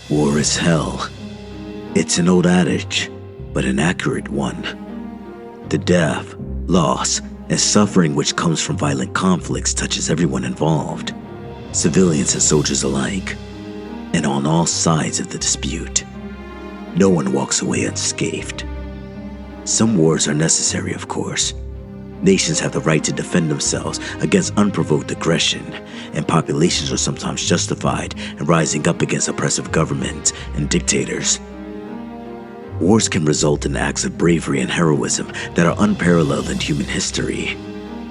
War is hell. It's an old adage, but an accurate one. The death, loss, and suffering which comes from violent conflicts touches everyone involved, civilians and soldiers alike, and on all sides of the dispute. No one walks away unscathed. Some wars are necessary, of course. Nations have the right to defend themselves against unprovoked aggression, and populations are sometimes justified in rising up against oppressive governments and dictators. Wars can result in acts of bravery and heroism that are unparalleled in human history,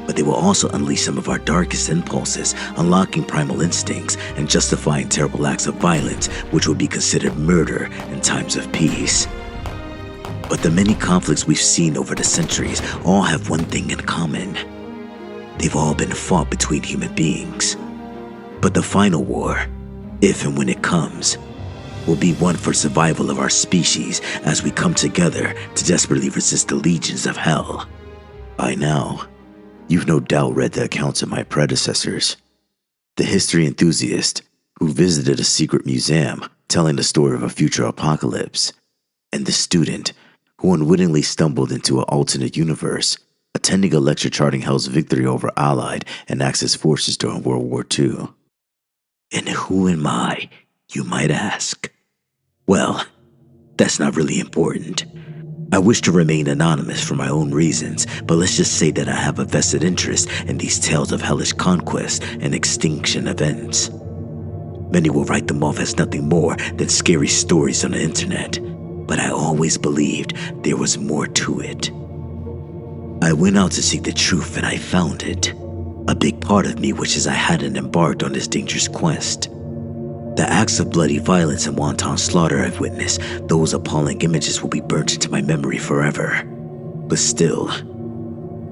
but they will also unleash some of our darkest impulses, unlocking primal instincts and justifying terrible acts of violence which would be considered murder in times of peace. But the many conflicts we've seen over the centuries all have one thing in common. They've all been fought between human beings. But the final war, if and when it comes, will be one for survival of our species as we come together to desperately resist the legions of hell. By now, you've no doubt read the accounts of my predecessors. The history enthusiast who visited a secret museum telling the story of a future apocalypse, and the student who unwittingly stumbled into an alternate universe, attending a lecture charting hell's victory over Allied and Axis forces during World War II. And who am I, you might ask? Well, that's not really important. I wish to remain anonymous for my own reasons, but let's just say that I have a vested interest in these tales of hellish conquest and extinction events. Many will write them off as nothing more than scary stories on the internet, but I always believed there was more to it. I went out to seek the truth and I found it. A big part of me wishes I hadn't embarked on this dangerous quest. The acts of bloody violence and wanton slaughter I've witnessed, those appalling images will be burnt into my memory forever. But still,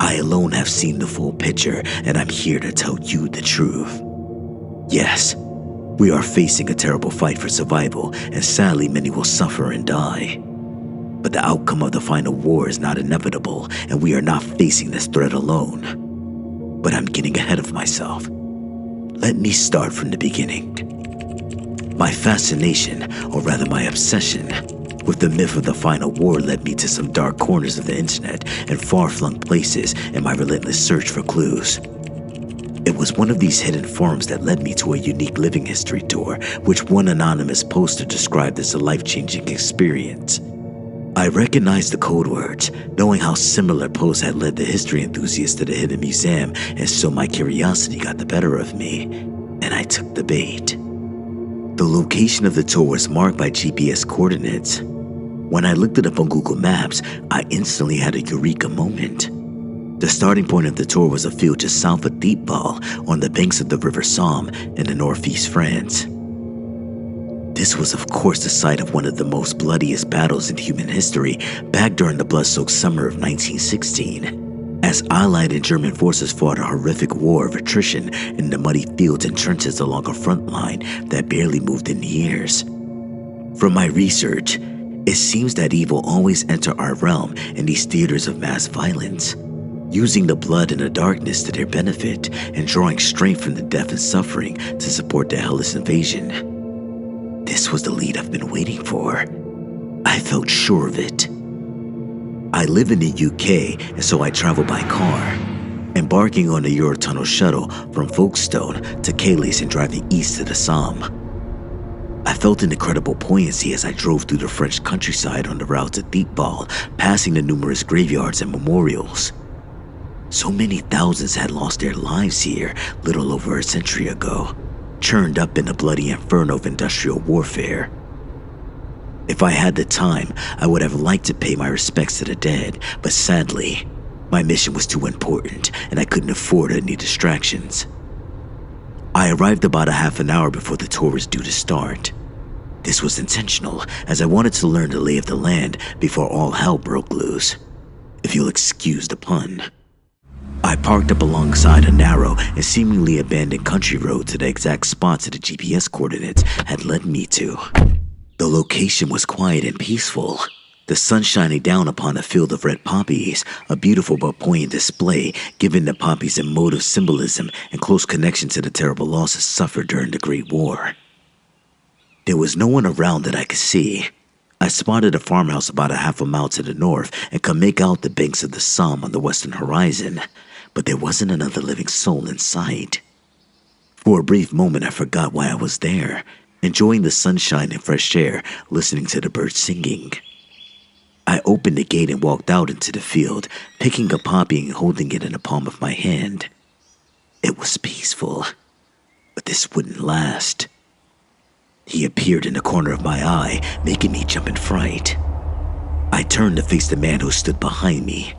I alone have seen the full picture, and I'm here to tell you the truth. Yes, we are facing a terrible fight for survival, and sadly many will suffer and die. But the outcome of the final war is not inevitable, and we are not facing this threat alone. But I'm getting ahead of myself. Let me start from the beginning. My fascination, or rather my obsession, with the myth of the final war led me to some dark corners of the internet and far-flung places in my relentless search for clues. It was one of these hidden forums that led me to a unique living history tour, which one anonymous poster described as a life-changing experience. I recognized the code words, knowing how similar posts had led the history enthusiasts to the hidden museum, and so my curiosity got the better of me, and I took the bait. The location of the tour was marked by GPS coordinates. When I looked it up on Google Maps, I instantly had a eureka moment. The starting point of the tour was a field just south of Thiepval on the banks of the River Somme in the northeast France. This was of course the site of one of the most bloodiest battles in human history back during the blood-soaked summer of 1916. As Allied and German forces fought a horrific war of attrition in the muddy fields and trenches along a front line that barely moved in years. From my research, it seems that evil always enter our realm in these theaters of mass violence, using the blood and the darkness to their benefit and drawing strength from the death and suffering to support their hellish invasion. This was the lead I've been waiting for. I felt sure of it. I live in the UK, and so I travel by car, embarking on the Eurotunnel shuttle from Folkestone to Calais and driving east to the Somme. I felt an incredible buoyancy as I drove through the French countryside on the route to Thiepval, passing the numerous graveyards and memorials. So many thousands had lost their lives here little over a century ago, churned up in the bloody inferno of industrial warfare. If I had the time, I would have liked to pay my respects to the dead, but sadly, my mission was too important and I couldn't afford any distractions. I arrived about a half an hour before the tour was due to start. This was intentional, as I wanted to learn the lay of the land before all hell broke loose, if you'll excuse the pun. I parked up alongside a narrow and seemingly abandoned country road to the exact spots that the GPS coordinates had led me to. The location was quiet and peaceful, the sun shining down upon a field of red poppies, a beautiful but poignant display given the poppies' emotive symbolism and close connection to the terrible losses suffered during the Great War. There was no one around that I could see. I spotted a farmhouse about a half a mile to the north and could make out the banks of the Somme on the western horizon, but there wasn't another living soul in sight. For a brief moment I forgot why I was there, enjoying the sunshine and fresh air, listening to the birds singing. I opened the gate and walked out into the field, picking a poppy and holding it in the palm of my hand. It was peaceful, but this wouldn't last. He appeared in the corner of my eye, making me jump in fright. I turned to face the man who stood behind me.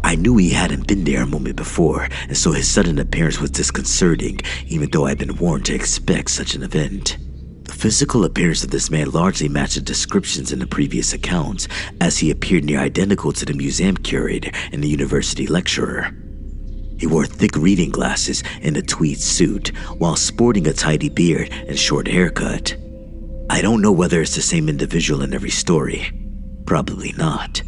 I knew he hadn't been there a moment before, and so his sudden appearance was disconcerting, even though I'd been warned to expect such an event. The physical appearance of this man largely matched the descriptions in the previous accounts, as he appeared near identical to the museum curator and the university lecturer. He wore thick reading glasses and a tweed suit, while sporting a tidy beard and short haircut. I don't know whether it's the same individual in every story. Probably not.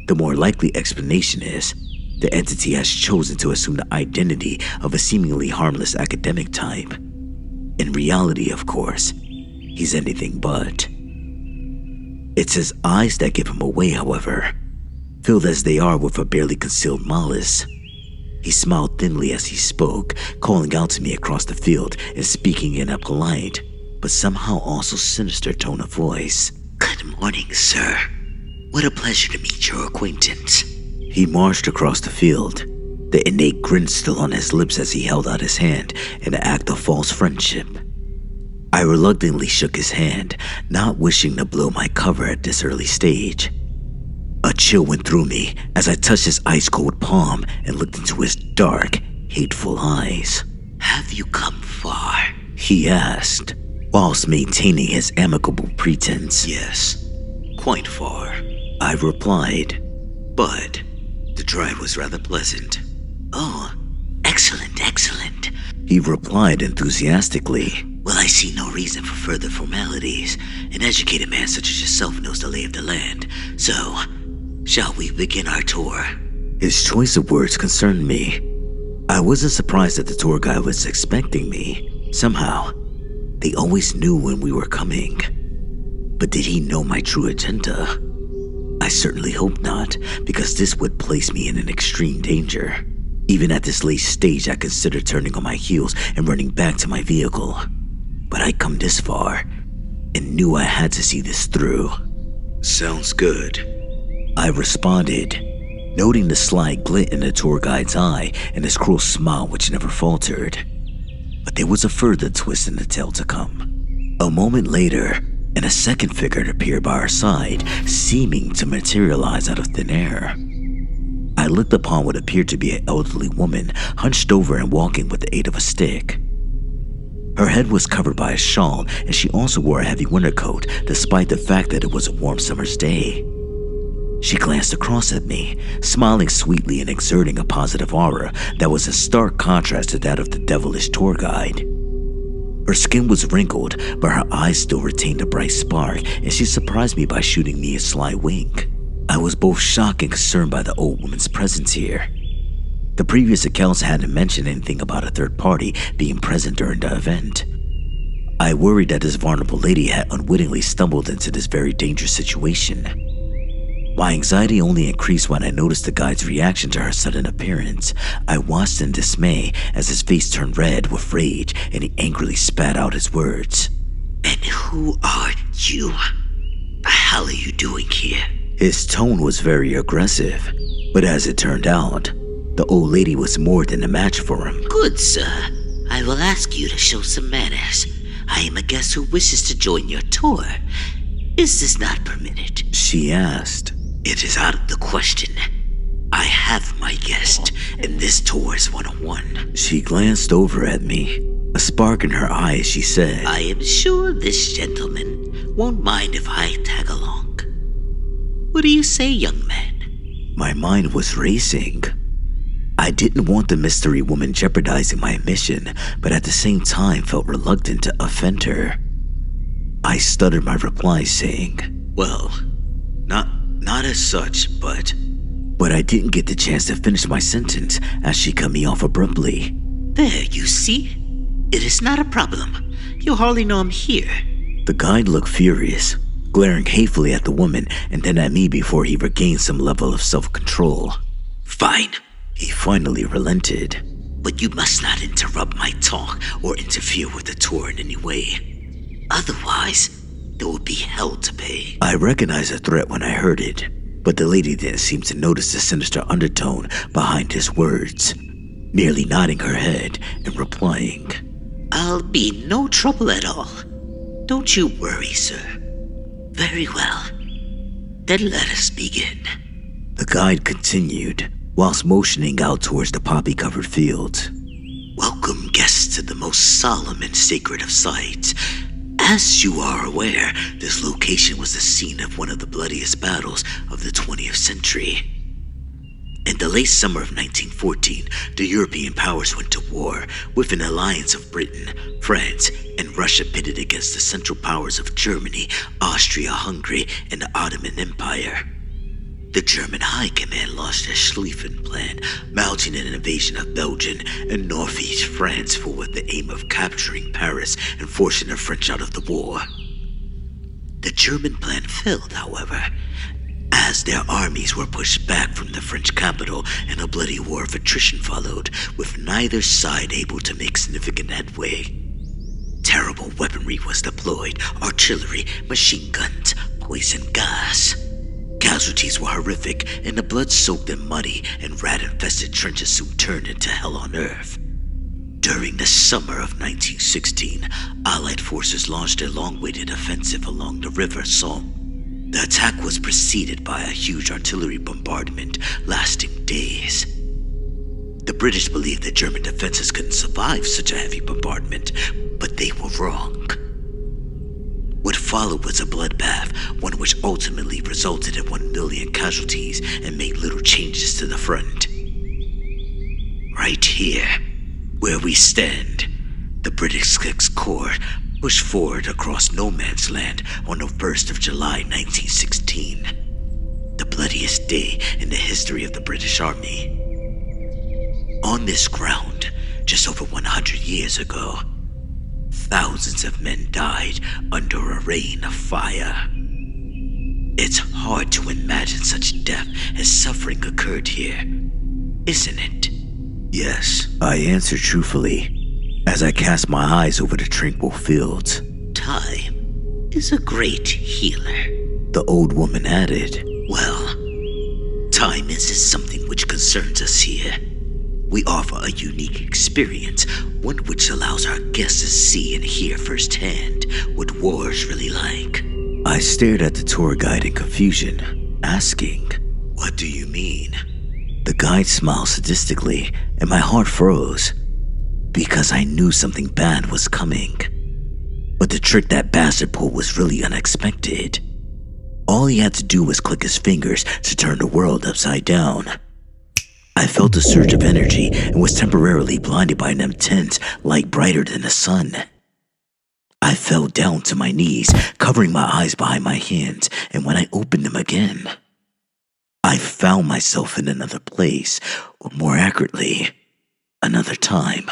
The more likely explanation is, the entity has chosen to assume the identity of a seemingly harmless academic type. In reality, of course, he's anything but. It's his eyes that give him away, however, filled as they are with a barely concealed malice. He smiled thinly as he spoke, calling out to me across the field and speaking in a polite, but somehow also sinister tone of voice. "Good morning, sir. What a pleasure to meet your acquaintance." He marched across the field, the innate grin still on his lips as he held out his hand in an act of false friendship. I reluctantly shook his hand, not wishing to blow my cover at this early stage. A chill went through me as I touched his ice-cold palm and looked into his dark, hateful eyes. "Have you come far?" he asked, whilst maintaining his amicable pretense. "Yes, quite far," I replied, "but the drive was rather pleasant." "Oh, excellent, excellent," he replied enthusiastically. "Well, I see no reason for further formalities. An educated man such as yourself knows the lay of the land, so shall we begin our tour?" His choice of words concerned me. I wasn't surprised that the tour guide was expecting me. Somehow, they always knew when we were coming. But did he know my true agenda? I certainly hope not, because this would place me in an extreme danger. Even at this late stage, I considered turning on my heels and running back to my vehicle. But I'd come this far, and knew I had to see this through. "Sounds good," I responded, noting the sly glint in the tour guide's eye and his cruel smile which never faltered. But there was a further twist in the tale to come. A moment later, and a second figure appeared by our side, seeming to materialize out of thin air. I looked upon what appeared to be an elderly woman, hunched over and walking with the aid of a stick. Her head was covered by a shawl, and she also wore a heavy winter coat, despite the fact that it was a warm summer's day. She glanced across at me, smiling sweetly and exerting a positive aura that was a stark contrast to that of the devilish tour guide. Her skin was wrinkled, but her eyes still retained a bright spark, and she surprised me by shooting me a sly wink. I was both shocked and concerned by the old woman's presence here. The previous accounts hadn't mentioned anything about a third party being present during the event. I worried that this vulnerable lady had unwittingly stumbled into this very dangerous situation. My anxiety only increased when I noticed the guide's reaction to her sudden appearance. I watched in dismay as his face turned red with rage and he angrily spat out his words. "And who are you? The hell are you doing here?" His tone was very aggressive, but as it turned out, the old lady was more than a match for him. "Good, sir. I will ask you to show some manners. I am a guest who wishes to join your tour. Is this not permitted?" she asked. "It is out of the question. I have my guest, and this tour is one-on-one." She glanced over at me, a spark in her eye as she said, "I am sure this gentleman won't mind if I tag along. What do you say, young man?" My mind was racing. I didn't want the mystery woman jeopardizing my mission, but at the same time felt reluctant to offend her. I stuttered my reply saying, "Well, not as such, but I didn't get the chance to finish my sentence as she cut me off abruptly. "There, you see? It is not a problem. You hardly know I'm here. The guide looked furious, glaring hatefully at the woman and then at me before he regained some level of self-control. Fine. He finally relented. But you must not interrupt my talk or interfere with the tour in any way. Otherwise, there will be hell to pay. I recognized the threat when I heard it, but the lady didn't seem to notice the sinister undertone behind his words, merely nodding her head and replying, I'll be no trouble at all. Don't you worry, sir. Very well. Then let us begin. The guide continued, whilst motioning out towards the poppy-covered fields. Welcome guests to the most solemn and sacred of sites. As you are aware, this location was the scene of one of the bloodiest battles of the 20th century. In the late summer of 1914, the European powers went to war with an alliance of Britain, France, and Russia pitted against the Central Powers of Germany, Austria-Hungary, and the Ottoman Empire. The German High Command launched their Schlieffen Plan, mounting an invasion of Belgium and northeast France with the aim of capturing Paris and forcing the French out of the war. The German plan failed, however, as their armies were pushed back from the French capital and a bloody war of attrition followed, with neither side able to make significant headway. Terrible weaponry was deployed, artillery, machine guns, poison gas. Casualties were horrific, and the blood-soaked and muddy and rat-infested trenches soon turned into hell on earth. During the summer of 1916, Allied forces launched their long-awaited offensive along the River Somme. The attack was preceded by a huge artillery bombardment lasting days. The British believed that German defenses couldn't survive such a heavy bombardment, but they were wrong. What followed was a bloodbath, one which ultimately resulted in 1 million casualties and made little changes to the front. Right here, where we stand, the British Sixth Corps pushed forward across no man's land on the 1st of July 1916, the bloodiest day in the history of the British Army. On this ground, just over 100 years ago, thousands of men died under a rain of fire. It's hard to imagine such death and suffering occurred here, isn't it? Yes, I answered truthfully, as I cast my eyes over the tranquil fields. Time is a great healer, the old woman added. Well, time isn't something which concerns us here. We offer a unique experience, one which allows our guests to see and hear firsthand what war's really like. I stared at the tour guide in confusion, asking, What do you mean? The guide smiled sadistically, and my heart froze, because I knew something bad was coming. But the trick that bastard pulled was really unexpected. All he had to do was click his fingers to turn the world upside down. I felt a surge of energy and was temporarily blinded by an intense light brighter than the sun. I fell down to my knees, covering my eyes behind my hands, and when I opened them again, I found myself in another place, or more accurately, another time.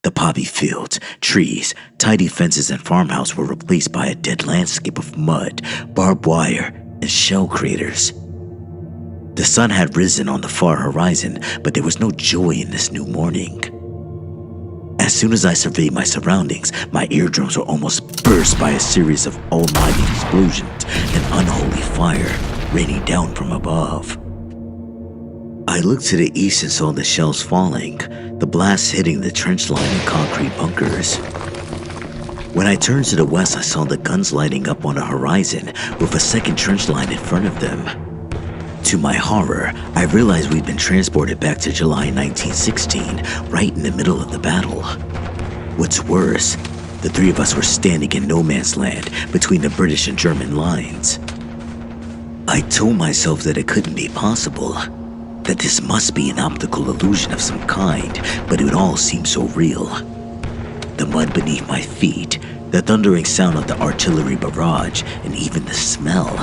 The poppy fields, trees, tidy fences, and farmhouse were replaced by a dead landscape of mud, barbed wire, and shell craters. The sun had risen on the far horizon, but there was no joy in this new morning. As soon as I surveyed my surroundings, my eardrums were almost burst by a series of almighty explosions and unholy fire raining down from above. I looked to the east and saw the shells falling, the blasts hitting the trench line and concrete bunkers. When I turned to the west, I saw the guns lighting up on the horizon with a second trench line in front of them. To my horror, I realized we'd been transported back to July 1916, right in the middle of the battle. What's worse, the three of us were standing in no man's land between the British and German lines. I told myself that it couldn't be possible, that this must be an optical illusion of some kind, but it all seemed so real. The mud beneath my feet, the thundering sound of the artillery barrage, and even the smell.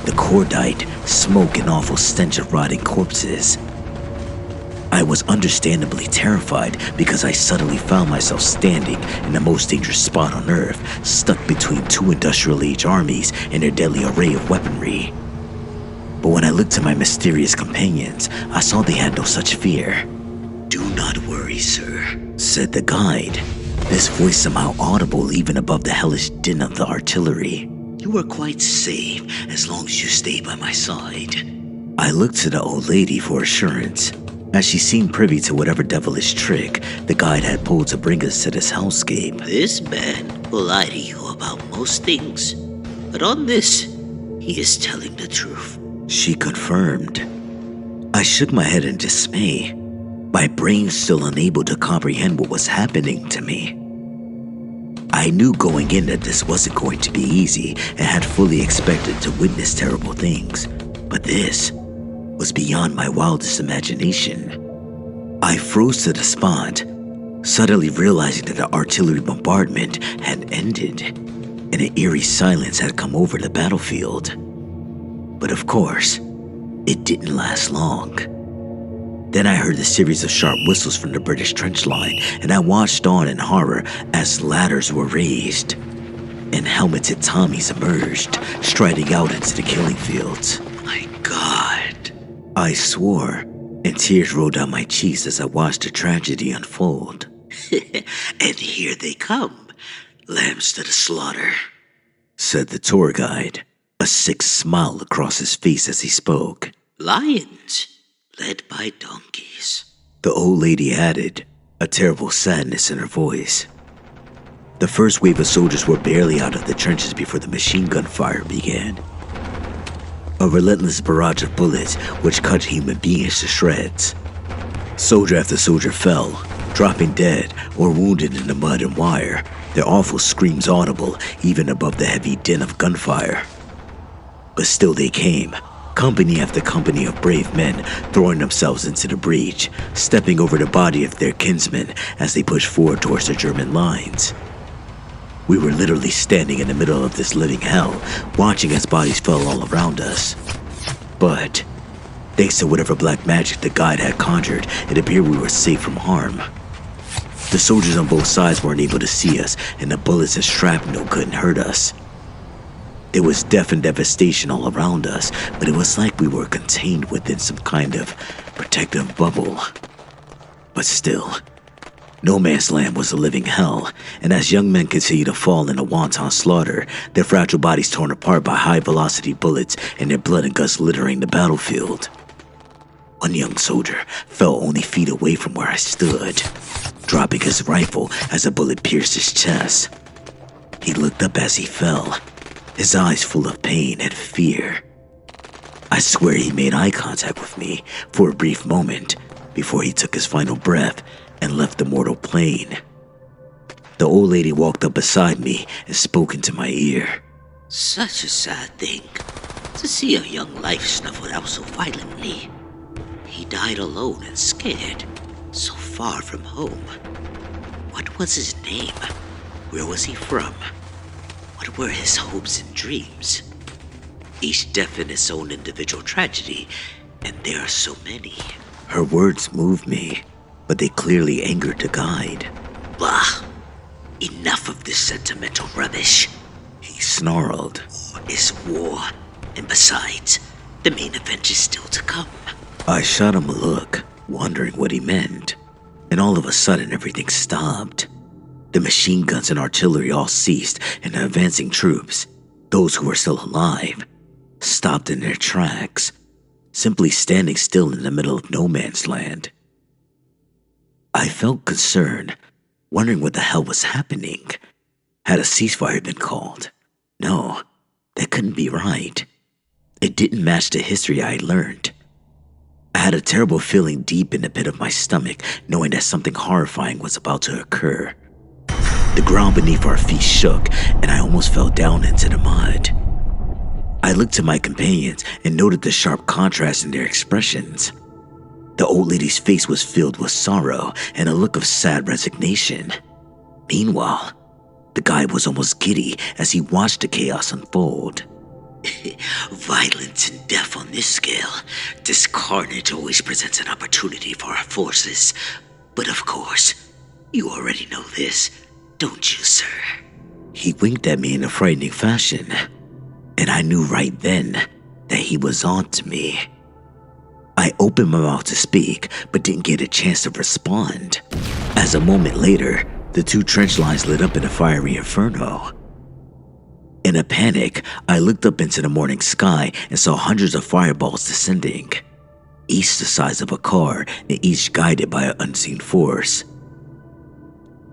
The cordite, smoke, and awful stench of rotting corpses. I I was understandably terrified because I suddenly found myself standing in the most dangerous spot on Earth, stuck between two industrial-age armies and their deadly array of weaponry. But when I looked to my mysterious companions, I saw they had no such fear. "Do not worry, sir," said the guide, his voice somehow audible even above the hellish din of the artillery. "You are quite safe as long as you stay by my side." I looked to the old lady for assurance, as she seemed privy to whatever devilish trick the guide had pulled to bring us to this hellscape. "This man will lie to you about most things, but on this, he is telling the truth," she confirmed. I shook my head in dismay, my brain still unable to comprehend what was happening to me. I knew going in that this wasn't going to be easy and had fully expected to witness terrible things, but this was beyond my wildest imagination. I froze to the spot, suddenly realizing that the artillery bombardment had ended and an eerie silence had come over the battlefield. But of course, it didn't last long. Then I heard a series of sharp whistles from the British trench line, and I watched on in horror as ladders were raised and helmeted Tommies emerged, striding out into the killing fields. "My God," I swore, and tears rolled down my cheeks as I watched the tragedy unfold. "And here they come, lambs to the slaughter," said the tour guide, a sick smile across his face as he spoke. "Lions, led by donkeys," the old lady added, a terrible sadness in her voice. The first wave of soldiers were barely out of the trenches before the machine gun fire began. A relentless barrage of bullets which cut human beings to shreds. Soldier after soldier fell, dropping dead or wounded in the mud and wire, their awful screams audible even above the heavy din of gunfire. But still they came, company after company of brave men throwing themselves into the breach, stepping over the body of their kinsmen as they pushed forward towards the German lines. We were literally standing in the middle of this living hell, watching as bodies fell all around us. But, thanks to whatever black magic the guide had conjured, it appeared we were safe from harm. The soldiers on both sides weren't able to see us, and the bullets and shrapnel couldn't hurt us. There was death and devastation all around us, but it was like we were contained within some kind of protective bubble. But still, no man's land was a living hell, and as young men continued to fall in a wanton slaughter, their fragile bodies torn apart by high-velocity bullets and their blood and guts littering the battlefield. One young soldier fell only feet away from where I stood, dropping his rifle as a bullet pierced his chest. He looked up as he fell, his eyes full of pain and fear. I swear he made eye contact with me for a brief moment before he took his final breath and left the mortal plane. The old lady walked up beside me and spoke into my ear. "Such a sad thing, to see a young life snuffled out so violently. He died alone and scared, so far from home. What was his name? Where was he from? What were his hopes and dreams? Each death in its own individual tragedy, and there are so many." Her words moved me, but they clearly angered the guide. "Blah! Enough of this sentimental rubbish," he snarled. "War is war, and besides, the main event is still to come." I shot him a look, wondering what he meant, and all of a sudden everything stopped. The machine guns and artillery all ceased, and the advancing troops, those who were still alive, stopped in their tracks, simply standing still in the middle of no man's land. I felt concerned, wondering what the hell was happening. Had a ceasefire been called? No, that couldn't be right. It didn't match the history I had learned. I had a terrible feeling deep in the pit of my stomach, knowing that something horrifying was about to occur. The ground beneath our feet shook, and I almost fell down into the mud. I looked to my companions and noted the sharp contrast in their expressions. The old lady's face was filled with sorrow and a look of sad resignation. Meanwhile, the guy was almost giddy as he watched the chaos unfold. Violence and death on this scale, this carnage always presents an opportunity for our forces. But of course, you already know this, don't you, sir? He winked at me in a frightening fashion, and I knew right then that he was on to me. I opened my mouth to speak, but didn't get a chance to respond. As a moment later, the two trench lines lit up in a fiery inferno. In a panic, I looked up into the morning sky and saw hundreds of fireballs descending, each the size of a car and each guided by an unseen force.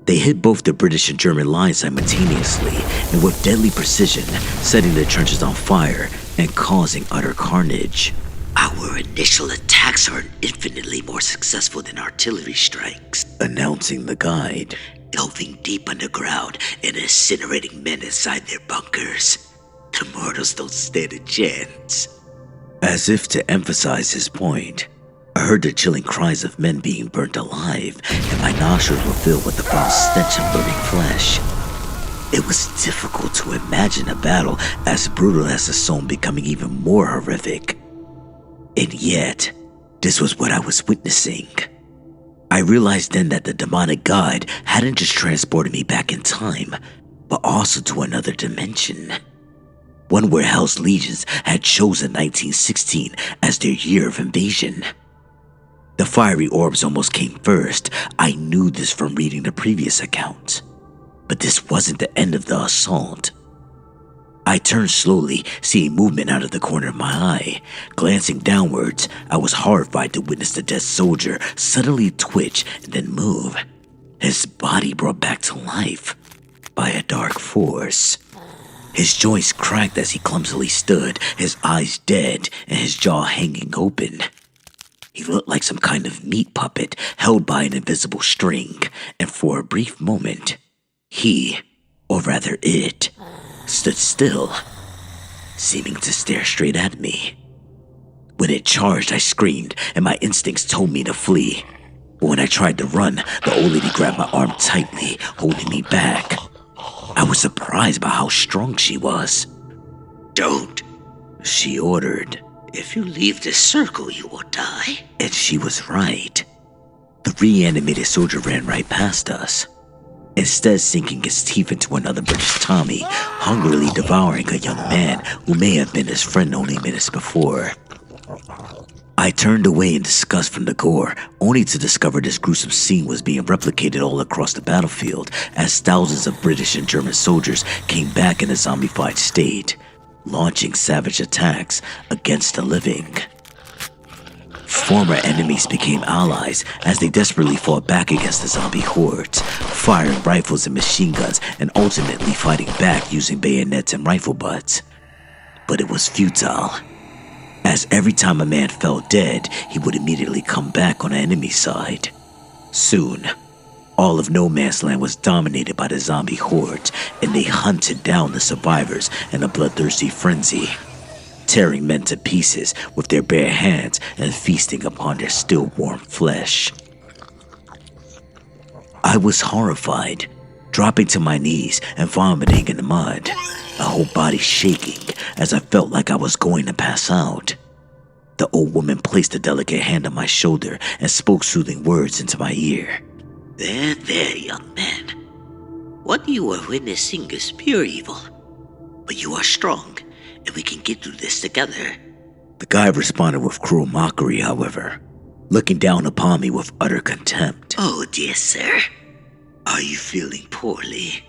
They hit both the British and German lines simultaneously and with deadly precision, setting the trenches on fire and causing utter carnage. Our initial attacks are infinitely more successful than artillery strikes, announcing the guide. Delving deep underground and incinerating men inside their bunkers. The mortals don't stand a chance. As if to emphasize his point, I heard the chilling cries of men being burnt alive, and my nostrils were filled with the foul stench of burning flesh. It was difficult to imagine a battle as brutal as the Somme becoming even more horrific. And yet, this was what I was witnessing. I realized then that the demonic guide hadn't just transported me back in time, but also to another dimension. One where Hell's Legions had chosen 1916 as their year of invasion. The fiery orbs almost came first. I knew this from reading the previous account. But this wasn't the end of the assault. I turned slowly, seeing movement out of the corner of my eye. Glancing downwards, I was horrified to witness the dead soldier suddenly twitch and then move. His body brought back to life by a dark force. His joints cracked as he clumsily stood, his eyes dead and his jaw hanging open. He looked like some kind of meat puppet held by an invisible string, and for a brief moment, he, or rather it, stood still, seeming to stare straight at me. When it charged, I screamed, and my instincts told me to flee. But when I tried to run, the old lady grabbed my arm tightly, holding me back. I was surprised by how strong she was. Don't, she ordered. If you leave this circle, you will die. And she was right. The reanimated soldier ran right past us, instead sinking his teeth into another British Tommy, hungrily devouring a young man who may have been his friend only minutes before. I turned away in disgust from the gore, only to discover this gruesome scene was being replicated all across the battlefield as thousands of British and German soldiers came back in a zombified state, launching savage attacks against the living. Former enemies became allies as they desperately fought back against the zombie hordes, firing rifles and machine guns and ultimately fighting back using bayonets and rifle butts. But it was futile, as every time a man fell dead, he would immediately come back on the enemy side. Soon, all of No Man's Land was dominated by the zombie hordes, and they hunted down the survivors in a bloodthirsty frenzy, tearing men to pieces with their bare hands and feasting upon their still warm flesh. I was horrified, dropping to my knees and vomiting in the mud, my whole body shaking as I felt like I was going to pass out. The old woman placed a delicate hand on my shoulder and spoke soothing words into my ear. There, young man. What you are witnessing is pure evil. But you are strong, and we can get through this together. The guy responded with cruel mockery, however, looking down upon me with utter contempt. Oh, dear sir. Are you feeling poorly?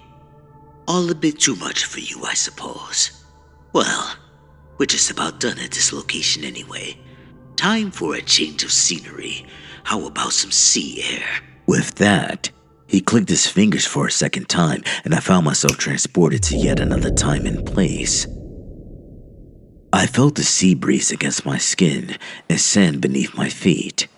All a bit too much for you, I suppose. Well, we're just about done at this location anyway. Time for a change of scenery. How about some sea air? With that, he clicked his fingers for a second time, and I found myself transported to yet another time and place. I felt the sea breeze against my skin and sand beneath my feet.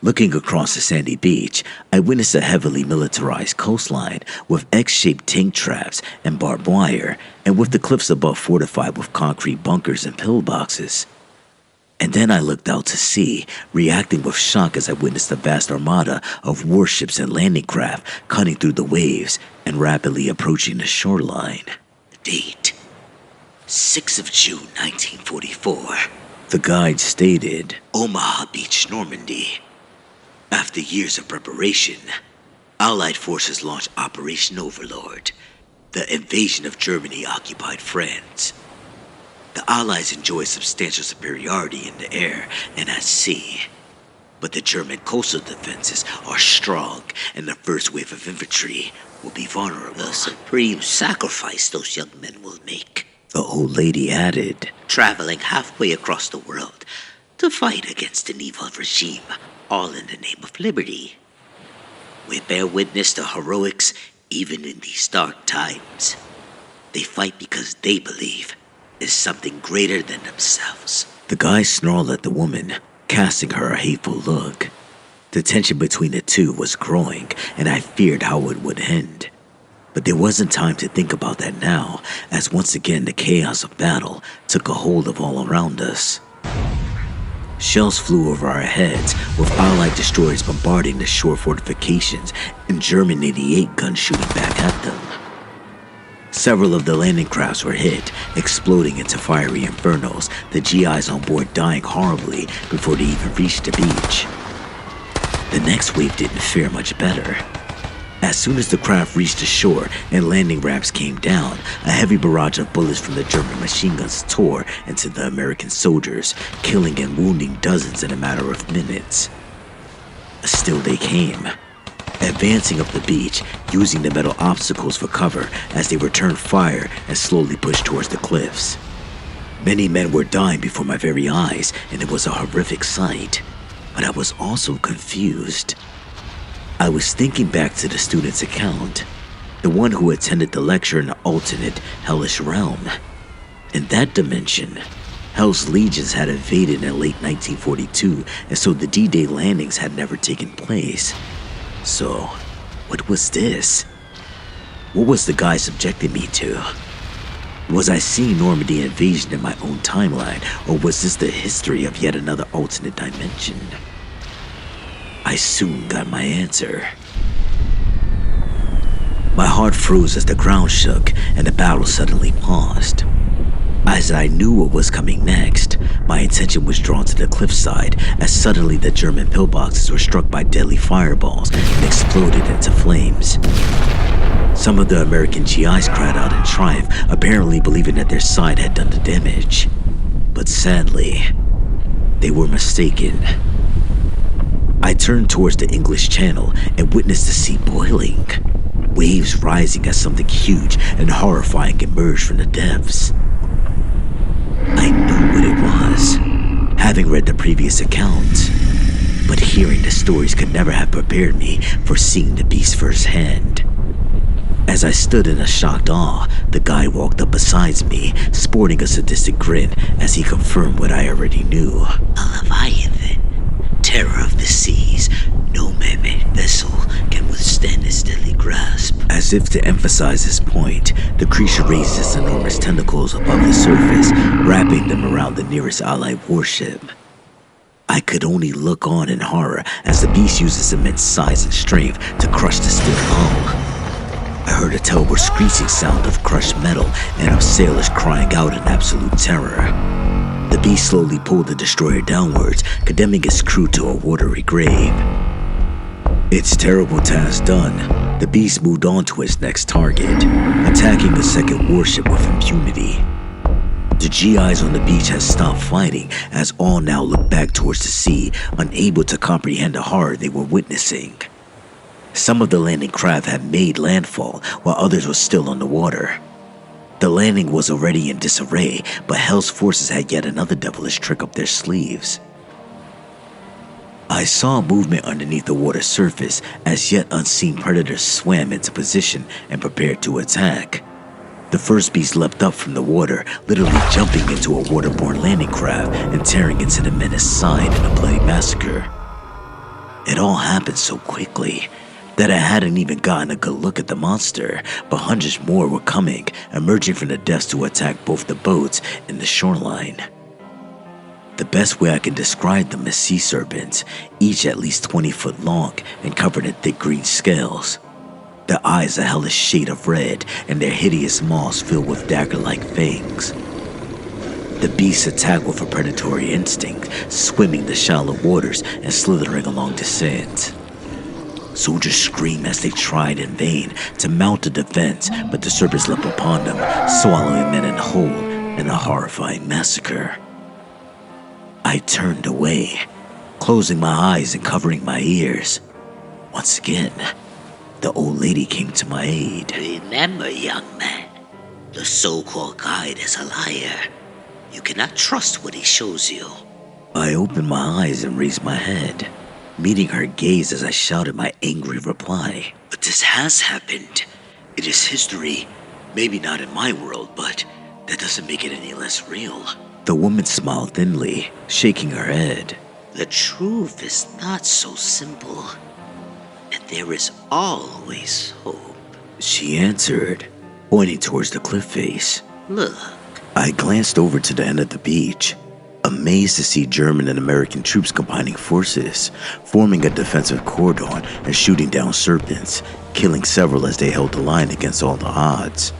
Looking across the sandy beach, I witnessed a heavily militarized coastline with X-shaped tank traps and barbed wire, and with the cliffs above fortified with concrete bunkers and pillboxes. And then I looked out to sea, reacting with shock as I witnessed a vast armada of warships and landing craft cutting through the waves and rapidly approaching the shoreline. Date 6th of June, 1944. The guide stated. Omaha Beach, Normandy. After years of preparation, Allied forces launched Operation Overlord. The invasion of Germany-occupied France. The Allies enjoyed substantial superiority in the air and at sea. But the German coastal defenses are strong, and the first wave of infantry will be vulnerable. A supreme sacrifice those young men will make. The old lady added. Traveling halfway across the world to fight against an evil regime, all in the name of liberty. We bear witness to heroics even in these dark times. They fight because they believe there's something greater than themselves. The guy snarled at the woman, casting her a hateful look. The tension between the two was growing, and I feared how it would end. But there wasn't time to think about that now, as once again the chaos of battle took a hold of all around us. Shells flew over our heads, with Allied destroyers bombarding the shore fortifications and German 88 guns shooting back at them. Several of the landing crafts were hit, exploding into fiery infernos, the GIs on board dying horribly before they even reached the beach. The next wave didn't fare much better. As soon as the craft reached the shore and landing ramps came down, a heavy barrage of bullets from the German machine guns tore into the American soldiers, killing and wounding dozens in a matter of minutes. Still they came, advancing up the beach, using the metal obstacles for cover as they returned fire and slowly pushed towards the cliffs. Many men were dying before my very eyes, and it was a horrific sight. But I was also confused. I was thinking back to the student's account, the one who attended the lecture in the alternate hellish realm. In that dimension, Hell's legions had invaded in late 1942, and so the D-Day landings had never taken place. So, what was this? What was the guy subjecting me to? Was I seeing Normandy invasion in my own timeline, or was this the history of yet another alternate dimension? I soon got my answer. My heart froze as the ground shook and the battle suddenly paused. As I knew what was coming next, my attention was drawn to the cliffside as suddenly the German pillboxes were struck by deadly fireballs and exploded into flames. Some of the American GIs cried out in triumph, apparently believing that their side had done the damage. But sadly, they were mistaken. I turned towards the English Channel and witnessed the sea boiling, waves rising as something huge and horrifying emerged from the depths. I knew what it was, having read the previous account, but hearing the stories could never have prepared me for seeing the beast firsthand. As I stood in a shocked awe, the guy walked up beside me, sporting a sadistic grin as he confirmed what I already knew. A Leviathan, terror of the seas, no man-made vessel can withstand its deadly grasp. As if to emphasize his point, the creature raised its enormous tentacles above the surface, wrapping them around the nearest Allied warship. I could only look on in horror as the beast used its immense size and strength to crush the steel hull. I heard a terrible screeching sound of crushed metal and of sailors crying out in absolute terror. The beast slowly pulled the destroyer downwards, condemning its crew to a watery grave. Its terrible task done, the beast moved on to its next target, attacking the second warship with impunity. The GIs on the beach had stopped fighting as all now looked back towards the sea, unable to comprehend the horror they were witnessing. Some of the landing craft had made landfall, while others were still on the water. The landing was already in disarray, but Hell's forces had yet another devilish trick up their sleeves. I saw movement underneath the water surface as yet unseen predators swam into position and prepared to attack. The first beast leapt up from the water, literally jumping into a waterborne landing craft and tearing into the menace's side in a bloody massacre. It all happened so quickly that I hadn't even gotten a good look at the monster, but hundreds more were coming, emerging from the depths to attack both the boats and the shoreline. The best way I can describe them as sea serpents, each at least 20 foot long and covered in thick green scales. Their eyes a hellish shade of red, and their hideous maws filled with dagger-like fangs. The beasts attacked with a predatory instinct, swimming the shallow waters and slithering along descent. Soldiers screamed as they tried in vain to mount a defense, but the serpents leapt upon them, swallowing men whole in a horrifying massacre. I turned away, closing my eyes and covering my ears. Once again, the old lady came to my aid. Remember, young man, the so-called guide is a liar. You cannot trust what he shows you. I opened my eyes and raised my head, meeting her gaze as I shouted my angry reply. But this has happened. It is history. Maybe not in my world, but that doesn't make it any less real. The woman smiled thinly, shaking her head. The truth is not so simple, and there is always hope. She answered, pointing towards the cliff face. Look. I glanced over to the end of the beach, amazed to see German and American troops combining forces, forming a defensive cordon and shooting down serpents, killing several as they held the line against all the odds.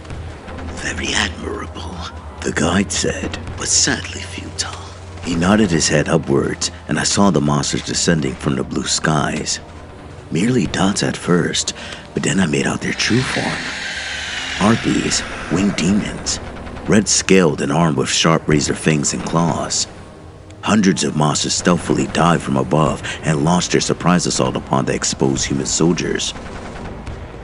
Very admirable, the guide said, but sadly futile. He nodded his head upwards, and I saw the monsters descending from the blue skies. Merely dots at first, but then I made out their true form. Harpies, winged demons, red-scaled and armed with sharp razor fangs and claws. Hundreds of monsters stealthily dived from above and launched their surprise assault upon the exposed human soldiers.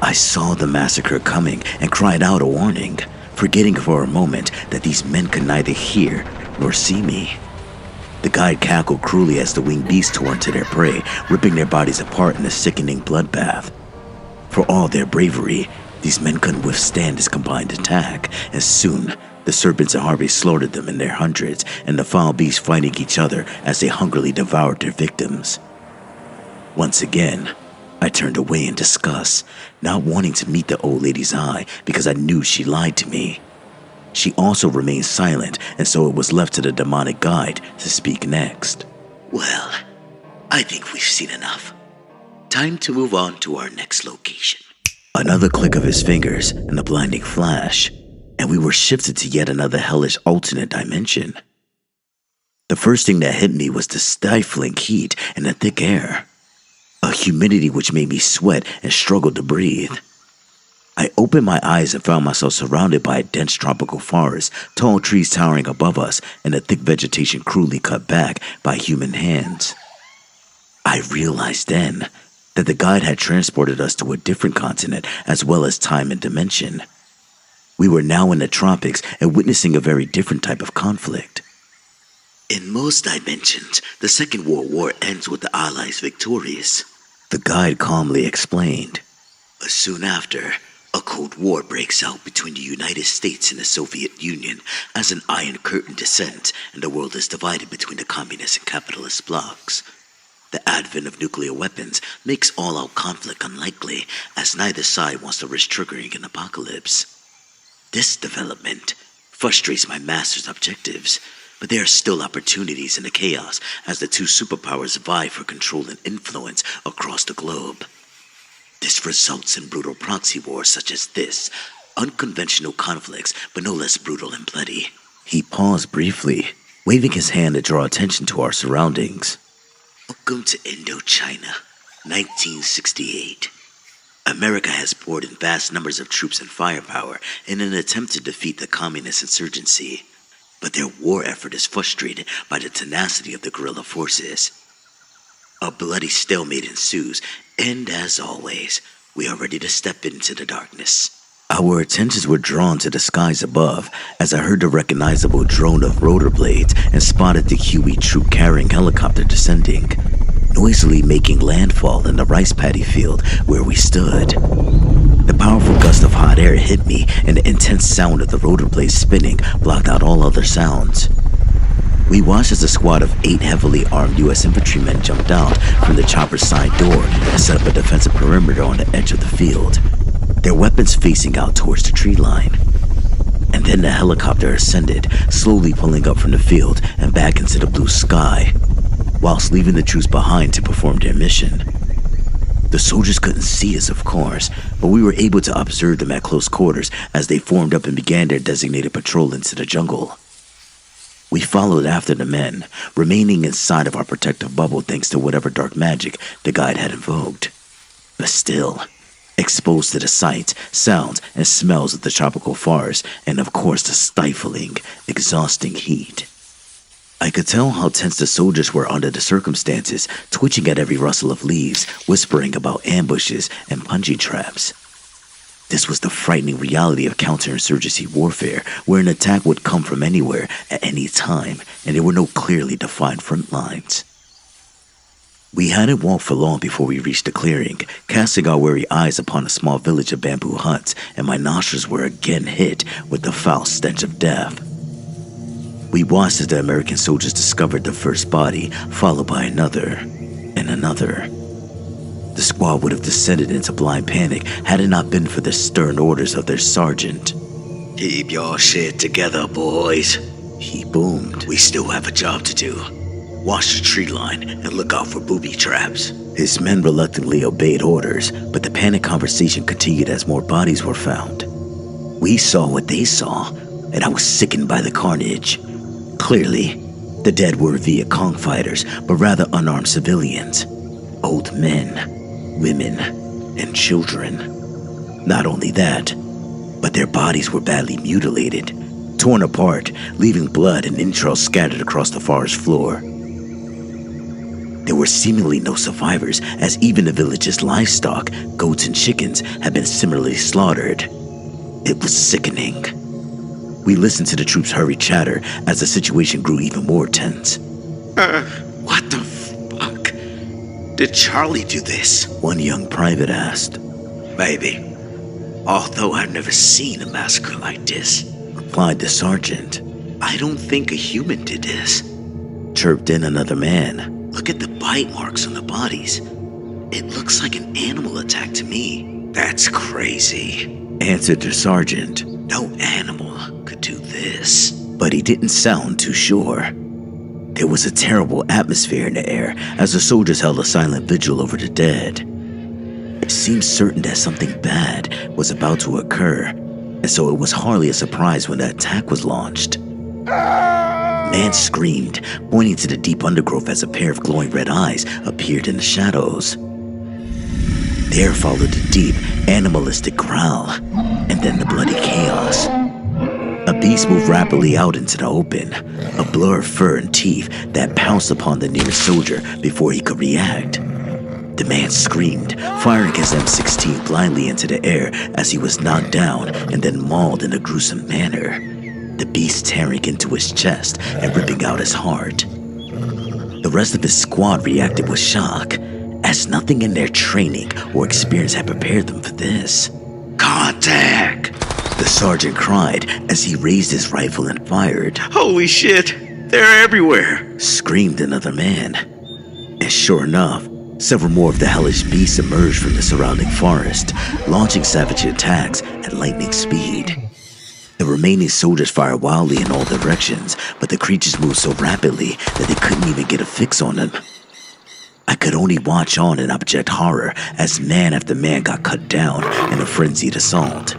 I saw the massacre coming and cried out a warning, forgetting for a moment that these men could neither hear nor see me. The guide cackled cruelly as the winged beasts tore into their prey, ripping their bodies apart in a sickening bloodbath. For all their bravery, these men couldn't withstand this combined attack, and soon the serpents and harpies slaughtered them in their hundreds, and the foul beasts fighting each other as they hungrily devoured their victims. Once again, I turned away in disgust, not wanting to meet the old lady's eye because I knew she lied to me. She also remained silent, and so it was left to the demonic guide to speak next. Well, I think we've seen enough. Time to move on to our next location. Another click of his fingers and a blinding flash, and we were shifted to yet another hellish alternate dimension. The first thing that hit me was the stifling heat and the thick air, a humidity which made me sweat and struggle to breathe. I opened my eyes and found myself surrounded by a dense tropical forest, tall trees towering above us, and a thick vegetation cruelly cut back by human hands. I realized then that the guide had transported us to a different continent as well as time and dimension. We were now in the tropics and witnessing a very different type of conflict. In most dimensions, the Second World War ends with the Allies victorious, the guide calmly explained. But soon after, a Cold War breaks out between the United States and the Soviet Union as an Iron Curtain descends and the world is divided between the communist and capitalist blocs. The advent of nuclear weapons makes all-out conflict unlikely, as neither side wants to risk triggering an apocalypse. This development frustrates my master's objectives, but there are still opportunities in the chaos as the two superpowers vie for control and influence across the globe. This results in brutal proxy wars such as this, unconventional conflicts, but no less brutal and bloody. He paused briefly, waving his hand to draw attention to our surroundings. Welcome to Indochina, 1968. America has poured in vast numbers of troops and firepower in an attempt to defeat the communist insurgency, but their war effort is frustrated by the tenacity of the guerrilla forces. A bloody stalemate ensues, and as always, we are ready to step into the darkness. Our attentions were drawn to the skies above as I heard the recognizable drone of rotor blades and spotted the Huey troop-carrying helicopter descending, noisily making landfall in the rice paddy field where we stood. The powerful gust of hot air hit me, and the intense sound of the rotor blades spinning blocked out all other sounds. We watched as a squad of 8 heavily armed U.S. infantrymen jumped out from the chopper's side door and set up a defensive perimeter on the edge of the field, their weapons facing out towards the tree line. And then the helicopter ascended, slowly pulling up from the field and back into the blue sky, whilst leaving the troops behind to perform their mission. The soldiers couldn't see us, of course, but we were able to observe them at close quarters as they formed up and began their designated patrol into the jungle. We followed after the men, remaining inside of our protective bubble thanks to whatever dark magic the guide had invoked. But still, exposed to the sights, sounds, and smells of the tropical forest, and of course the stifling, exhausting heat. I could tell how tense the soldiers were under the circumstances, twitching at every rustle of leaves, whispering about ambushes and punching traps. This was the frightening reality of counterinsurgency warfare, where an attack would come from anywhere at any time, and there were no clearly defined front lines. We hadn't walked for long before we reached the clearing, casting our wary eyes upon a small village of bamboo huts, and my nostrils were again hit with the foul stench of death. We watched as the American soldiers discovered the first body, followed by another, and another. The squad would have descended into blind panic had it not been for the stern orders of their sergeant. Keep your shit together, boys. He boomed. We still have a job to do. Watch the tree line and look out for booby traps. His men reluctantly obeyed orders, but the panic conversation continued as more bodies were found. We saw what they saw, and I was sickened by the carnage. Clearly, the dead were Viet Cong fighters, but rather unarmed civilians. Old men, women, and children. Not only that, but their bodies were badly mutilated, torn apart, leaving blood and entrails scattered across the forest floor. There were seemingly no survivors, as even the village's livestock, goats and chickens, had been similarly slaughtered. It was sickening. We listened to the troops' hurried chatter as the situation grew even more tense. What the fuck? Did Charlie do this? One young private asked. Maybe. Although I've never seen a massacre like this, replied the sergeant. I don't think a human did this. Chirped in another man. Look at the bite marks on the bodies. It looks like an animal attack to me. That's crazy, answered the sergeant. No animal could do this. But he didn't sound too sure. There was a terrible atmosphere in the air as the soldiers held a silent vigil over the dead. It seemed certain that something bad was about to occur, and so it was hardly a surprise when the attack was launched. A man screamed, pointing to the deep undergrowth as a pair of glowing red eyes appeared in the shadows. There followed a deep, animalistic growl, and then the bloody chaos. A beast moved rapidly out into the open, a blur of fur and teeth that pounced upon the nearest soldier before he could react. The man screamed, firing his M16 blindly into the air as he was knocked down and then mauled in a gruesome manner, the beast tearing into his chest and ripping out his heart. The rest of his squad reacted with shock, as nothing in their training or experience had prepared them for this. Contact! The sergeant cried as he raised his rifle and fired. Holy shit! They're everywhere! Screamed another man. And sure enough, several more of the hellish beasts emerged from the surrounding forest, launching savage attacks at lightning speed. The remaining soldiers fired wildly in all directions, but the creatures moved so rapidly that they couldn't even get a fix on them. I could only watch on in abject horror as man after man got cut down in a frenzied assault.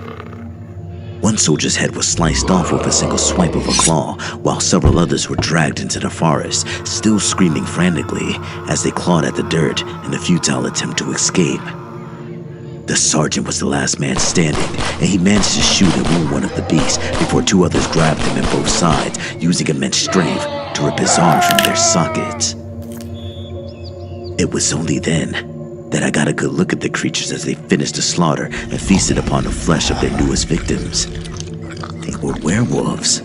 One soldier's head was sliced off with a single swipe of a claw, while several others were dragged into the forest, still screaming frantically as they clawed at the dirt in a futile attempt to escape. The sergeant was the last man standing, and he managed to shoot and wound one of the beasts before two others grabbed him in both sides, using immense strength to rip his arms from their sockets. It was only then that I got a good look at the creatures as they finished the slaughter and feasted upon the flesh of their newest victims. They were werewolves,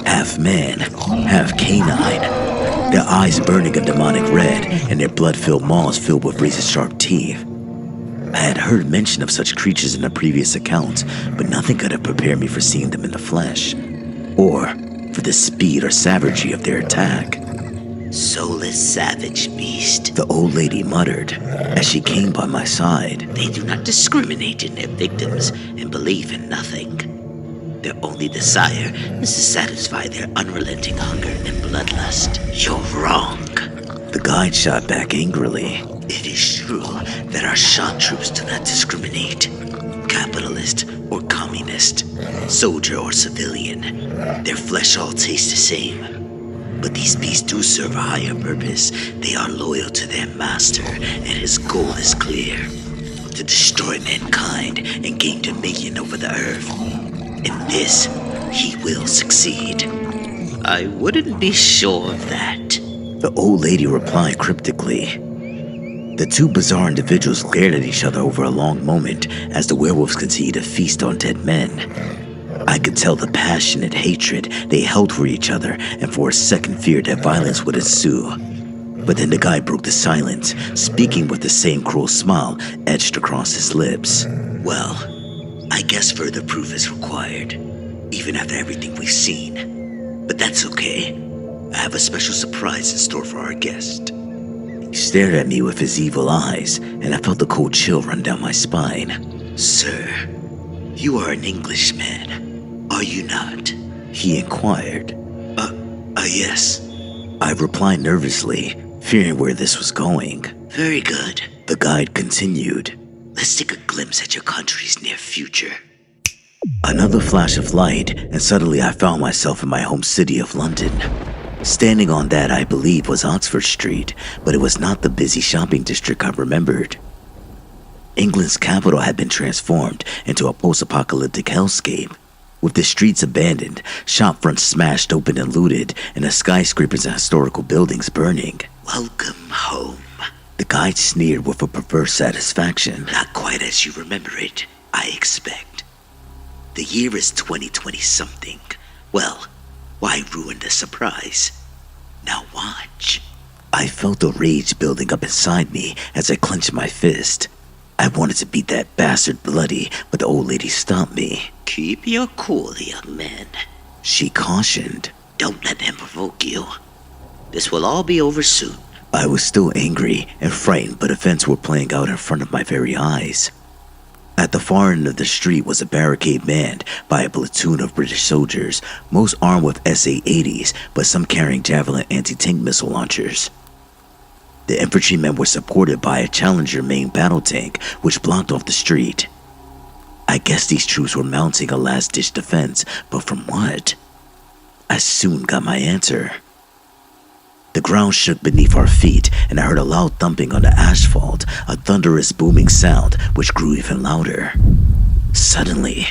half man, half canine, their eyes burning a demonic red and their blood-filled maws filled with razor-sharp teeth. I had heard mention of such creatures in the previous accounts, but nothing could have prepared me for seeing them in the flesh, or for the speed or savagery of their attack. Soulless savage beast, the old lady muttered as she came by my side. They do not discriminate in their victims and believe in nothing. Their only desire is to satisfy their unrelenting hunger and bloodlust. You're wrong. The guide shot back angrily. It is true that our shock troops do not discriminate. Capitalist or communist, soldier or civilian, their flesh all tastes the same. But these beasts do serve a higher purpose. They are loyal to their master, and his goal is clear: to destroy mankind and gain dominion over the earth. In this, he will succeed. I wouldn't be sure of that. The old lady replied cryptically. The two bizarre individuals glared at each other over a long moment as the werewolves continued to feast on dead men. I could tell the passionate hatred they held for each other, and for a second feared that violence would ensue. But then the guy broke the silence, speaking with the same cruel smile etched across his lips. Well, I guess further proof is required, even after everything we've seen. But that's okay. I have a special surprise in store for our guest. He stared at me with his evil eyes, and I felt a cold chill run down my spine. Sir, you are an Englishman, are you not? He inquired. Yes. I replied nervously, fearing where this was going. Very good. The guide continued. Let's take a glimpse at your country's near future. Another flash of light, and suddenly I found myself in my home city of London. Standing on that I believe was Oxford Street, but it was not the busy shopping district I remembered. England's capital had been transformed into a post-apocalyptic hellscape, with the streets abandoned, shop fronts smashed open and looted, and the skyscrapers and historical buildings burning. Welcome home. The guide sneered with a perverse satisfaction. Not quite as you remember it, I expect. The year is 2020-something. Well, why ruin the surprise? Now watch. I felt a rage building up inside me as I clenched my fist. I wanted to beat that bastard bloody, but the old lady stopped me. Keep your cool, young man. She cautioned. Don't let him provoke you. This will all be over soon. I was still angry and frightened, but events were playing out in front of my very eyes. At the far end of the street was a barricade manned by a platoon of British soldiers, most armed with SA-80s, but some carrying Javelin anti-tank missile launchers. The infantrymen were supported by a Challenger main battle tank, which blocked off the street. I guess these troops were mounting a last-ditch defense, but from what? I soon got my answer. The ground shook beneath our feet, and I heard a loud thumping on the asphalt, a thunderous booming sound which grew even louder. Suddenly,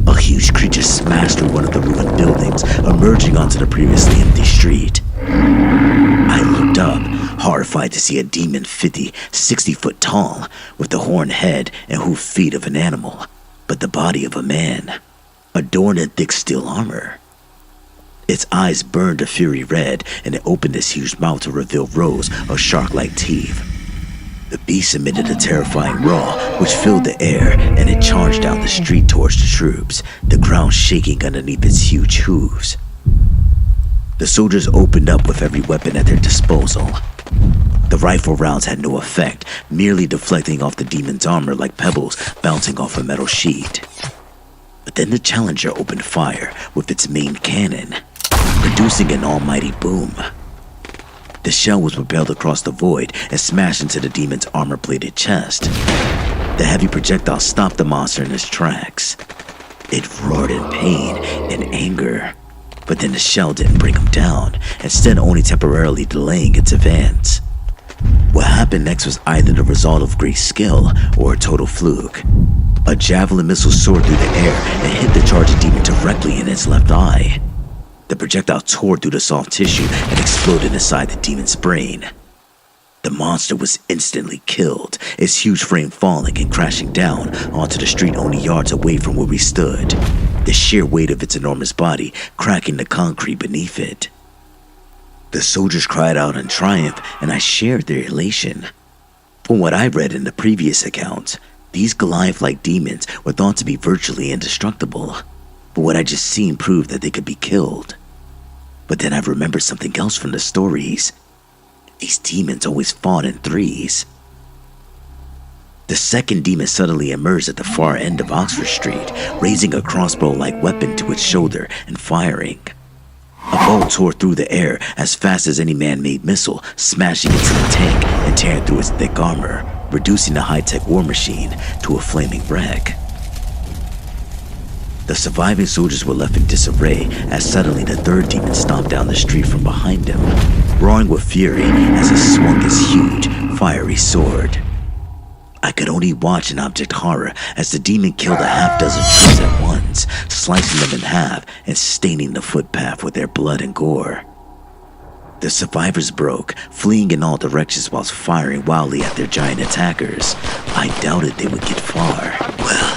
a huge creature smashed through one of the ruined buildings, emerging onto the previously empty street. I looked up, horrified to see a demon 50, 60 foot tall, with the horned head and hoofed feet of an animal, but the body of a man, adorned in thick steel armor. Its eyes burned a fury red, and it opened its huge mouth to reveal rows of shark-like teeth. The beast emitted a terrifying roar, which filled the air, and it charged down the street towards the troops, the ground shaking underneath its huge hooves. The soldiers opened up with every weapon at their disposal. The rifle rounds had no effect, merely deflecting off the demon's armor like pebbles bouncing off a metal sheet. But then the Challenger opened fire with its main cannon, producing an almighty boom. The shell was propelled across the void and smashed into the demon's armor-plated chest. The heavy projectile stopped the monster in its tracks. It roared in pain and anger, but then the shell didn't bring him down, instead only temporarily delaying its advance. What happened next was either the result of great skill or a total fluke. A javelin missile soared through the air and hit the charging demon directly in its left eye. The projectile tore through the soft tissue and exploded inside the demon's brain. The monster was instantly killed, its huge frame falling and crashing down onto the street only yards away from where we stood, the sheer weight of its enormous body cracking the concrete beneath it. The soldiers cried out in triumph, and I shared their elation. From what I read in the previous accounts, these Goliath-like demons were thought to be virtually indestructible, but what I just seen proved that they could be killed. But then I remembered something else from the stories. These demons always fought in threes. The second demon suddenly emerged at the far end of Oxford Street, raising a crossbow-like weapon to its shoulder and firing. A bolt tore through the air as fast as any man-made missile, smashing into the tank and tearing through its thick armor, reducing the high-tech war machine to a flaming wreck. The The surviving soldiers were left in disarray as suddenly the third demon stomped down the street from behind him, roaring with fury as he swung his huge, fiery sword. I could only watch in abject horror as the demon killed a half-dozen trees at once, slicing them in half and staining the footpath with their blood and gore. The survivors broke, fleeing in all directions whilst firing wildly at their giant attackers. I doubted they would get far. Well,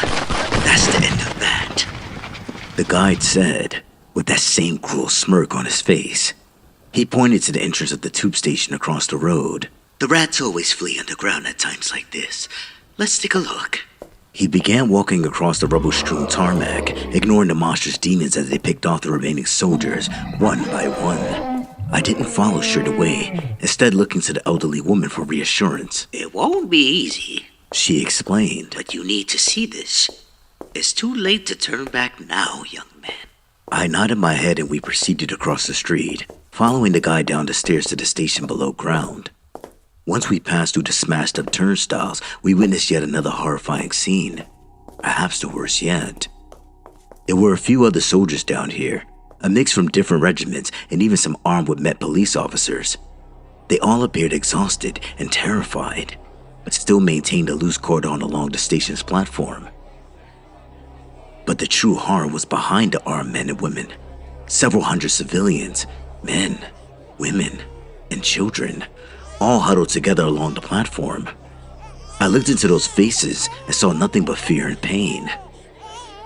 that's the end of that. The guide said, with that same cruel smirk on his face. He pointed to the entrance of the tube station across the road. The rats always flee underground at times like this. Let's take a look. He began walking across the rubble-strewn tarmac, ignoring the monstrous demons as they picked off the remaining soldiers, one by one. I didn't follow straight away, instead looking to the elderly woman for reassurance. It won't be easy, She explained. but you need to see this. It's too late to turn back now, young man. I nodded my head and we proceeded across the street, following the guide down the stairs to the station below ground. Once we passed through the smashed-up turnstiles, we witnessed yet another horrifying scene. Perhaps the worst yet. There were a few other soldiers down here, a mix from different regiments and even some armed with Met police officers. They all appeared exhausted and terrified, but still maintained a loose cordon along the station's platform. But the true horror was behind the armed men and women. Several hundred civilians, men, women, and children, all huddled together along the platform. I looked into those faces and saw nothing but fear and pain.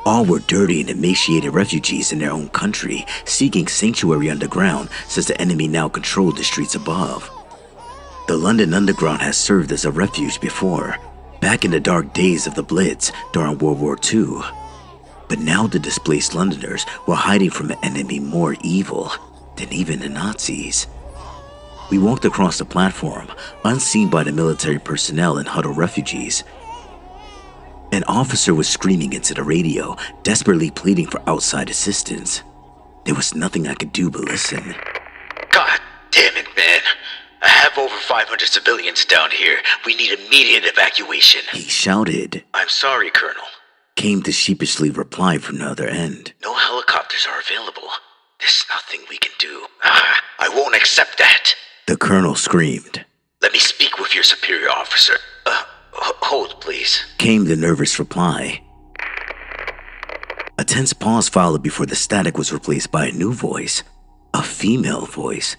All were dirty and emaciated refugees in their own country, seeking sanctuary underground since the enemy now controlled the streets above. The London Underground has served as a refuge before, back in the dark days of the Blitz during World War II. But now the displaced Londoners were hiding from an enemy more evil than even the Nazis. We walked across the platform, unseen by the military personnel and huddled refugees. An officer was screaming into the radio, desperately pleading for outside assistance. There was nothing I could do but listen. God damn it, man. I have over 500 civilians down here. We need immediate evacuation. He shouted. I'm sorry, Colonel. Came the sheepishly reply from the other end. No helicopters are available. There's nothing we can do. I won't accept that. The colonel screamed. Let me speak with your superior officer. Hold, please. Came the nervous reply. A tense pause followed before the static was replaced by a new voice. A female voice.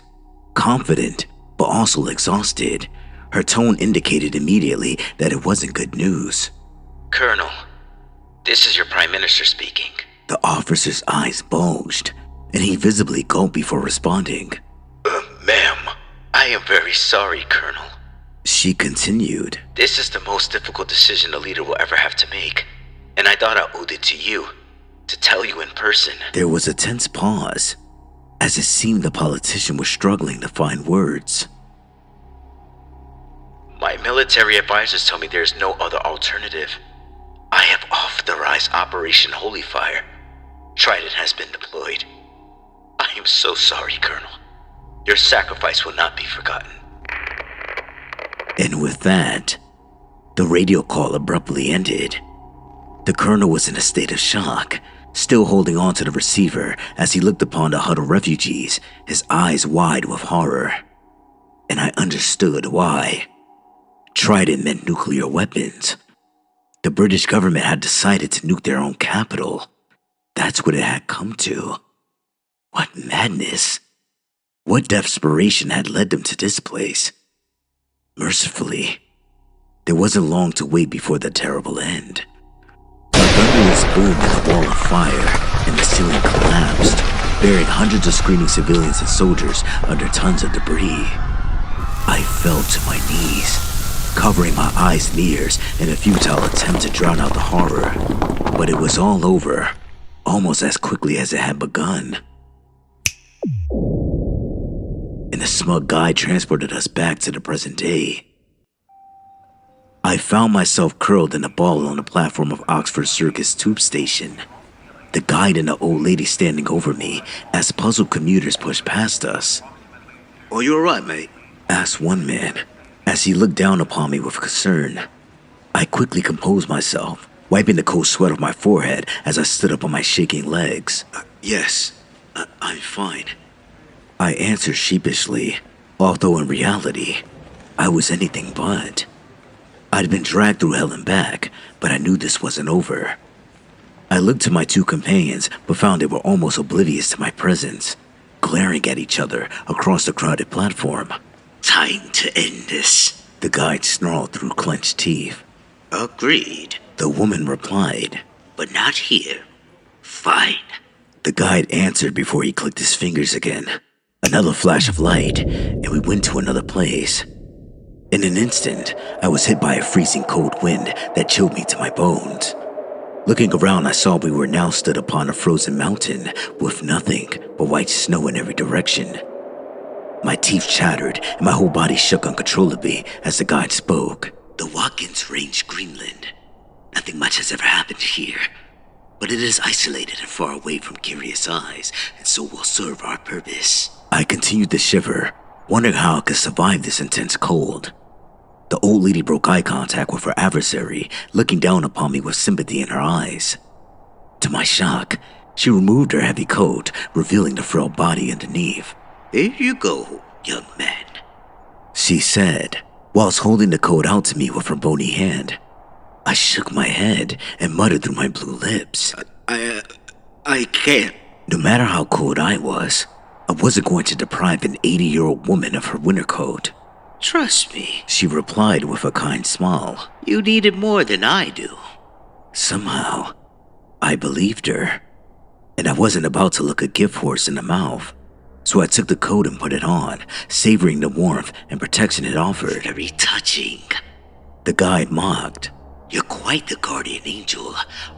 Confident, but also exhausted. Her tone indicated immediately that it wasn't good news. Colonel, this is your Prime Minister speaking. The officer's eyes bulged, and he visibly gulped before responding. Ma'am, I am very sorry, Colonel. She continued. This is the most difficult decision a leader will ever have to make, and I thought I owed it to you, to tell you in person. There was a tense pause, as it seemed the politician was struggling to find words. My military advisors tell me there's no other alternative. I have authorized Operation Holy Fire. Trident has been deployed. I am so sorry, Colonel. Your sacrifice will not be forgotten. And with that, the radio call abruptly ended. The colonel was in a state of shock, still holding on to the receiver as he looked upon the huddled refugees, his eyes wide with horror. And I understood why. Trident meant nuclear weapons. The British government had decided to nuke their own capital. That's what it had come to. What madness. What desperation had led them to this place? Mercifully, there wasn't long to wait before the terrible end. A thunderous boom and a wall of fire, and the ceiling collapsed, burying hundreds of screaming civilians and soldiers under tons of debris. I fell to my knees, covering my eyes and ears in a futile attempt to drown out the horror. But it was all over, almost as quickly as it had begun. And the smug guide transported us back to the present day. I found myself curled in a ball on the platform of Oxford Circus tube station. The guide and the old lady standing over me as puzzled commuters pushed past us. "Oh, you alright, mate?" asked one man as he looked down upon me with concern. I quickly composed myself, wiping the cold sweat off my forehead as I stood up on my shaking legs. Yes, I'm fine. I answered sheepishly, although in reality, I was anything but. I'd been dragged through hell and back, but I knew this wasn't over. I looked to my two companions, but found they were almost oblivious to my presence, glaring at each other across the crowded platform. Time to end this. The guide snarled through clenched teeth. Agreed. The woman replied, But not here. Fine. The guide answered before he clicked his fingers again. Another flash of light, and we went to another place. In an instant, I was hit by a freezing cold wind that chilled me to my bones. Looking around, I saw we were now stood upon a frozen mountain with nothing but white snow in every direction. My teeth chattered and my whole body shook uncontrollably as the guide spoke. The Watkins Range, Greenland. Nothing much has ever happened here, but it is isolated and far away from curious eyes, and so will serve our purpose. I continued to shiver, wondering how I could survive this intense cold. The old lady broke eye contact with her adversary, looking down upon me with sympathy in her eyes. To my shock, she removed her heavy coat, revealing the frail body underneath. Here you go, young man, she said, whilst holding the coat out to me with her bony hand. I shook my head and muttered through my blue lips. I can't. No matter how cold I wasn't going to deprive an 80-year-old woman of her winter coat. Trust me, she replied with a kind smile. You need it more than I do. Somehow, I believed her, and I wasn't about to look a gift horse in the mouth. So I took the coat and put it on, savoring the warmth and protection it offered. Very touching. The guide mocked. You're quite the guardian angel,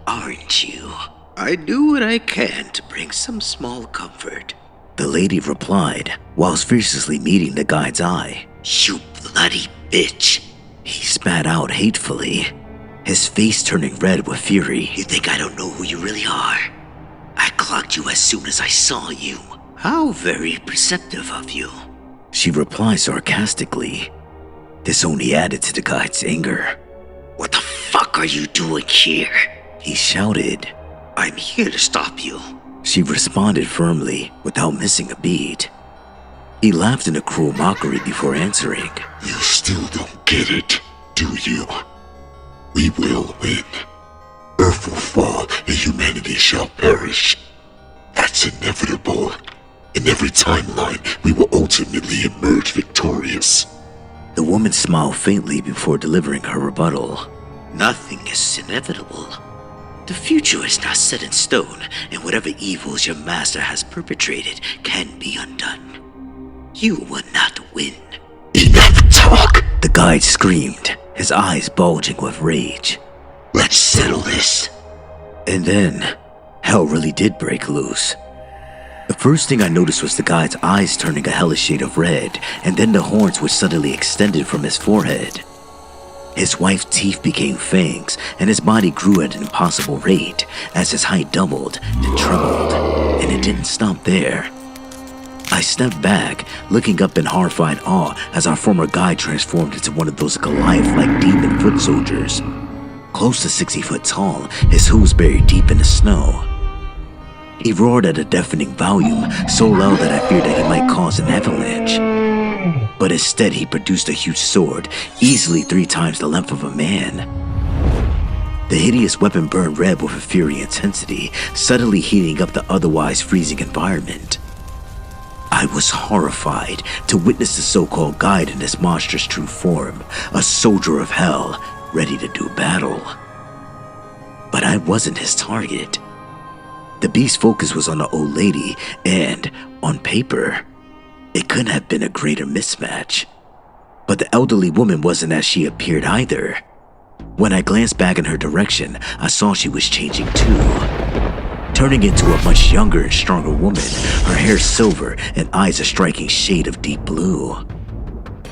aren't you? I do what I can to bring some small comfort. The lady replied, whilst fiercely meeting the guide's eye. You bloody bitch. He spat out hatefully, his face turning red with fury. You think I don't know who you really are? I clocked you as soon as I saw you. How very perceptive of you. She replied sarcastically. This only added to the guide's anger. What the fuck are you doing here? He shouted. I'm here to stop you. She responded firmly, without missing a beat. He laughed in a cruel mockery before answering. You still don't get it, do you? We will win. Earth will fall and humanity shall perish. That's inevitable. In every timeline, we will ultimately emerge victorious. The woman smiled faintly before delivering her rebuttal. Nothing is inevitable. The future is not set in stone, and whatever evils your master has perpetrated can be undone. You will not win. Enough talk! The guide screamed, his eyes bulging with rage. Let's settle this. And then, hell really did break loose. The first thing I noticed was the guide's eyes turning a hellish shade of red, and then the horns which suddenly extended from his forehead. His wife's teeth became fangs, and his body grew at an impossible rate as his height doubled, then trebled, and it didn't stop there. I stepped back, looking up in horrified awe as our former guide transformed into one of those Goliath-like demon foot soldiers. Close to 60 foot tall, his hooves buried deep in the snow. He roared at a deafening volume, so loud that I feared that he might cause an avalanche. But instead he produced a huge sword, easily 3 times the length of a man. The hideous weapon burned red with a fiery intensity, suddenly heating up the otherwise freezing environment. I was horrified to witness the so-called guide in this monstrous true form, a soldier of hell, ready to do battle. But I wasn't his target. The beast's focus was on the old lady, and, on paper, it couldn't have been a greater mismatch. But the elderly woman wasn't as she appeared either. When I glanced back in her direction, I saw she was changing too. Turning into a much younger and stronger woman, her hair silver and eyes a striking shade of deep blue.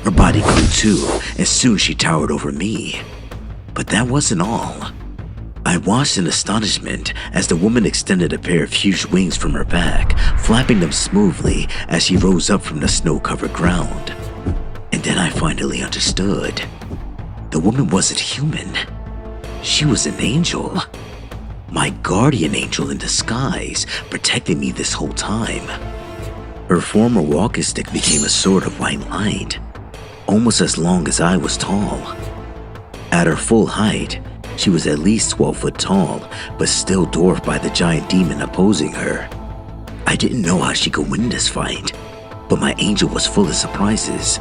Her body grew too, and soon she towered over me. But that wasn't all. I watched in astonishment as the woman extended a pair of huge wings from her back, flapping them smoothly as she rose up from the snow-covered ground. And then I finally understood. The woman wasn't human. She was an angel. My guardian angel in disguise, protecting me this whole time. Her former walking stick became a sword of white light, almost as long as I was tall. At her full height, she was at least 12 foot tall, but still dwarfed by the giant demon opposing her. I didn't know how she could win this fight, but my angel was full of surprises.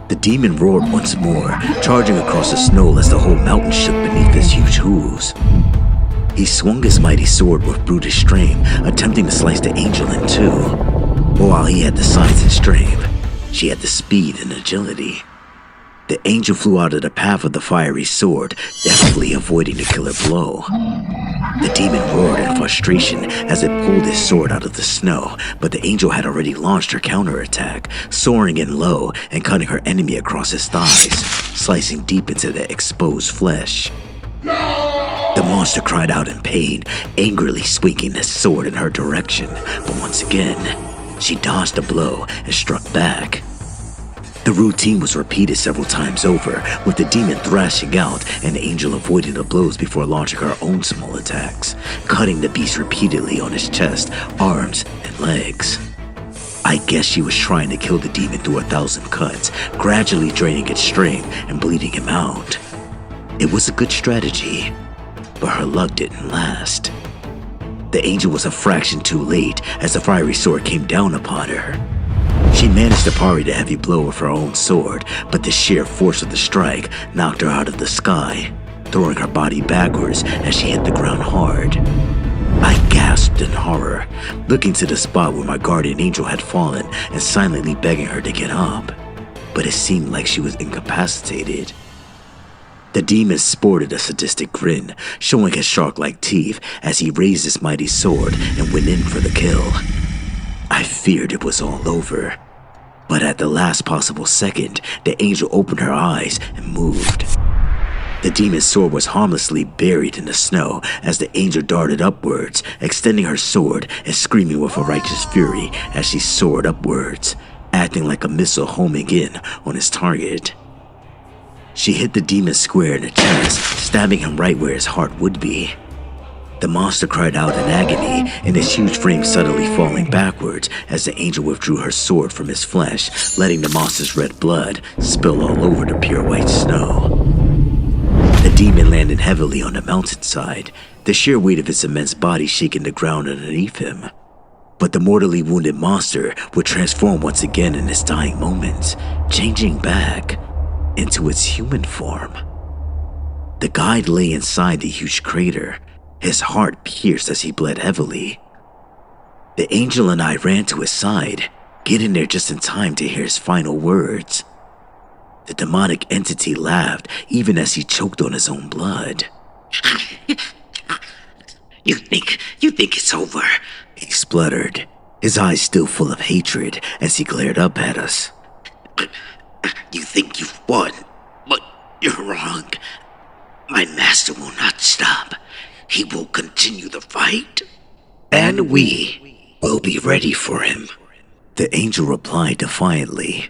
The demon roared once more, charging across the snow as the whole mountain shook beneath his huge hooves. He swung his mighty sword with brutish strength, attempting to slice the angel in two. While he had the size and strength, she had the speed and agility. The angel flew out of the path of the fiery sword, deftly avoiding the killer blow. The demon roared in frustration as it pulled his sword out of the snow, but the angel had already launched her counterattack, soaring in low and cutting her enemy across his thighs, slicing deep into the exposed flesh. The monster cried out in pain, angrily swinging his sword in her direction, but once again, she dodged the blow and struck back. The routine was repeated several times over, with the demon thrashing out and the angel avoiding the blows before launching her own small attacks, cutting the beast repeatedly on his chest, arms, and legs. I guess she was trying to kill the demon through 1,000 cuts, gradually draining its strength and bleeding him out. It was a good strategy, but her luck didn't last. The angel was a fraction too late as the fiery sword came down upon her. She managed to parry the heavy blow with her own sword, but the sheer force of the strike knocked her out of the sky, throwing her body backwards as she hit the ground hard. I gasped in horror, looking to the spot where my guardian angel had fallen and silently begging her to get up, but it seemed like she was incapacitated. The demon sported a sadistic grin, showing his shark-like teeth as he raised his mighty sword and went in for the kill. I feared it was all over, but at the last possible second, the angel opened her eyes and moved. The demon's sword was harmlessly buried in the snow as the angel darted upwards, extending her sword and screaming with a righteous fury as she soared upwards, acting like a missile homing in on its target. She hit the demon square in the chest, stabbing him right where his heart would be. The monster cried out in agony, and his huge frame suddenly falling backwards as the angel withdrew her sword from his flesh, letting the monster's red blood spill all over the pure white snow. The demon landed heavily on the mountainside, the sheer weight of its immense body shaking the ground underneath him. But the mortally wounded monster would transform once again in its dying moments, changing back into its human form. The guide lay inside the huge crater, his heart pierced as he bled heavily. The angel and I ran to his side, getting there just in time to hear his final words. The demonic entity laughed even as he choked on his own blood. You think it's over? He spluttered, his eyes still full of hatred as he glared up at us. You think you've won, but you're wrong. My master will not stop. He will continue the fight. And we will be ready for him. The angel replied defiantly.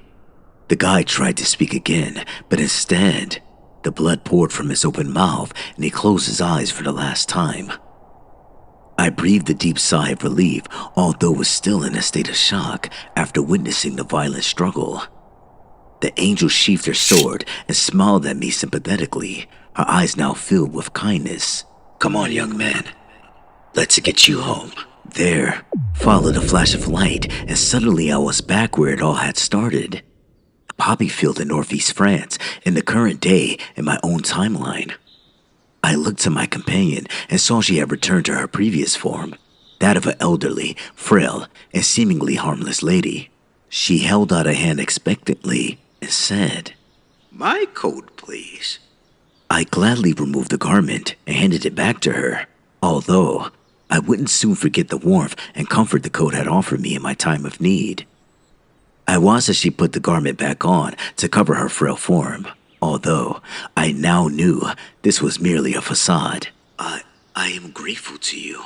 The guide tried to speak again, but instead, the blood poured from his open mouth and he closed his eyes for the last time. I breathed a deep sigh of relief, although was still in a state of shock after witnessing the violent struggle. The angel sheathed her sword and smiled at me sympathetically, her eyes now filled with kindness. Come on, young man. Let's get you home. There followed a flash of light, and suddenly I was back where it all had started. A poppy field in northeast France, in the current day in my own timeline. I looked to my companion and saw she had returned to her previous form, that of an elderly, frail, and seemingly harmless lady. She held out a hand expectantly and said, My coat, please. I gladly removed the garment and handed it back to her, although I wouldn't soon forget the warmth and comfort the coat had offered me in my time of need. I watched as she put the garment back on to cover her frail form, although I now knew this was merely a facade. I am grateful to you,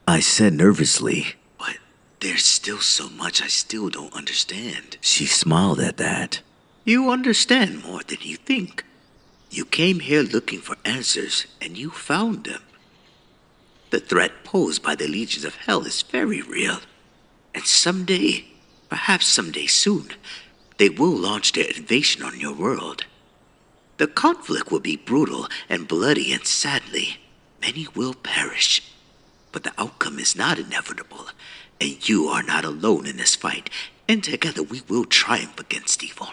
I said nervously. but there's still so much I still don't understand. She smiled at that. You understand more than you think. You came here looking for answers, and you found them. The threat posed by the legions of hell is very real. And someday, perhaps someday soon, they will launch their invasion on your world. The conflict will be brutal and bloody, and sadly, many will perish. But the outcome is not inevitable, and you are not alone in this fight, and together we will triumph against evil.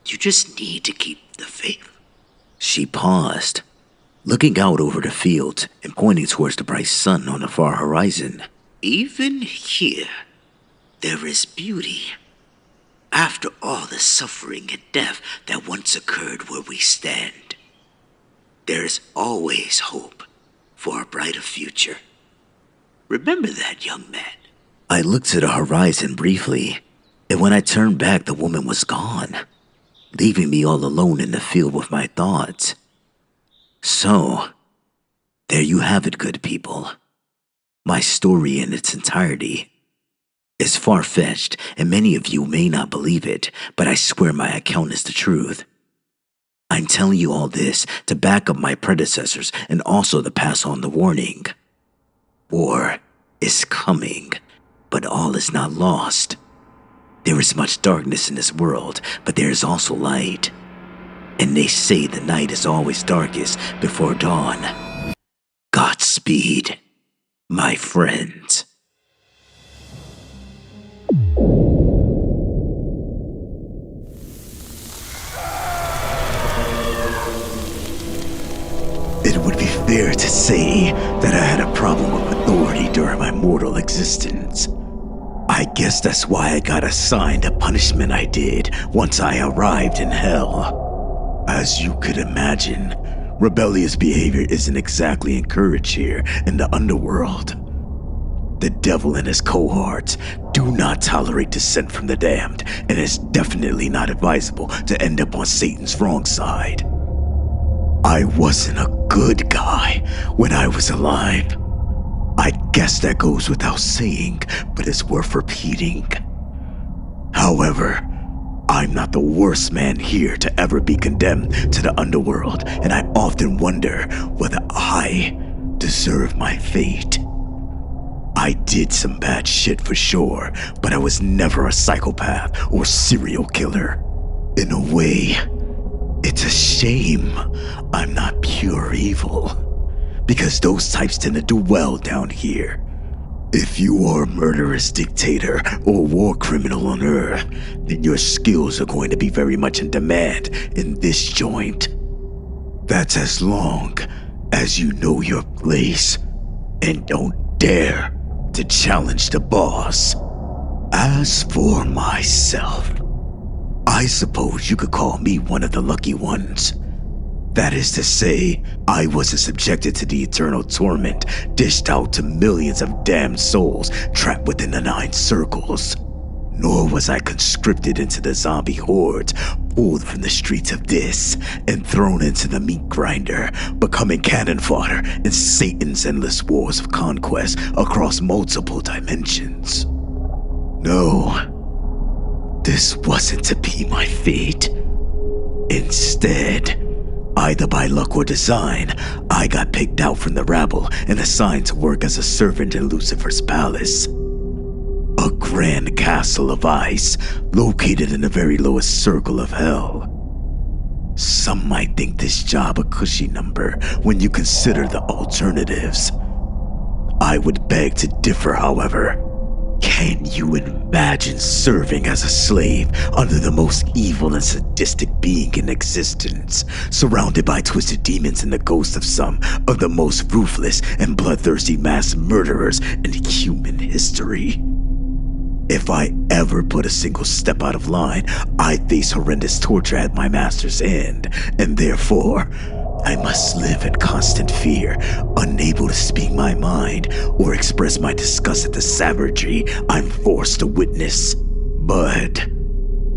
You just need to keep the faith. She paused, looking out over the fields and pointing towards the bright sun on the far horizon. Even here, there is beauty. After all the suffering and death that once occurred where we stand, there is always hope for a brighter future. Remember that, young man. I looked to the horizon briefly, and when I turned back, the woman was gone, leaving me all alone in the field with my thoughts. So, there you have it, good people. My story in its entirety. It's far-fetched, and many of you may not believe it, but I swear my account is the truth. I'm telling you all this to back up my predecessors and also to pass on the warning. War is coming, but all is not lost. There is much darkness in this world, but there is also light. And they say the night is always darkest before dawn. Godspeed, my friends. It would be fair to say that I had a problem with authority during my mortal existence. I guess that's why I got assigned the punishment I did once I arrived in hell. As you could imagine, rebellious behavior isn't exactly encouraged here in the underworld. The devil and his cohorts do not tolerate dissent from the damned, and it's definitely not advisable to end up on Satan's wrong side. I wasn't a good guy when I was alive. I guess that goes without saying, but it's worth repeating. However, I'm not the worst man here to ever be condemned to the underworld, and I often wonder whether I deserve my fate. I did some bad shit for sure, but I was never a psychopath or serial killer. In a way, it's a shame I'm not pure evil, because those types tend to do well down here. If you are a murderous dictator or war criminal on Earth, then your skills are going to be very much in demand in this joint. That's as long as you know your place and don't dare to challenge the boss. As for myself, I suppose you could call me one of the lucky ones. That is to say, I wasn't subjected to the eternal torment dished out to millions of damned souls trapped within the 9 circles. Nor was I conscripted into the zombie hordes pulled from the streets of this and thrown into the meat grinder, becoming cannon fodder in Satan's endless wars of conquest across multiple dimensions. No, this wasn't to be my fate. Instead, either by luck or design, I got picked out from the rabble and assigned to work as a servant in Lucifer's palace. A grand castle of ice located in the very lowest circle of hell. Some might think this job a cushy number when you consider the alternatives. I would beg to differ, however. Can you imagine serving as a slave under the most evil and sadistic being in existence, surrounded by twisted demons and the ghosts of some of the most ruthless and bloodthirsty mass murderers in human history? If I ever put a single step out of line, I'd face horrendous torture at my master's hand, and therefore, I must live in constant fear, unable to speak my mind or express my disgust at the savagery I'm forced to witness. But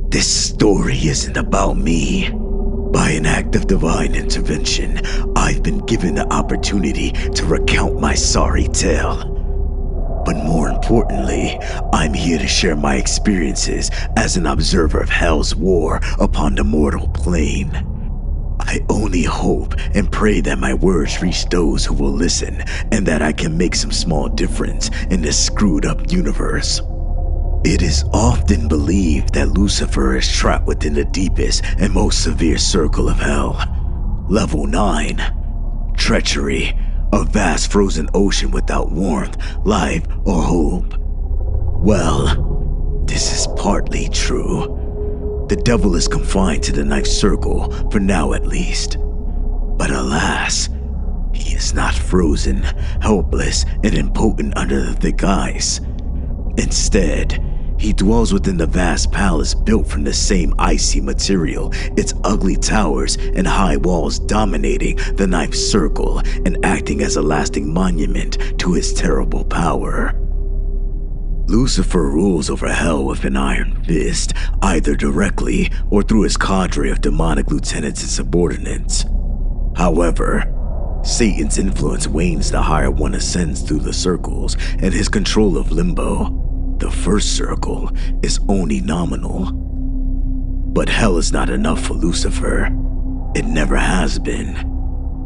this story isn't about me. By an act of divine intervention, I've been given the opportunity to recount my sorry tale. But more importantly, I'm here to share my experiences as an observer of hell's war upon the mortal plane. I I only hope and pray that my words reach those who will listen and that I can make some small difference in this screwed up universe. It is often believed that Lucifer is trapped within the deepest and most severe circle of hell. Level 9. Treachery. A vast frozen ocean without warmth, life, or hope. Well, this is partly true. The devil is confined to the ninth circle, for now at least. But alas, he is not frozen, helpless, and impotent under the thick ice. Instead, he dwells within the vast palace built from the same icy material, its ugly towers and high walls dominating the ninth circle and acting as a lasting monument to his terrible power. Lucifer rules over hell with an iron fist, either directly or through his cadre of demonic lieutenants and subordinates. However, Satan's influence wanes the higher one ascends through the circles, and his control of Limbo, the first circle, is only nominal. But hell is not enough for Lucifer. It never has been.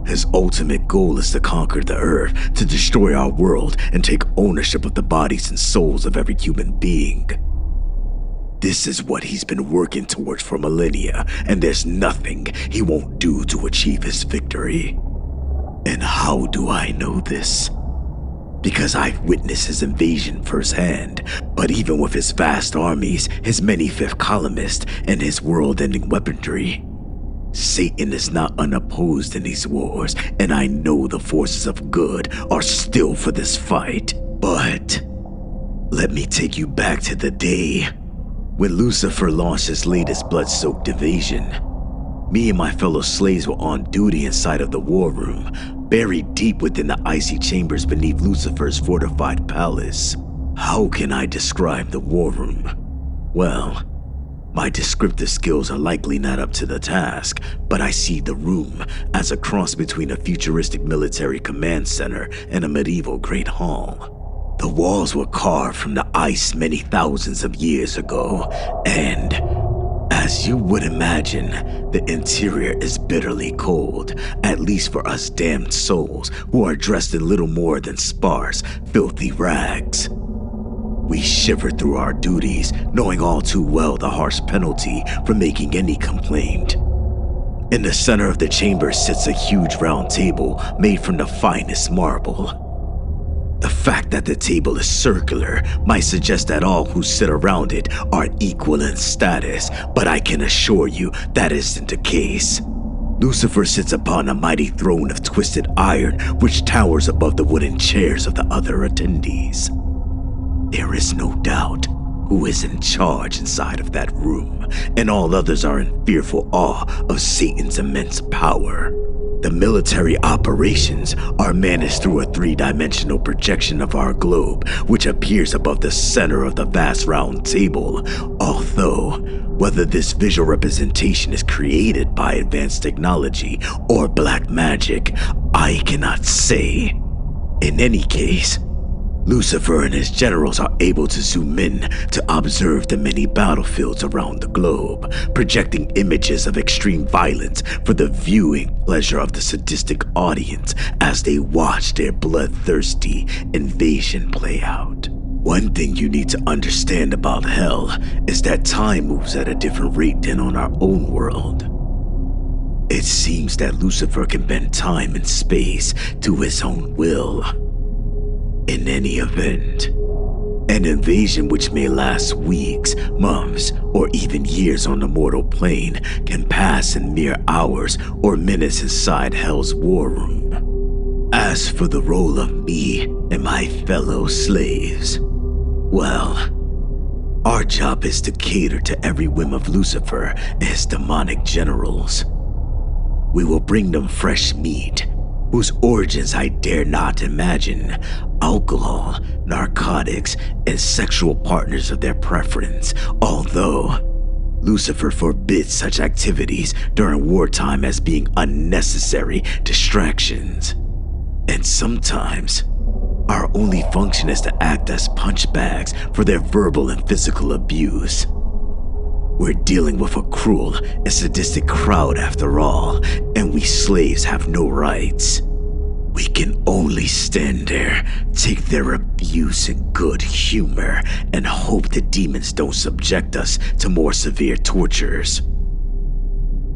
His ultimate goal is to conquer the earth, to destroy our world, and take ownership of the bodies and souls of every human being. This is what he's been working towards for millennia, and there's nothing he won't do to achieve his victory. And how do I know this? Because I've witnessed his invasion firsthand, but even with his vast armies, his many fifth columnists, and his world-ending weaponry, Satan is not unopposed in these wars, and I know the forces of good are still for this fight. But let me take you back to the day when Lucifer launched his latest blood-soaked invasion. Me and my fellow slaves were on duty inside of the war room, buried deep within the icy chambers beneath Lucifer's fortified palace. How can I describe the war room? Well, my descriptive skills are likely not up to the task, but I see the room as a cross between a futuristic military command center and a medieval great hall. The walls were carved from the ice many thousands of years ago, and as you would imagine, the interior is bitterly cold, at least for us damned souls who are dressed in little more than sparse, filthy rags. We shivered through our duties, knowing all too well the harsh penalty for making any complaint. In the center of the chamber sits a huge round table made from the finest marble. The fact that the table is circular might suggest that all who sit around it are equal in status, but I can assure you that isn't the case. Lucifer sits upon a mighty throne of twisted iron which towers above the wooden chairs of the other attendees. There is no doubt who is in charge inside of that room, and all others are in fearful awe of Satan's immense power. The military operations are managed through a three-dimensional projection of our globe, which appears above the center of the vast round table, although whether this visual representation is created by advanced technology or black magic, I cannot say. In any case, Lucifer and his generals are able to zoom in to observe the many battlefields around the globe, projecting images of extreme violence for the viewing pleasure of the sadistic audience as they watch their bloodthirsty invasion play out. One thing you need to understand about hell is that time moves at a different rate than on our own world. It seems that Lucifer can bend time and space to his own will. In any event, an invasion which may last weeks, months, or even years on the mortal plane can pass in mere hours or minutes inside Hell's war room. As for the role of me and my fellow slaves, well, our job is to cater to every whim of Lucifer and his demonic generals. We will bring them fresh meat, whose origins I dare not imagine, alcohol, narcotics, and sexual partners of their preference, although Lucifer forbids such activities during wartime as being unnecessary distractions. And sometimes, our only function is to act as punch bags for their verbal and physical abuse. We're dealing with a cruel and sadistic crowd after all, and we slaves have no rights. We can only stand there, take their abuse in good humor, and hope the demons don't subject us to more severe tortures.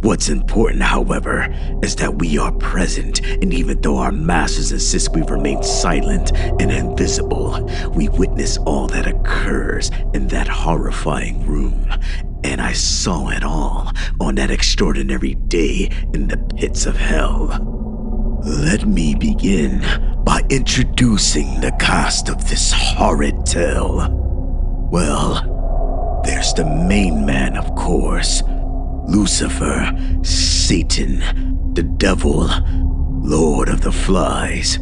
What's important, however, is that we are present, and even though our masters insist we remain silent and invisible, we witness all that occurs in that horrifying room. And I saw it all on that extraordinary day in the pits of hell. Let me begin by introducing the cast of this horrid tale. Well, there's the main man, of course. Lucifer, Satan, the devil, Lord of the Flies.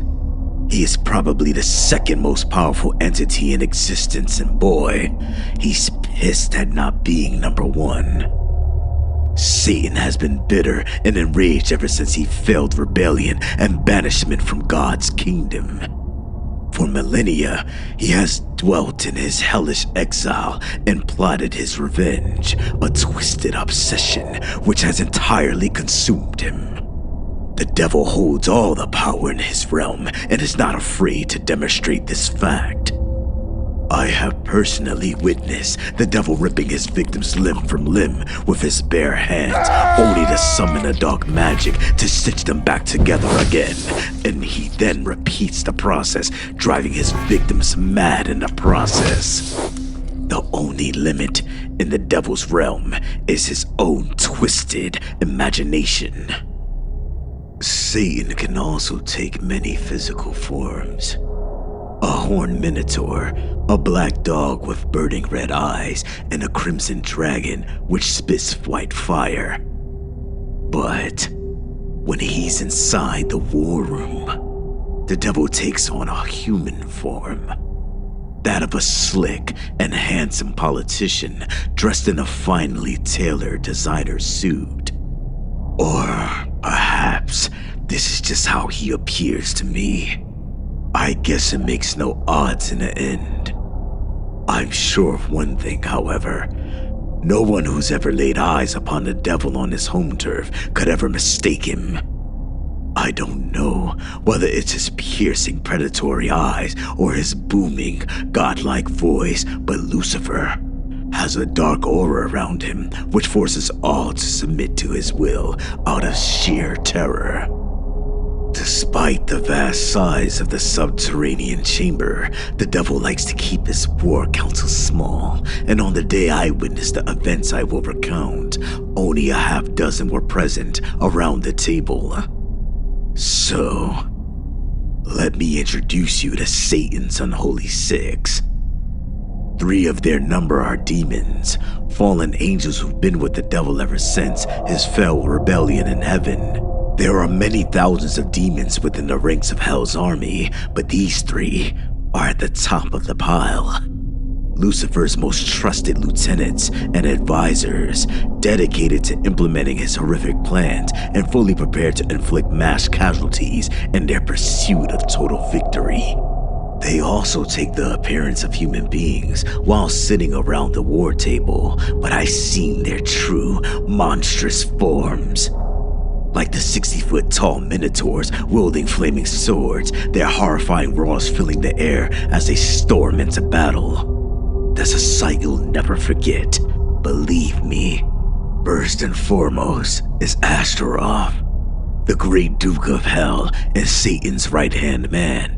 He is probably the second most powerful entity in existence, and boy, he's pissed at not being number one. Satan has been bitter and enraged ever since he failed rebellion and banishment from God's kingdom. For millennia, he has dwelt in his hellish exile and plotted his revenge, a twisted obsession which has entirely consumed him. The devil holds all the power in his realm and is not afraid to demonstrate this fact. I have personally witnessed the devil ripping his victims limb from limb with his bare hands, only to summon a dark magic to stitch them back together again. And he then repeats the process, driving his victims mad in the process. The only limit in the devil's realm is his own twisted imagination. Satan can also take many physical forms. A horned minotaur, a black dog with burning red eyes, and a crimson dragon which spits white fire. But when he's inside the war room, the devil takes on a human form. That of a slick and handsome politician dressed in a finely tailored designer suit. Or perhaps this is just how he appears to me. I guess it makes no odds in the end. I'm sure of one thing, however. No one who's ever laid eyes upon the devil on his home turf could ever mistake him. I don't know whether it's his piercing predatory eyes or his booming, godlike voice, but Lucifer has a dark aura around him which forces all to submit to his will out of sheer terror. Despite the vast size of the subterranean chamber, the devil likes to keep his war council small, and on the day I witnessed the events I will recount, only a half dozen were present around the table. So, let me introduce you to Satan's unholy six. 3 of their number are demons, fallen angels who've been with the devil ever since his fell rebellion in heaven. There are many thousands of demons within the ranks of Hell's army, but these 3 are at the top of the pile. Lucifer's most trusted lieutenants and advisors, dedicated to implementing his horrific plans and fully prepared to inflict mass casualties in their pursuit of total victory. They also take the appearance of human beings while sitting around the war table, but I've seen their true, monstrous forms. Like the 60-foot tall minotaurs wielding flaming swords, their horrifying roars filling the air as they storm into battle. That's a sight you'll never forget, believe me. First and foremost is Astaroth, the great Duke of Hell and Satan's right-hand man.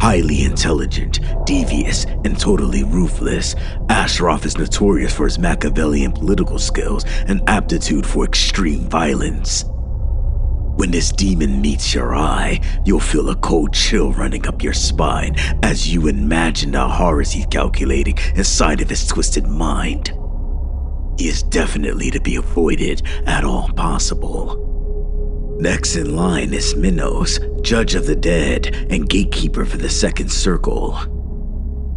Highly intelligent, devious, and totally ruthless, Astaroth is notorious for his Machiavellian political skills and aptitude for extreme violence. When this demon meets your eye, you'll feel a cold chill running up your spine as you imagine the horrors he's calculating inside of his twisted mind. He is definitely to be avoided at all possible. Next in line is Minos, Judge of the Dead and Gatekeeper for the Second Circle.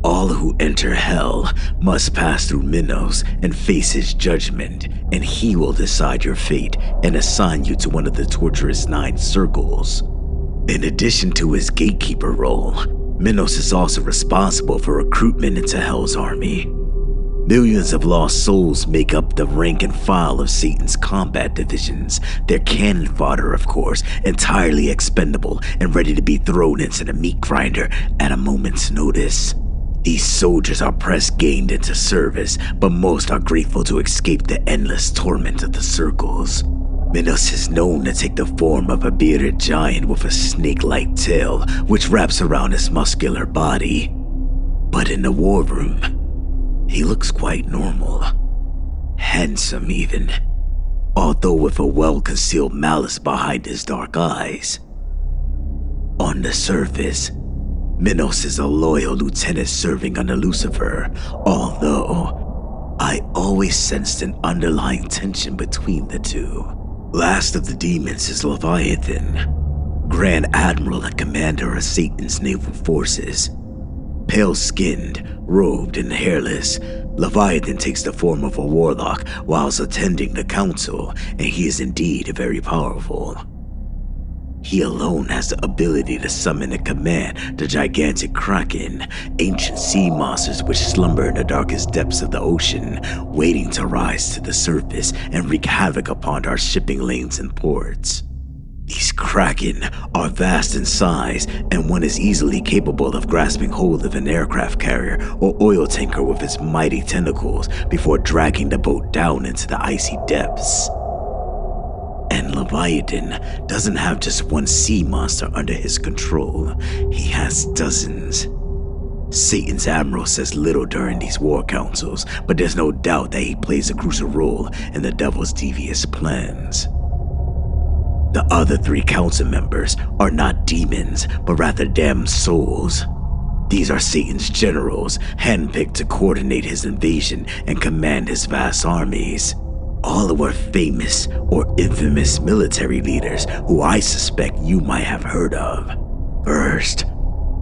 All who enter Hell must pass through Minos and face his judgment, and he will decide your fate and assign you to one of the torturous 9 circles. In addition to his gatekeeper role, Minos is also responsible for recruitment into Hell's army. Millions of lost souls make up the rank and file of Satan's combat divisions. Their cannon fodder, of course, entirely expendable and ready to be thrown into the meat grinder at a moment's notice. These soldiers are press-ganged into service, but most are grateful to escape the endless torment of the circles. Minos is known to take the form of a bearded giant with a snake-like tail, which wraps around his muscular body. But in the war room, he looks quite normal. Handsome, even. Although with a well-concealed malice behind his dark eyes. On the surface, Minos is a loyal lieutenant serving under Lucifer, although I always sensed an underlying tension between the two. Last of the demons is Leviathan, Grand Admiral and Commander of Satan's naval forces. Pale-skinned, robed, and hairless, Leviathan takes the form of a warlock whilst attending the council, and he is indeed very powerful. He alone has the ability to summon and command the gigantic kraken, ancient sea monsters which slumber in the darkest depths of the ocean, waiting to rise to the surface and wreak havoc upon our shipping lanes and ports. These kraken are vast in size, and one is easily capable of grasping hold of an aircraft carrier or oil tanker with its mighty tentacles before dragging the boat down into the icy depths. And Leviathan doesn't have just one sea monster under his control, he has dozens. Satan's Admiral says little during these war councils, but there's no doubt that he plays a crucial role in the devil's devious plans. The other 3 council members are not demons, but rather damned souls. These are Satan's generals, handpicked to coordinate his invasion and command his vast armies. All were famous or infamous military leaders who I suspect you might have heard of. First,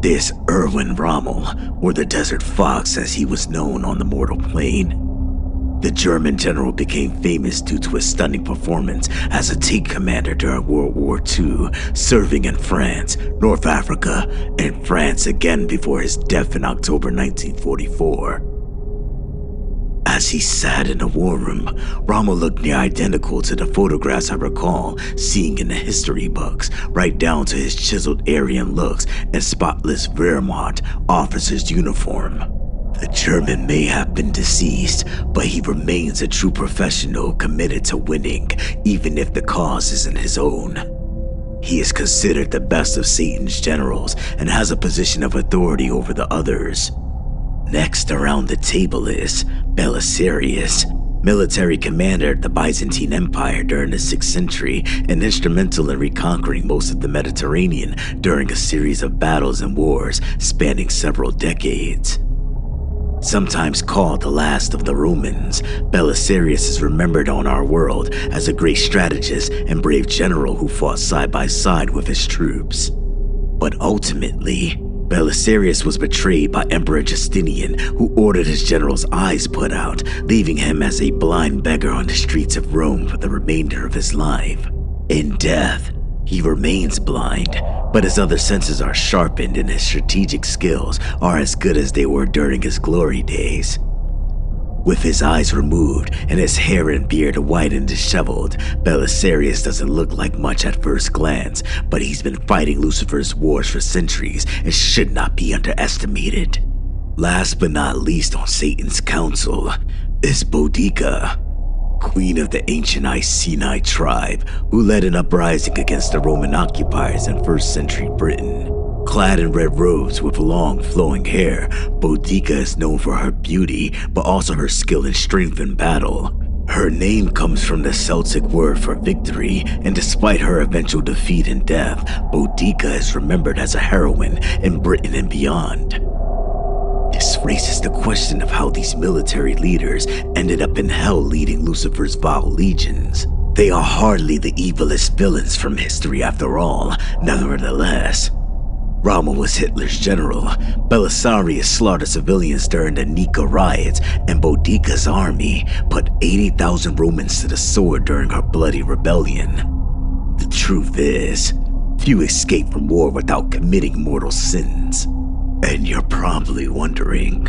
there's Erwin Rommel, or the Desert Fox as he was known on the mortal plane. The German general became famous due to his stunning performance as a tank commander during World War II, serving in France, North Africa, and France again before his death in October 1944. As he sat in the war room, Rommel looked near identical to the photographs I recall seeing in the history books, right down to his chiseled Aryan looks and spotless Wehrmacht officer's uniform. The German may have been deceased, but he remains a true professional committed to winning, even if the cause isn't his own. He is considered the best of Satan's generals and has a position of authority over the others. Next around the table is Belisarius, military commander of the Byzantine Empire during the 6th century and instrumental in reconquering most of the Mediterranean during a series of battles and wars spanning several decades. Sometimes called the last of the Romans, Belisarius is remembered on our world as a great strategist and brave general who fought side by side with his troops. But ultimately, Belisarius was betrayed by Emperor Justinian, who ordered his general's eyes put out, leaving him as a blind beggar on the streets of Rome for the remainder of his life. In death, he remains blind, but his other senses are sharpened and his strategic skills are as good as they were during his glory days. With his eyes removed and his hair and beard white and disheveled, Belisarius doesn't look like much at first glance, but he's been fighting Lucifer's wars for centuries and should not be underestimated. Last but not least on Satan's council is Boudica, queen of the ancient Iceni tribe, who led an uprising against the Roman occupiers in 1st century Britain. Clad in red robes with long flowing hair, Boudica is known for her beauty, but also her skill and strength in battle. Her name comes from the Celtic word for victory, and despite her eventual defeat and death, Boudica is remembered as a heroine in Britain and beyond. This raises the question of how these military leaders ended up in hell leading Lucifer's vile legions. They are hardly the evilest villains from history after all, nevertheless. Rommel was Hitler's general, Belisarius slaughtered civilians during the Nika riots, and Boudica's army put 80,000 Romans to the sword during her bloody rebellion. The truth is, few escape from war without committing mortal sins. And you're probably wondering,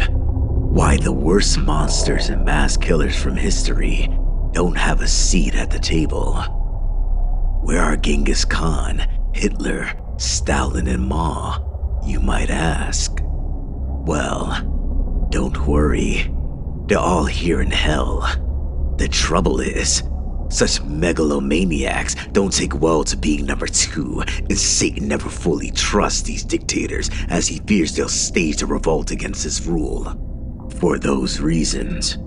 Why the worst monsters and mass killers from history don't have a seat at the table. Where are Genghis Khan, Hitler, Stalin, and Mao, you might ask? Well, don't worry. They're all here in hell. The trouble is, such megalomaniacs don't take well to being number two, and Satan never fully trusts these dictators as he fears they'll stage a revolt against his rule. For those reasons,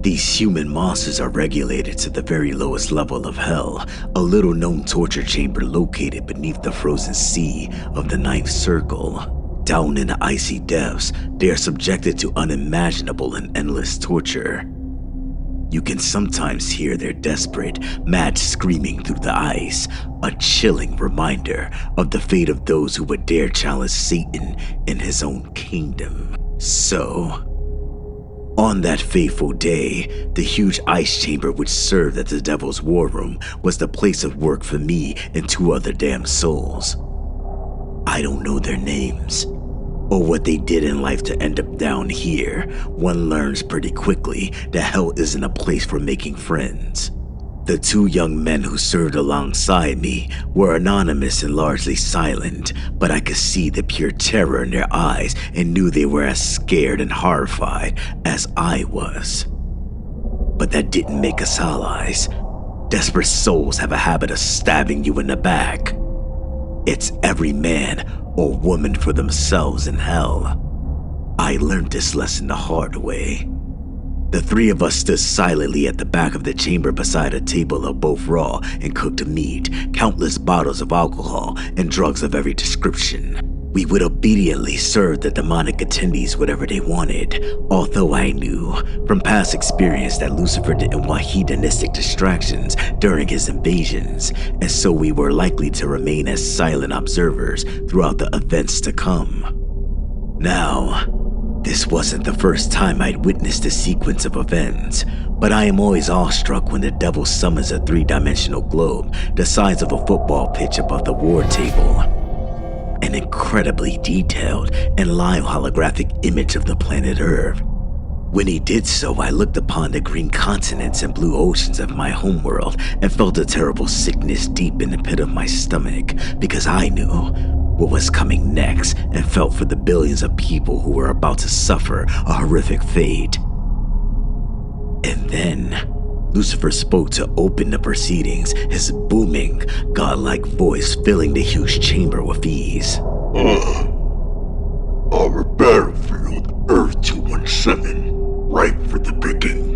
these human monsters are regulated to the very lowest level of hell, a little-known torture chamber located beneath the frozen sea of the Ninth Circle. Down in the icy depths, they are subjected to unimaginable and endless torture. You can sometimes hear their desperate, mad screaming through the ice, a chilling reminder of the fate of those who would dare challenge Satan in his own kingdom. So, on that fateful day, the huge ice chamber which served as the devil's war room was the place of work for me and two other damned souls. I don't know their names, or what they did in life to end up down here. One learns pretty quickly that hell isn't a place for making friends. The two young men who served alongside me were anonymous and largely silent, but I could see the pure terror in their eyes and knew they were as scared and horrified as I was. But that didn't make us allies. Desperate souls have a habit of stabbing you in the back. It's every man or woman for themselves in hell. I learned this lesson the hard way. The three of us stood silently at the back of the chamber beside a table of both raw and cooked meat, countless bottles of alcohol, and drugs of every description. We would obediently serve the demonic attendees whatever they wanted, although I knew from past experience that Lucifer didn't want hedonistic distractions during his invasions, and so we were likely to remain as silent observers throughout the events to come. Now, this wasn't the first time I'd witnessed a sequence of events, but I am always awestruck when the devil summons a three-dimensional globe the size of a football pitch above the war table. An incredibly detailed and live holographic image of the planet Earth. When he did so, I looked upon the green continents and blue oceans of my homeworld and felt a terrible sickness deep in the pit of my stomach because I knew what was coming next and felt for the billions of people who were about to suffer a horrific fate. And then, Lucifer spoke to open the proceedings, his booming, godlike voice filling the huge chamber with ease. Our battlefield, Earth 217, ripe for the picking.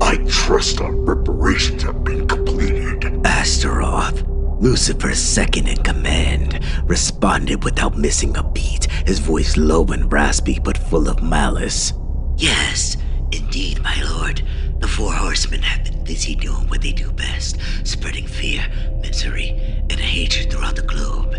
I trust our preparations have been completed. Astaroth, Lucifer's second in command, responded without missing a beat, his voice low and raspy but full of malice. Yes, indeed, my lord. The four horsemen have been busy doing what they do best, spreading fear, misery, and hatred throughout the globe.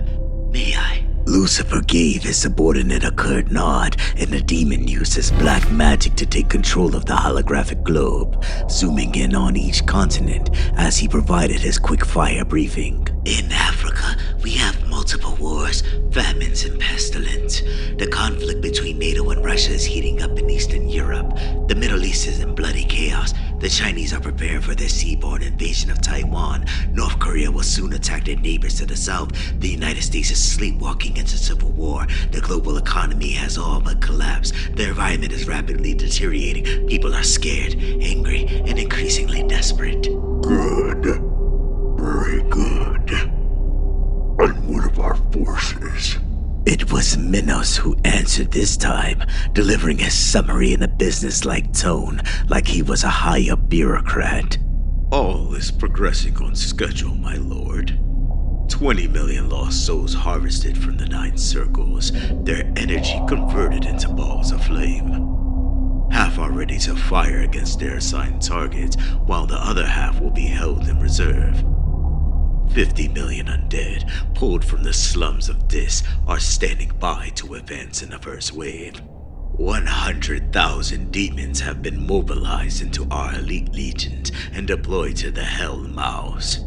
May I? Lucifer gave his subordinate a curt nod, and the demon used his black magic to take control of the holographic globe, zooming in on each continent as he provided his quick-fire briefing. In Africa, we have multiple wars, famines, and pestilence. The conflict between NATO and Russia is heating up in Eastern Europe. The Middle East is in bloody chaos. The Chinese are preparing for their seaborne invasion of Taiwan. North Korea will soon attack their neighbors to the south. The United States is sleepwalking into civil war. The global economy has all but collapsed. The environment is rapidly deteriorating. People are scared, angry, and increasingly desperate. Good. Very good. And what of our forces? It was Minos who answered this time, delivering his summary in a business-like tone, like he was a high-up bureaucrat. All is progressing on schedule, my lord. 20 million lost souls harvested from the Nine Circles, their energy converted into balls of flame. Half are ready to fire against their assigned targets, while the other half will be held in reserve. 50 million undead, pulled from the slums of Dis, are standing by to advance in the first wave. 100,000 demons have been mobilized into our elite legions and deployed to the Hell Mouths.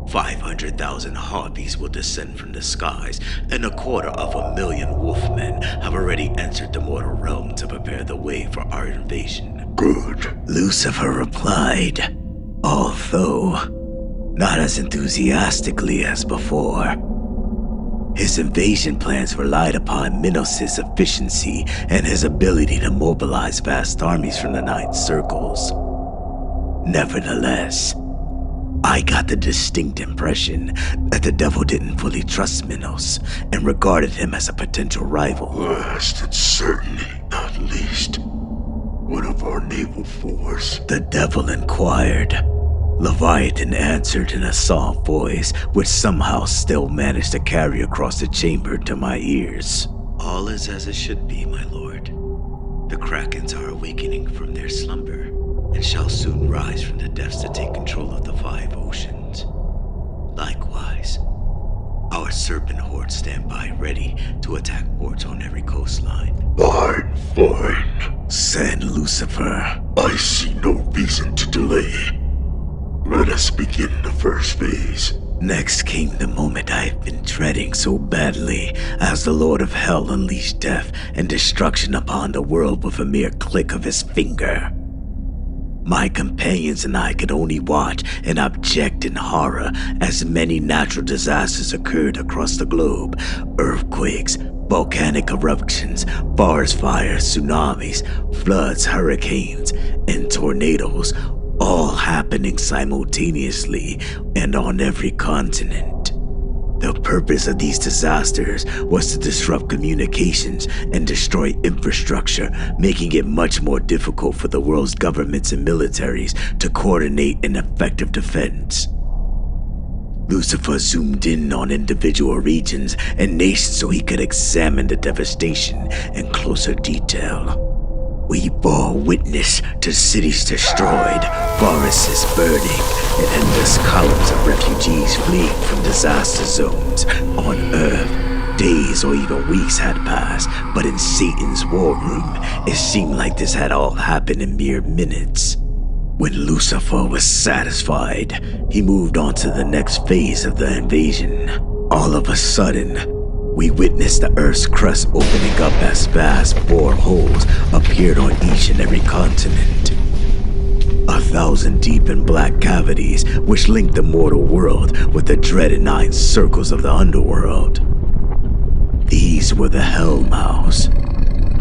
500,000 harpies will descend from the skies, and 250,000 wolfmen have already entered the mortal realm to prepare the way for our invasion. Good. Lucifer replied, although not as enthusiastically as before. His invasion plans relied upon Minos' efficiency and his ability to mobilize vast armies from the Nine Circles. Nevertheless, I got the distinct impression that the devil didn't fully trust Minos and regarded him as a potential rival. Last and certainly not least, one of our naval force. The devil inquired. Leviathan answered in a soft voice, which somehow still managed to carry across the chamber to my ears. All is as it should be, my lord. The Krakens are awakening from their slumber, and shall soon rise from the depths to take control of the 5 oceans. Likewise, our serpent hordes stand by ready to attack ports on every coastline. Fine, Said Lucifer. I see no reason to delay. Let us begin the first phase. Next came the moment I've been dreading so badly, as the Lord of Hell unleashed death and destruction upon the world with a mere click of his finger. My companions and I could only watch and object in horror as many natural disasters occurred across the globe. Earthquakes, volcanic eruptions, forest fires, tsunamis, floods, hurricanes, and tornadoes, all happening simultaneously and on every continent. The purpose of these disasters was to disrupt communications and destroy infrastructure, making it much more difficult for the world's governments and militaries to coordinate an effective defense. Lucifer zoomed in on individual regions and nations so he could examine the devastation in closer detail. We bore witness to cities destroyed, forests burning, and endless columns of refugees fleeing from disaster zones. On Earth, days or even weeks had passed, but in Satan's war room, it seemed like this had all happened in mere minutes. When Lucifer was satisfied, he moved on to the next phase of the invasion. All of a sudden, we witnessed the Earth's crust opening up as vast boreholes appeared on each and every continent. 1,000 deep and black cavities which linked the mortal world with the dreaded 9 circles of the underworld. These were the Hellmouths,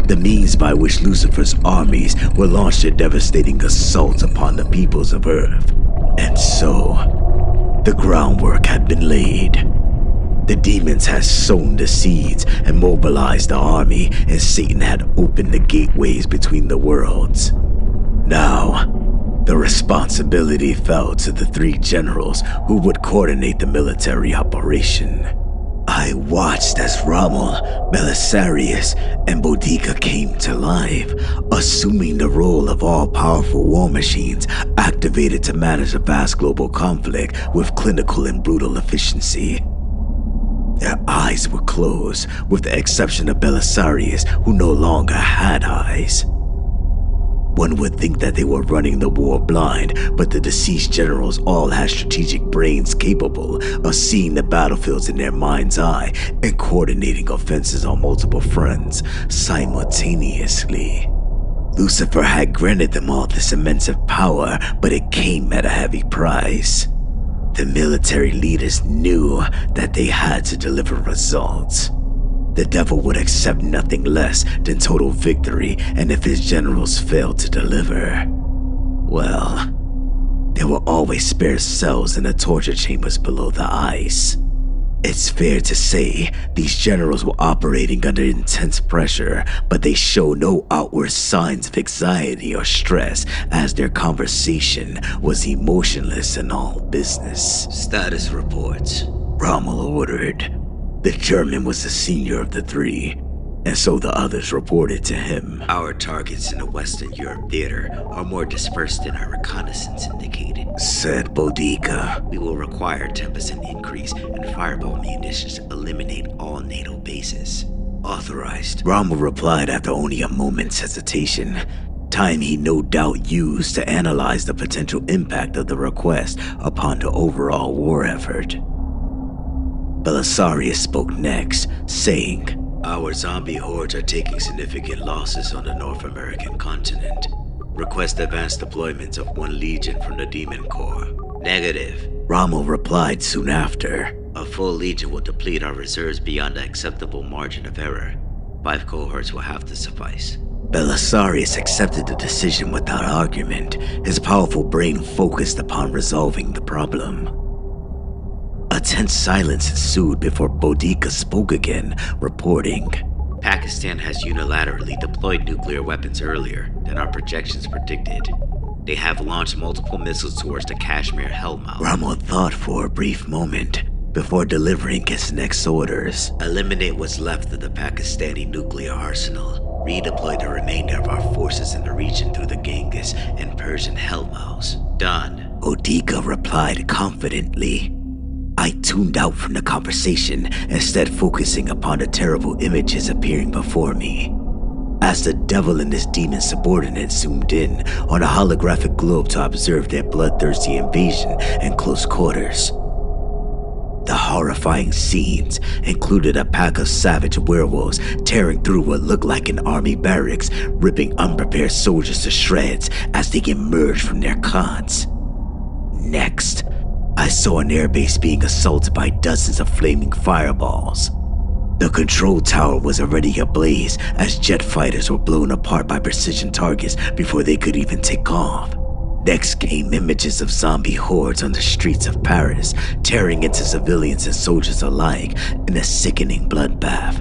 the means by which Lucifer's armies would launch their devastating assaults upon the peoples of Earth. And so, the groundwork had been laid. The demons had sown the seeds and mobilized the army, and Satan had opened the gateways between the worlds. Now, the responsibility fell to the 3 generals who would coordinate the military operation. I watched as Rommel, Belisarius, and Boudica came to life, assuming the role of all-powerful war machines activated to manage a vast global conflict with clinical and brutal efficiency. Their eyes were closed, with the exception of Belisarius, who no longer had eyes. One would think that they were running the war blind, but the deceased generals all had strategic brains capable of seeing the battlefields in their mind's eye and coordinating offenses on multiple fronts simultaneously. Lucifer had granted them all this immense power, but it came at a heavy price. The military leaders knew that they had to deliver results. The devil would accept nothing less than total victory, and if his generals failed to deliver, well, there were always spare cells in the torture chambers below the ice. It's fair to say these generals were operating under intense pressure, but they show no outward signs of anxiety or stress, as their conversation was emotionless and all business. Status reports. Rommel ordered. The German was the senior of the 3, and so the others reported to him. Our targets in the Western Europe theater are more dispersed than our reconnaissance indicated, said Boudica. We will require a 10% increase in fireball munitions to eliminate all NATO bases. Authorized. Rommel replied after only a moment's hesitation. time he no doubt used to analyze the potential impact of the request upon the overall war effort. Belisarius spoke next, saying, Our zombie hordes are taking significant losses on the North American continent. Request advanced deployment of 1 legion from the Demon Corps. Negative. Rommel replied soon after. A full legion will deplete our reserves beyond the acceptable margin of error. 5 cohorts will have to suffice. Belisarius accepted the decision without argument, his powerful brain focused upon resolving the problem. A tense silence ensued before Boudica spoke again, reporting, Pakistan has unilaterally deployed nuclear weapons earlier than our projections predicted. They have launched multiple missiles towards the Kashmir Hellmouth. Rommel thought for a brief moment before delivering his next orders. Eliminate what's left of the Pakistani nuclear arsenal. Redeploy the remainder of our forces in the region through the Genghis and Persian Hellmouths. Done. Boudica replied confidently. I tuned out from the conversation, instead focusing upon the terrible images appearing before me. As the devil and his demon subordinate zoomed in on a holographic globe to observe their bloodthirsty invasion in close quarters. The horrifying scenes included a pack of savage werewolves tearing through what looked like an army barracks, ripping unprepared soldiers to shreds as they emerged from their cots. Next, I saw an airbase being assaulted by dozens of flaming fireballs. The control tower was already ablaze as jet fighters were blown apart by precision targets before they could even take off. Next came images of zombie hordes on the streets of Paris, tearing into civilians and soldiers alike in a sickening bloodbath.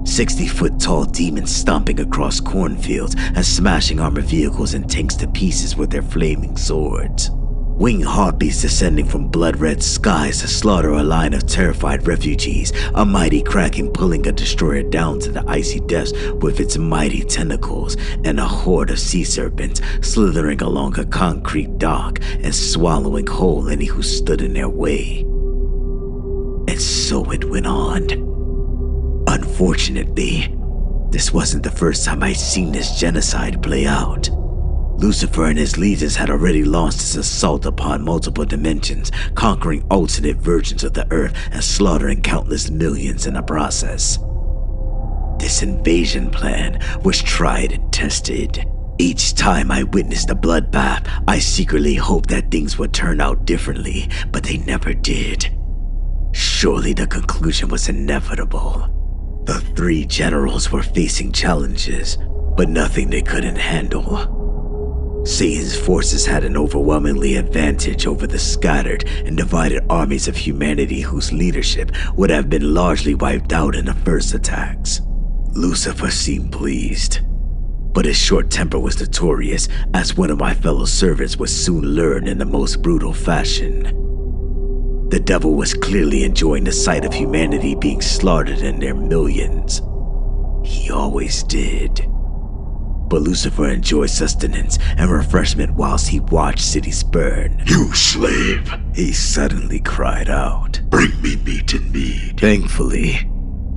60-foot-tall demons stomping across cornfields and smashing armored vehicles and tanks to pieces with their flaming swords. Winged harpies descending from blood-red skies to slaughter a line of terrified refugees, a mighty kraken pulling a destroyer down to the icy depths with its mighty tentacles, and a horde of sea serpents slithering along a concrete dock and swallowing whole any who stood in their way. And so it went on. Unfortunately, this wasn't the first time I'd seen this genocide play out. Lucifer and his legions had already launched his assault upon multiple dimensions, conquering alternate versions of the Earth and slaughtering countless millions in the process. This invasion plan was tried and tested. Each time I witnessed a bloodbath, I secretly hoped that things would turn out differently, but they never did. Surely the conclusion was inevitable. The 3 generals were facing challenges, but nothing they couldn't handle. Satan's forces had an overwhelmingly advantage over the scattered and divided armies of humanity whose leadership would have been largely wiped out in the first attacks. Lucifer seemed pleased, but his short temper was notorious, as one of my fellow servants would soon learn in the most brutal fashion. The devil was clearly enjoying the sight of humanity being slaughtered in their millions. He always did. But Lucifer enjoyed sustenance and refreshment whilst he watched cities burn. You slave! He suddenly cried out. Bring me meat and mead. Thankfully,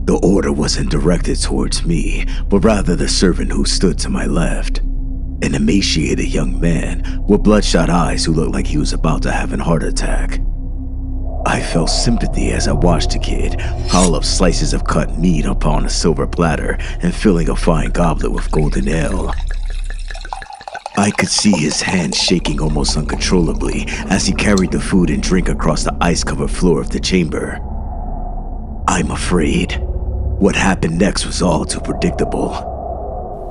the order wasn't directed towards me, but rather the servant who stood to my left. An emaciated young man with bloodshot eyes who looked like he was about to have a heart attack. I felt sympathy as I watched the kid pile up slices of cut meat upon a silver platter and filling a fine goblet with golden ale. I could see his hands shaking almost uncontrollably as he carried the food and drink across the ice-covered floor of the chamber. I'm afraid what happened next was all too predictable.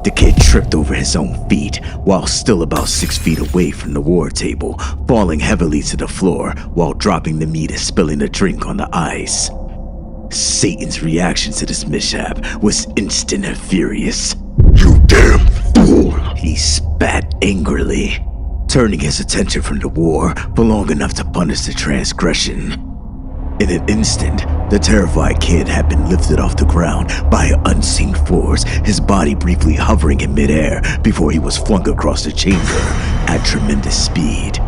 The kid tripped over his own feet while still about 6 feet away from the war table, falling heavily to the floor while dropping the meat and spilling the drink on the ice. Satan's reaction to this mishap was instant and furious. You damn fool! He spat angrily, turning his attention from the war for long enough to punish the transgression. In an instant, the terrified kid had been lifted off the ground by an unseen force, his body briefly hovering in midair before he was flung across the chamber at tremendous speed.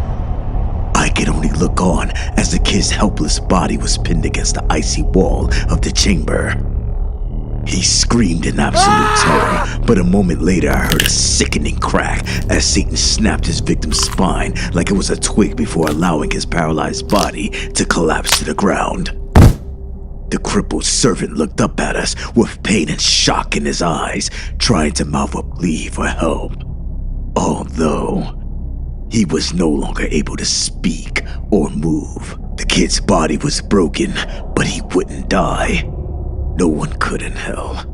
I could only look on as the kid's helpless body was pinned against the icy wall of the chamber. He screamed in absolute terror, but a moment later I heard a sickening crack as Satan snapped his victim's spine like it was a twig before allowing his paralyzed body to collapse to the ground. The crippled servant looked up at us with pain and shock in his eyes, trying to mouth a plea for help. Although he was no longer able to speak or move. The kid's body was broken, but he wouldn't die. No one could in hell.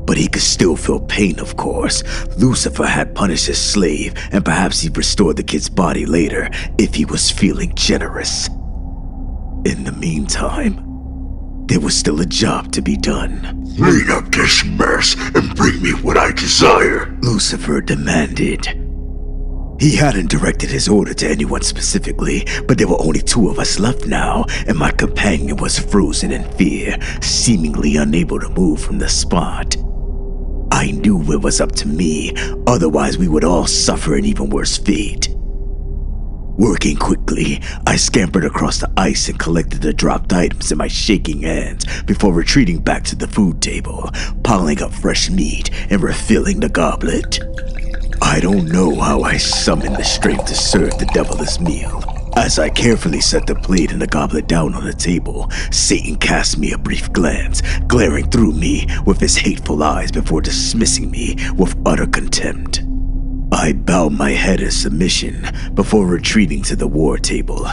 But he could still feel pain, of course. Lucifer had punished his slave, and perhaps he'd restore the kid's body later if he was feeling generous. In the meantime, there was still a job to be done. Clean up this mess and bring me what I desire, Lucifer demanded. He hadn't directed his order to anyone specifically, but there were only two of us left now, and my companion was frozen in fear, seemingly unable to move from the spot. I knew it was up to me, otherwise we would all suffer an even worse fate. Working quickly, I scampered across the ice and collected the dropped items in my shaking hands before retreating back to the food table, piling up fresh meat and refilling the goblet. I don't know how I summoned the strength to serve the devil this meal. As I carefully set the plate and the goblet down on the table, Satan cast me a brief glance, glaring through me with his hateful eyes before dismissing me with utter contempt. I bowed my head in submission before retreating to the war table,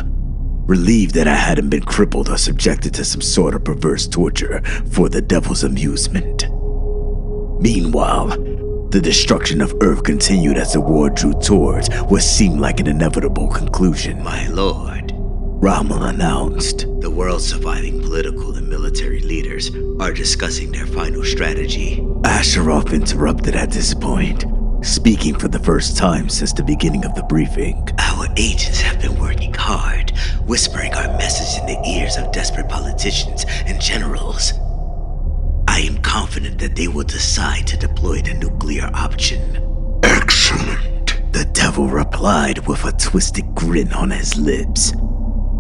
relieved that I hadn't been crippled or subjected to some sort of perverse torture for the devil's amusement. Meanwhile, the destruction of Earth continued as the war drew towards what seemed like an inevitable conclusion. My lord, Rommel announced. the world's surviving political and military leaders are discussing their final strategy. Asheroth interrupted at this point, speaking for the first time since the beginning of the briefing. Our agents have been working hard, whispering our message in the ears of desperate politicians and generals. I am confident that they will decide to deploy the nuclear option. Excellent. The devil replied with a twisted grin on his lips.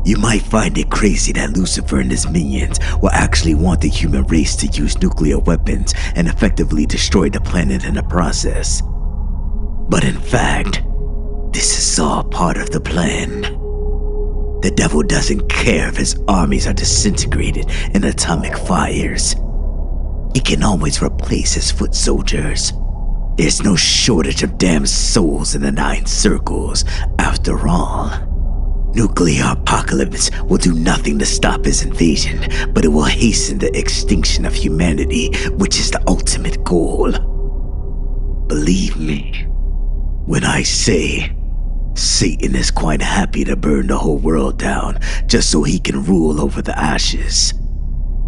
You might find it crazy that Lucifer and his minions will actually want the human race to use nuclear weapons and effectively destroy the planet in the process. But in fact, this is all part of the plan. The devil doesn't care if his armies are disintegrated in atomic fires. He can always replace his foot soldiers. There's no shortage of damned souls in the 9 circles, after all. Nuclear apocalypse will do nothing to stop his invasion, but it will hasten the extinction of humanity, which is the ultimate goal. Believe me when I say Satan is quite happy to burn the whole world down just so he can rule over the ashes.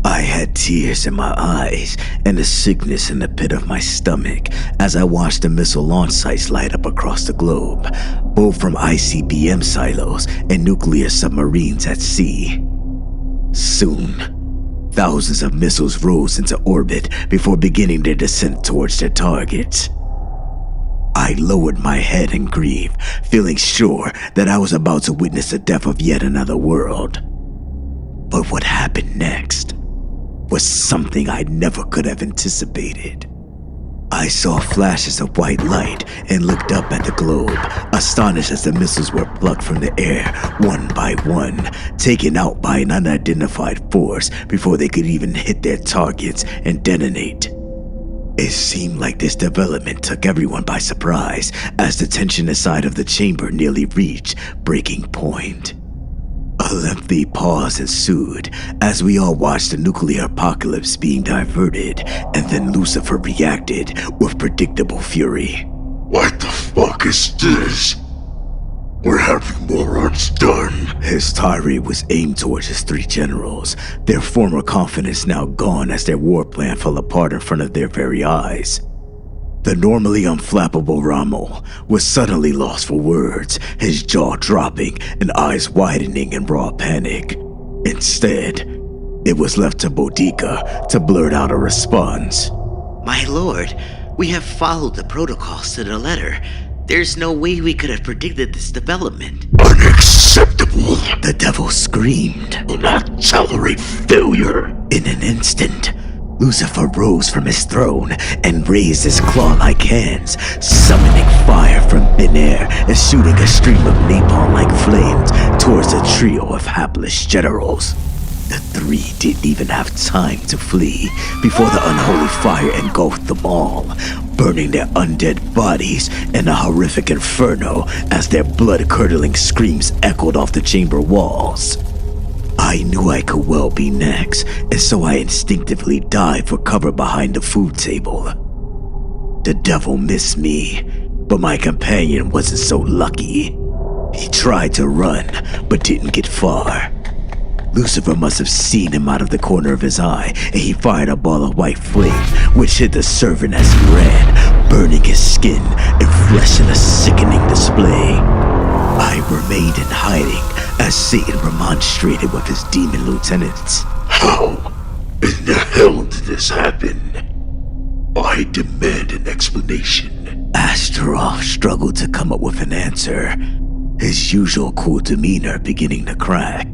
I had tears in my eyes and a sickness in the pit of my stomach as I watched the missile launch sites light up across the globe, both from ICBM silos and nuclear submarines at sea. Soon, thousands of missiles rose into orbit before beginning their descent towards their targets. I lowered my head in grief, feeling sure that I was about to witness the death of yet another world. But what happened next was something I never could have anticipated. I saw flashes of white light and looked up at the globe, astonished as the missiles were plucked from the air one by one, taken out by an unidentified force before they could even hit their targets and detonate. It seemed like this development took everyone by surprise as the tension inside of the chamber nearly reached breaking point. A lengthy pause ensued as we all watched the nuclear apocalypse being diverted, and then Lucifer reacted with predictable fury. What the fuck is this? We're having morons done. His tirade was aimed towards his 3 generals, their former confidence now gone as their war plan fell apart in front of their very eyes. The normally unflappable Rommel was suddenly lost for words, his jaw dropping and eyes widening in raw panic. Instead, it was left to Boudica to blurt out a response. My lord, we have followed the protocols to the letter. There's no way we could have predicted this development. Unacceptable. The devil screamed. Will not tolerate failure. In an instant, Lucifer rose from his throne and raised his claw-like hands, summoning fire from thin air and shooting a stream of napalm-like flames towards a trio of hapless generals. The three didn't even have time to flee before the unholy fire engulfed them all, burning their undead bodies in a horrific inferno as their blood-curdling screams echoed off the chamber walls. I knew I could well be next, and so I instinctively dived for cover behind the food table. The devil missed me, but my companion wasn't so lucky. He tried to run, but didn't get far. Lucifer must have seen him out of the corner of his eye, and he fired a ball of white flame, which hit the servant as he ran, burning his skin and flesh in a sickening display. I remained in hiding as Satan remonstrated with his demon lieutenants. How in the hell did this happen? I demand an explanation. Astaroth struggled to come up with an answer, his usual cool demeanor beginning to crack.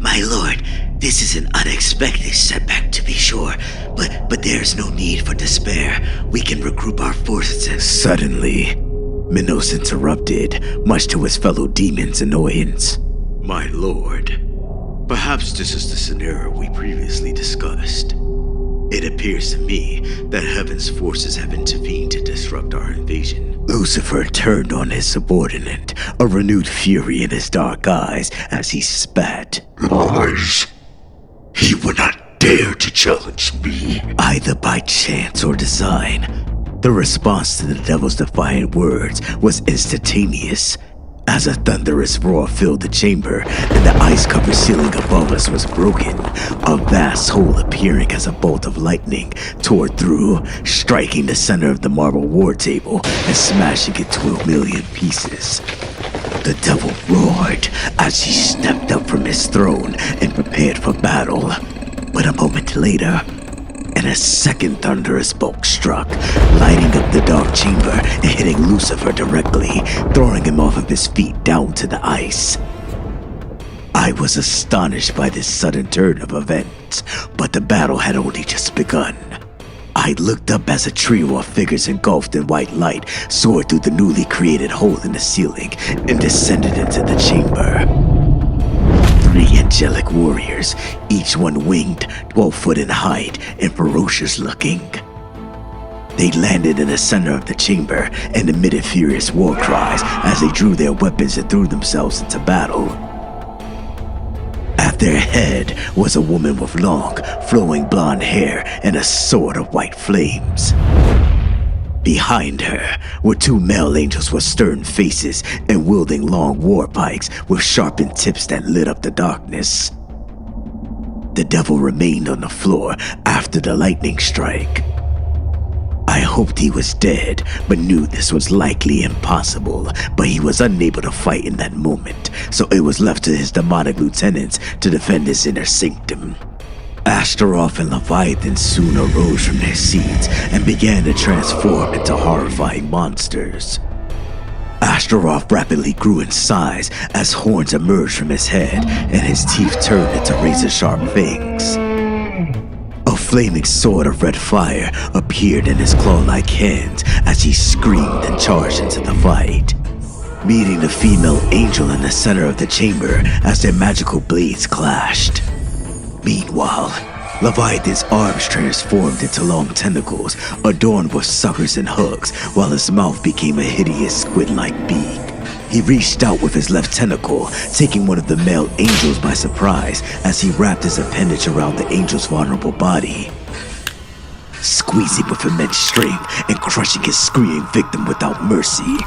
My lord, this is an unexpected setback to be sure, but there's no need for despair. We can regroup our forces. Suddenly, Minos interrupted, much to his fellow demon's annoyance. My lord, perhaps this is the scenario we previously discussed. It appears to me that Heaven's forces have intervened to disrupt our invasion. Lucifer turned on his subordinate, a renewed fury in his dark eyes as he spat. Lies. He would not dare to challenge me. Either by chance or design, the response to the devil's defiant words was instantaneous. As a thunderous roar filled the chamber and the ice-covered ceiling above us was broken, a vast hole appearing as a bolt of lightning tore through, striking the center of the marble war table and smashing it to a million pieces. The devil roared as he stepped up from his throne and prepared for battle. But a moment later, and a second thunderous bolt struck, lighting up the dark chamber and hitting Lucifer directly, throwing him off of his feet down to the ice. I was astonished by this sudden turn of events, but the battle had only just begun. I looked up as a trio of figures engulfed in white light soared through the newly created hole in the ceiling and descended into the chamber. 3 angelic warriors, each one winged, 12 foot in height, and ferocious looking. They landed in the center of the chamber and emitted furious war cries as they drew their weapons and threw themselves into battle. At their head was a woman with long, flowing blonde hair and a sword of white flames. Behind her were 2 male angels with stern faces and wielding long war pikes with sharpened tips that lit up the darkness. The devil remained on the floor after the lightning strike. I hoped he was dead, but knew this was likely impossible, but he was unable to fight in that moment, so it was left to his demonic lieutenants to defend his inner sanctum. Astaroth and Leviathan soon arose from their seats and began to transform into horrifying monsters. Astaroth rapidly grew in size as horns emerged from his head and his teeth turned into razor-sharp fangs. A flaming sword of red fire appeared in his claw-like hands as he screamed and charged into the fight, meeting the female angel in the center of the chamber as their magical blades clashed. Meanwhile, Leviathan's arms transformed into long tentacles adorned with suckers and hooks, while his mouth became a hideous squid-like beak. He reached out with his left tentacle, taking one of the male angels by surprise as he wrapped his appendage around the angel's vulnerable body, squeezing with immense strength and crushing his screaming victim without mercy.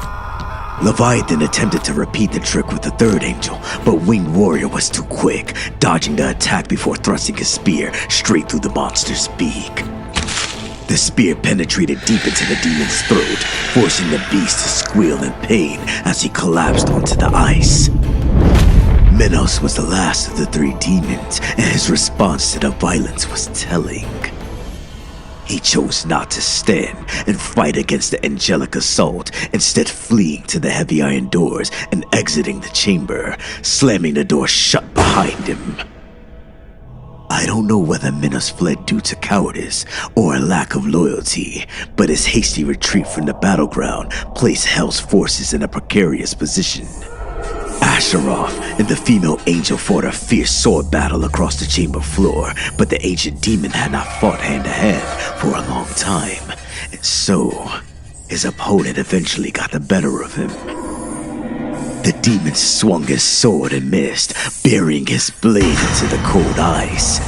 Leviathan attempted to repeat the trick with the third angel, but Winged Warrior was too quick, dodging the attack before thrusting his spear straight through the monster's beak. The spear penetrated deep into the demon's throat, forcing the beast to squeal in pain as he collapsed onto the ice. Minos was the last of the 3 demons, and his response to the violence was telling. He chose not to stand and fight against the angelic assault, instead fleeing to the heavy iron doors and exiting the chamber, slamming the door shut behind him. I don't know whether Minos fled due to cowardice or a lack of loyalty, but his hasty retreat from the battleground placed Hell's forces in a precarious position. Asheroth and the female angel fought a fierce sword battle across the chamber floor, but the ancient demon had not fought hand-to-hand for a long time, and so his opponent eventually got the better of him. The demon swung his sword and missed, burying his blade into the cold ice.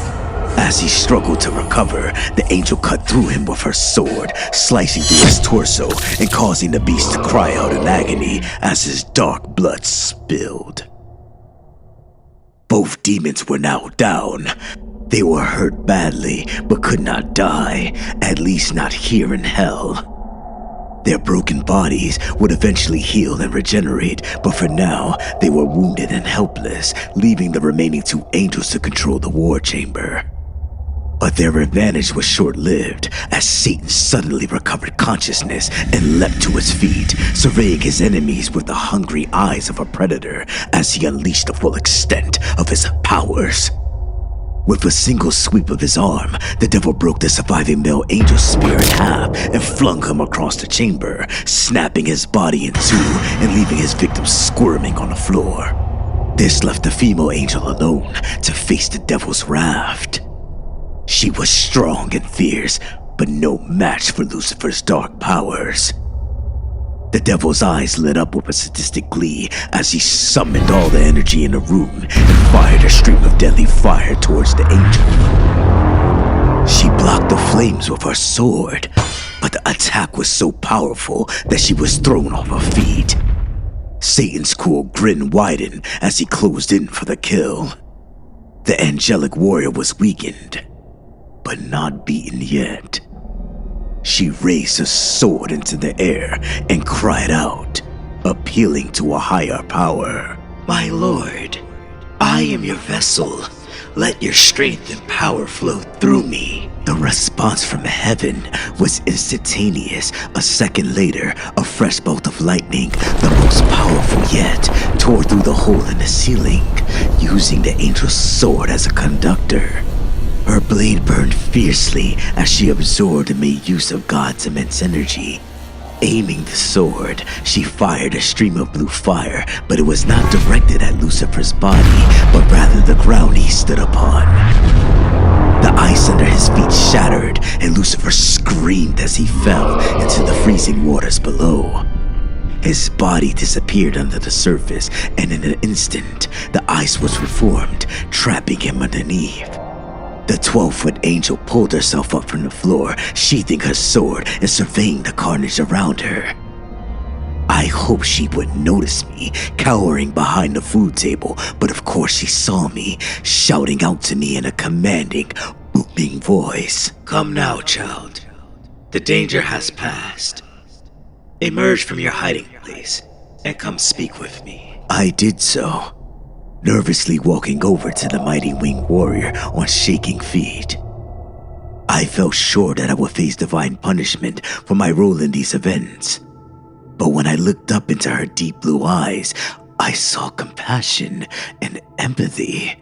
As he struggled to recover, the angel cut through him with her sword, slicing through his torso and causing the beast to cry out in agony as his dark blood spilled. Both demons were now down. They were hurt badly, but could not die, at least not here in Hell. Their broken bodies would eventually heal and regenerate, but for now, they were wounded and helpless, leaving the remaining two angels to control the war chamber. But their advantage was short-lived, as Satan suddenly recovered consciousness and leapt to his feet, surveying his enemies with the hungry eyes of a predator as he unleashed the full extent of his powers. With a single sweep of his arm, the devil broke the surviving male angel's spear in half and flung him across the chamber, snapping his body in two and leaving his victim squirming on the floor. This left the female angel alone to face the devil's wrath. She was strong and fierce, but no match for Lucifer's dark powers. The devil's eyes lit up with a sadistic glee as he summoned all the energy in the room and fired a stream of deadly fire towards the angel. She blocked the flames with her sword, but the attack was so powerful that she was thrown off her feet. Satan's cruel grin widened as he closed in for the kill. The angelic warrior was weakened, but not beaten yet. She raised her sword into the air and cried out, appealing to a higher power. My lord, I am your vessel. Let your strength and power flow through me. The response from heaven was instantaneous. A second later, a fresh bolt of lightning, the most powerful yet, tore through the hole in the ceiling, using the angel's sword as a conductor. Her blade burned fiercely as she absorbed and made use of God's immense energy. Aiming the sword, she fired a stream of blue fire, but it was not directed at Lucifer's body, but rather the ground he stood upon. The ice under his feet shattered, and Lucifer screamed as he fell into the freezing waters below. His body disappeared under the surface, and in an instant, the ice was reformed, trapping him underneath. The 12-foot angel pulled herself up from the floor, sheathing her sword and surveying the carnage around her. I hoped she wouldn't notice me, cowering behind the food table, but of course she saw me, shouting out to me in a commanding, booming voice. Come now, child. The danger has passed. Emerge from your hiding place and come speak with me. I did so, nervously walking over to the mighty winged warrior on shaking feet. I felt sure that I would face divine punishment for my role in these events. But when I looked up into her deep blue eyes, I saw compassion and empathy.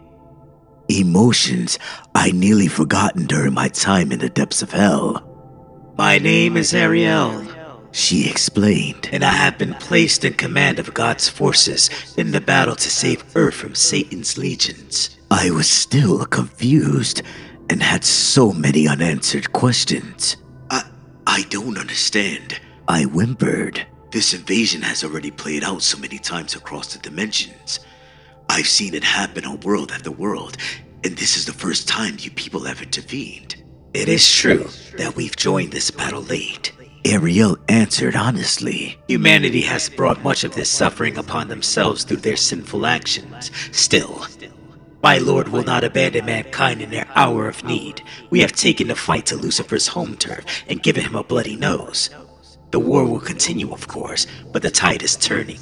Emotions I nearly forgotten during my time in the depths of hell. My name is Ariel, she explained, and I have been placed in command of God's forces in the battle to save Earth from Satan's legions. I was still confused and had so many unanswered questions. I don't understand. I whimpered. This invasion has already played out so many times across the dimensions. I've seen it happen on world after world, and this is the first time you people have intervened. It is true that we've joined this battle late. Ariel answered honestly. Humanity has brought much of this suffering upon themselves through their sinful actions. Still, my Lord will not abandon mankind in their hour of need. We have taken the fight to Lucifer's home turf and given him a bloody nose. The war will continue, of course, but the tide is turning.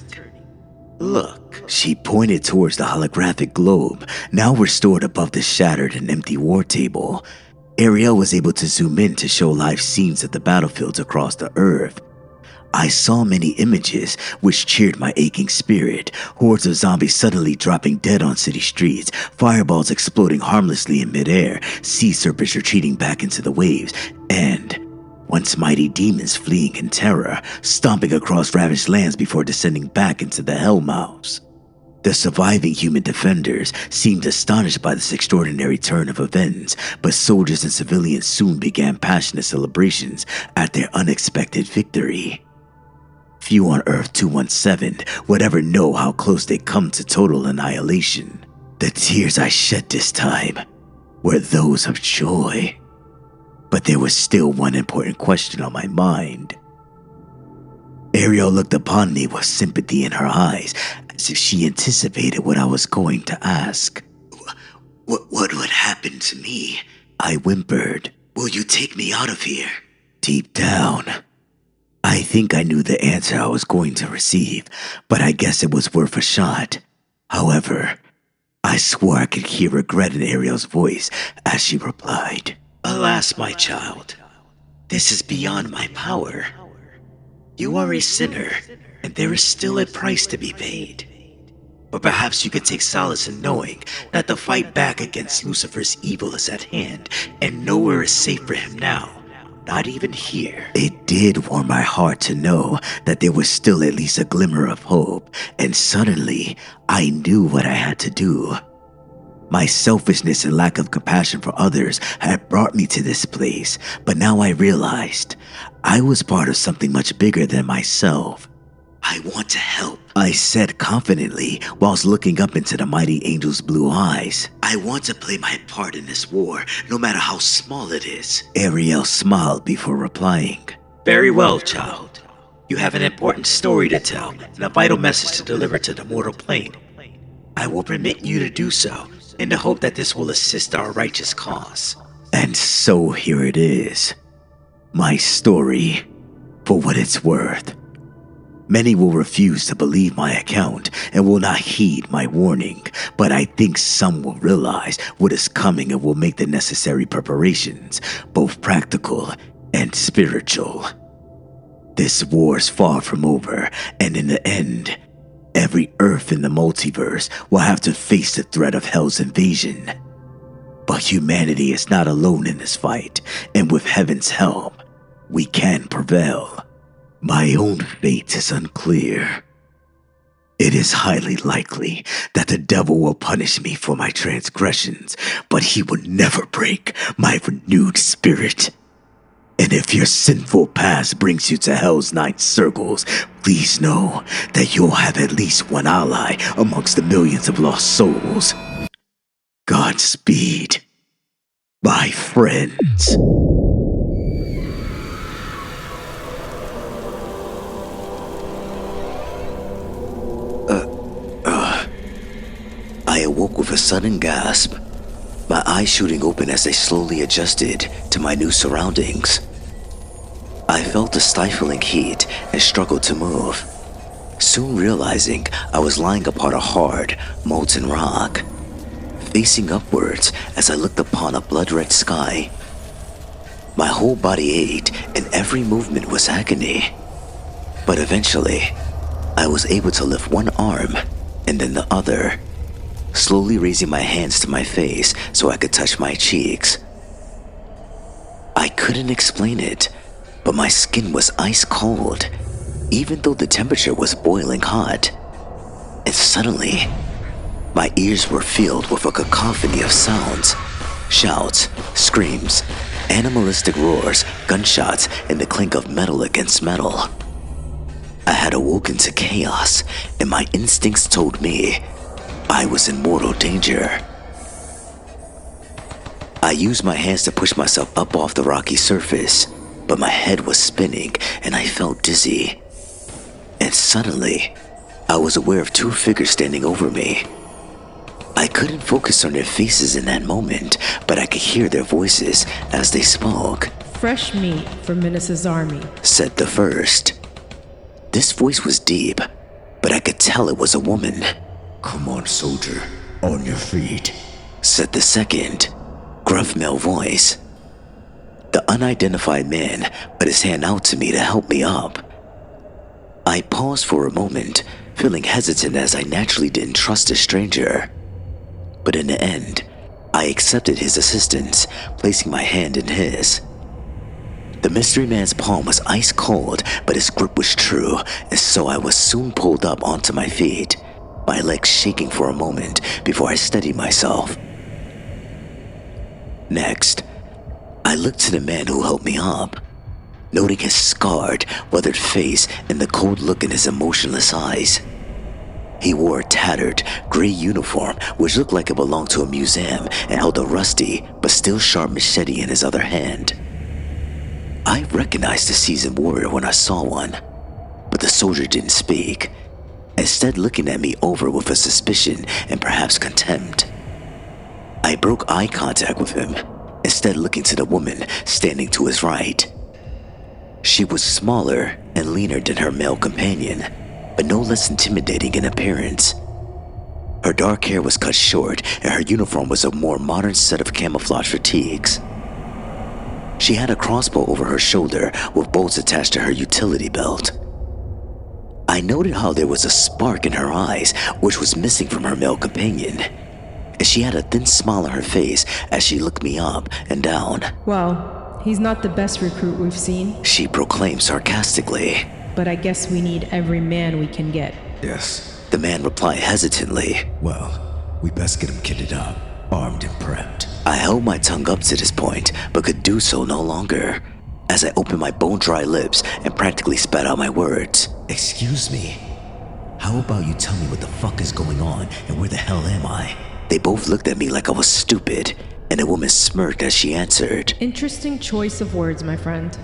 Look. She pointed towards the holographic globe, now restored above the shattered and empty war table. Ariel was able to zoom in to show live scenes of the battlefields across the earth. I saw many images which cheered my aching spirit. Hordes of zombies suddenly dropping dead on city streets, fireballs exploding harmlessly in midair, sea serpents retreating back into the waves, and once mighty demons fleeing in terror, stomping across ravaged lands before descending back into the hellmouths. The surviving human defenders seemed astonished by this extraordinary turn of events, but soldiers and civilians soon began passionate celebrations at their unexpected victory. Few on Earth 217 would ever know how close they come to total annihilation. The tears I shed this time were those of joy. But there was still one important question on my mind. Ariel looked upon me with sympathy in her eyes, as if she anticipated what I was going to ask. What would happen to me? I whimpered. Will you take me out of here? Deep down, I think I knew the answer I was going to receive, but I guess it was worth a shot. However, I swore I could hear regret in Ariel's voice as she replied, Alas, my child, this is beyond my power. You are a sinner, and there is still a price to be paid. But perhaps you could take solace in knowing that the fight back against Lucifer's evil is at hand, and nowhere is safe for him now. Not even here. It did warm my heart to know that there was still at least a glimmer of hope, and suddenly I knew what I had to do. My selfishness and lack of compassion for others had brought me to this place, but now I realized I was part of something much bigger than myself. I want to help, I said confidently whilst looking up into the mighty angel's blue eyes. I want to play my part in this war, no matter how small it is. Ariel smiled before replying. Very well, child. You have an important story to tell and a vital message to deliver to the mortal plane. I will permit you to do so, in the hope that this will assist our righteous cause. And so here it is. My story, for what it's worth. Many will refuse to believe my account and will not heed my warning, but I think some will realize what is coming and will make the necessary preparations, both practical and spiritual. This war's far from over, and in the end, every Earth in the multiverse will have to face the threat of Hell's invasion. But humanity is not alone in this fight, and with heaven's help, we can prevail. My own fate is unclear. It is highly likely that the devil will punish me for my transgressions, but he will never break my renewed spirit. And if your sinful past brings you to Hell's 9 circles, please know that you'll have at least one ally amongst the millions of lost souls. Godspeed, my friends. I awoke with a sudden gasp, my eyes shooting open as they slowly adjusted to my new surroundings. I felt the stifling heat and struggled to move, soon realizing I was lying upon a hard, molten rock, facing upwards as I looked upon a blood-red sky. My whole body ached and every movement was agony. But eventually, I was able to lift one arm and then the other, slowly raising my hands to my face so I could touch my cheeks. I couldn't explain it, but my skin was ice cold, even though the temperature was boiling hot. And suddenly, my ears were filled with a cacophony of sounds, shouts, screams, animalistic roars, gunshots, and the clink of metal against metal. I had awoken to chaos, and my instincts told me I was in mortal danger. I used my hands to push myself up off the rocky surface, but my head was spinning and I felt dizzy. And suddenly, I was aware of two figures standing over me. I couldn't focus on their faces in that moment, but I could hear their voices as they spoke. "Fresh meat for Menace's army," said the first. This voice was deep, but I could tell it was a woman. "Come on, soldier, on your feet," said the second, gruff male voice. The unidentified man put his hand out to me to help me up. I paused for a moment, feeling hesitant as I naturally didn't trust a stranger. But in the end, I accepted his assistance, placing my hand in his. The mystery man's palm was ice cold, but his grip was true, and so I was soon pulled up onto my feet, my legs shaking for a moment before I steadied myself. Next, I looked to the man who helped me up, noting his scarred, weathered face and the cold look in his emotionless eyes. He wore a tattered, gray uniform which looked like it belonged to a museum and held a rusty but still sharp machete in his other hand. I recognized the seasoned warrior when I saw one, but the soldier didn't speak, instead looking at me over with a suspicion and perhaps contempt. I broke eye contact with him, instead looking to the woman standing to his right. She was smaller and leaner than her male companion, but no less intimidating in appearance. Her dark hair was cut short and her uniform was a more modern set of camouflage fatigues. She had a crossbow over her shoulder with bolts attached to her utility belt. I noted how there was a spark in her eyes which was missing from her male companion, and she had a thin smile on her face as she looked me up and down. Well, he's not the best recruit we've seen, She proclaimed sarcastically. but I guess we need every man we can get. Yes. The man replied hesitantly. Well, we best get him kitted up, armed and prepped. I held my tongue up to this point, but could do so no longer, as I opened my bone-dry lips and practically spat out my words. Excuse me. How about you tell me what the fuck is going on and where the hell am I? They both looked at me like I was stupid, and the woman smirked as she answered. Interesting choice of words, my friend.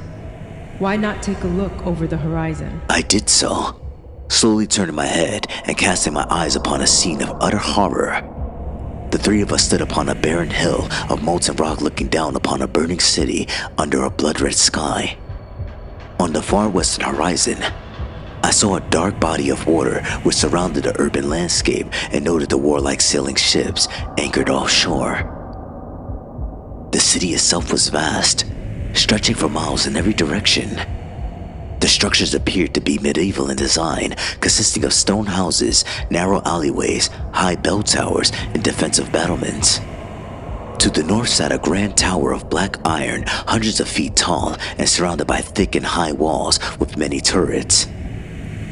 Why not take a look over the horizon? I did so, slowly turning my head and casting my eyes upon a scene of utter horror. The three of us stood upon a barren hill of molten rock looking down upon a burning city under a blood-red sky. On the far western horizon, I saw a dark body of water which surrounded the urban landscape and noted the warlike sailing ships anchored offshore. The city itself was vast, stretching for miles in every direction. The structures appeared to be medieval in design, consisting of stone houses, narrow alleyways, high bell towers, and defensive battlements. To the north sat a grand tower of black iron, hundreds of feet tall, and surrounded by thick and high walls with many turrets.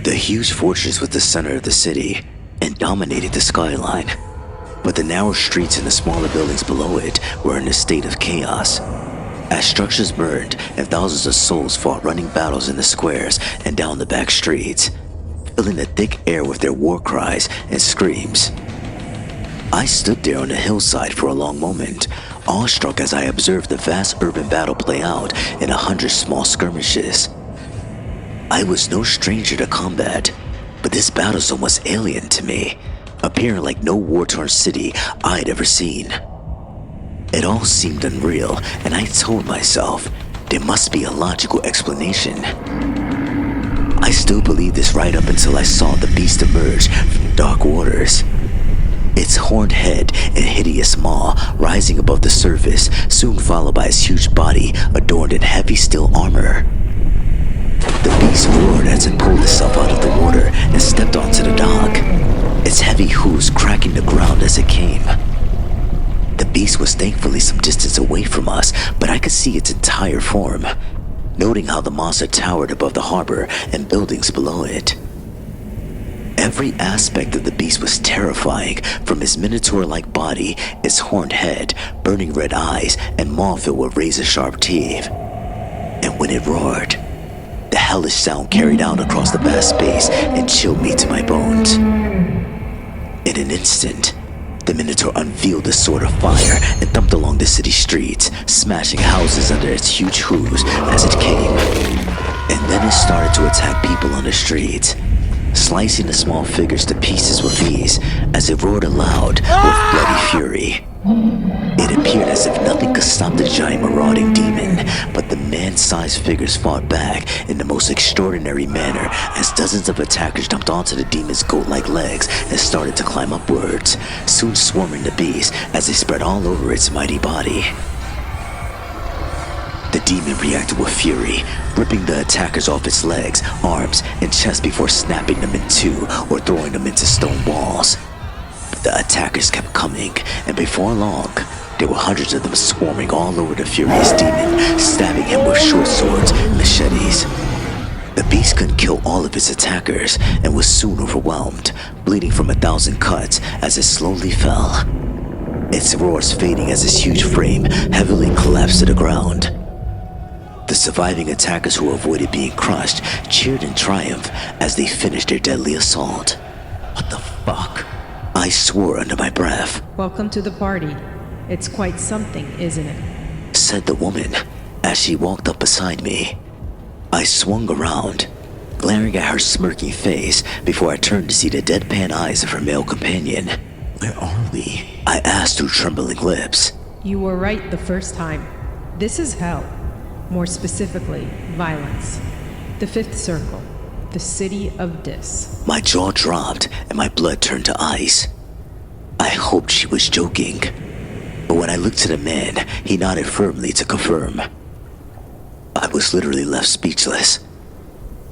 The huge fortress was the center of the city and dominated the skyline, but the narrow streets and the smaller buildings below it were in a state of chaos, as structures burned and thousands of souls fought running battles in the squares and down the back streets, filling the thick air with their war cries and screams. I stood there on the hillside for a long moment, awestruck as I observed the vast urban battle play out in 100 small skirmishes. I was no stranger to combat, but this battle zone was alien to me, appearing like no war-torn city I'd ever seen. It all seemed unreal, and I told myself there must be a logical explanation. I still believed this right up until I saw the beast emerge from the dark waters. Its horned head and hideous maw rising above the surface, soon followed by its huge body adorned in heavy steel armor. The beast roared as it pulled itself out of the water and stepped onto the dock, its heavy hooves cracking the ground as it came. The beast was thankfully some distance away from us, but I could see its entire form, noting how the monster towered above the harbor and buildings below it. Every aspect of the beast was terrifying, from his minotaur-like body, its horned head, burning red eyes, and maw filled with razor-sharp teeth. And when it roared, the hellish sound carried out across the vast space and chilled me to my bones. In an instant, the Minotaur unveiled a sword of fire and thumped along the city streets, smashing houses under its huge hooves as it came. And then it started to attack people on the streets, slicing the small figures to pieces with ease as it roared aloud with bloody fury. It appeared as if nothing could stop the giant marauding demon, but the man-sized figures fought back in the most extraordinary manner as dozens of attackers jumped onto the demon's goat-like legs and started to climb upwards, soon swarming the beast as they spread all over its mighty body. The demon reacted with fury, ripping the attackers off its legs, arms, and chest before snapping them in two or throwing them into stone walls. But the attackers kept coming, and before long, there were hundreds of them swarming all over the furious demon, stabbing him with short swords and machetes. The beast couldn't kill all of its attackers and was soon overwhelmed, bleeding from 1,000 cuts as it slowly fell. Its roars fading as its huge frame heavily collapsed to the ground. The surviving attackers who avoided being crushed cheered in triumph as they finished their deadly assault. What the fuck? I swore under my breath. Welcome to the party. It's quite something, isn't it? Said the woman as she walked up beside me. I swung around, glaring at her smirking face before I turned to see the deadpan eyes of her male companion. Where are we? I asked through trembling lips. You were right the first time. This is hell. More specifically, violence. The fifth circle. The city of Dis. My jaw dropped and my blood turned to ice. I hoped she was joking. But when I looked to the man, he nodded firmly to confirm. I was literally left speechless,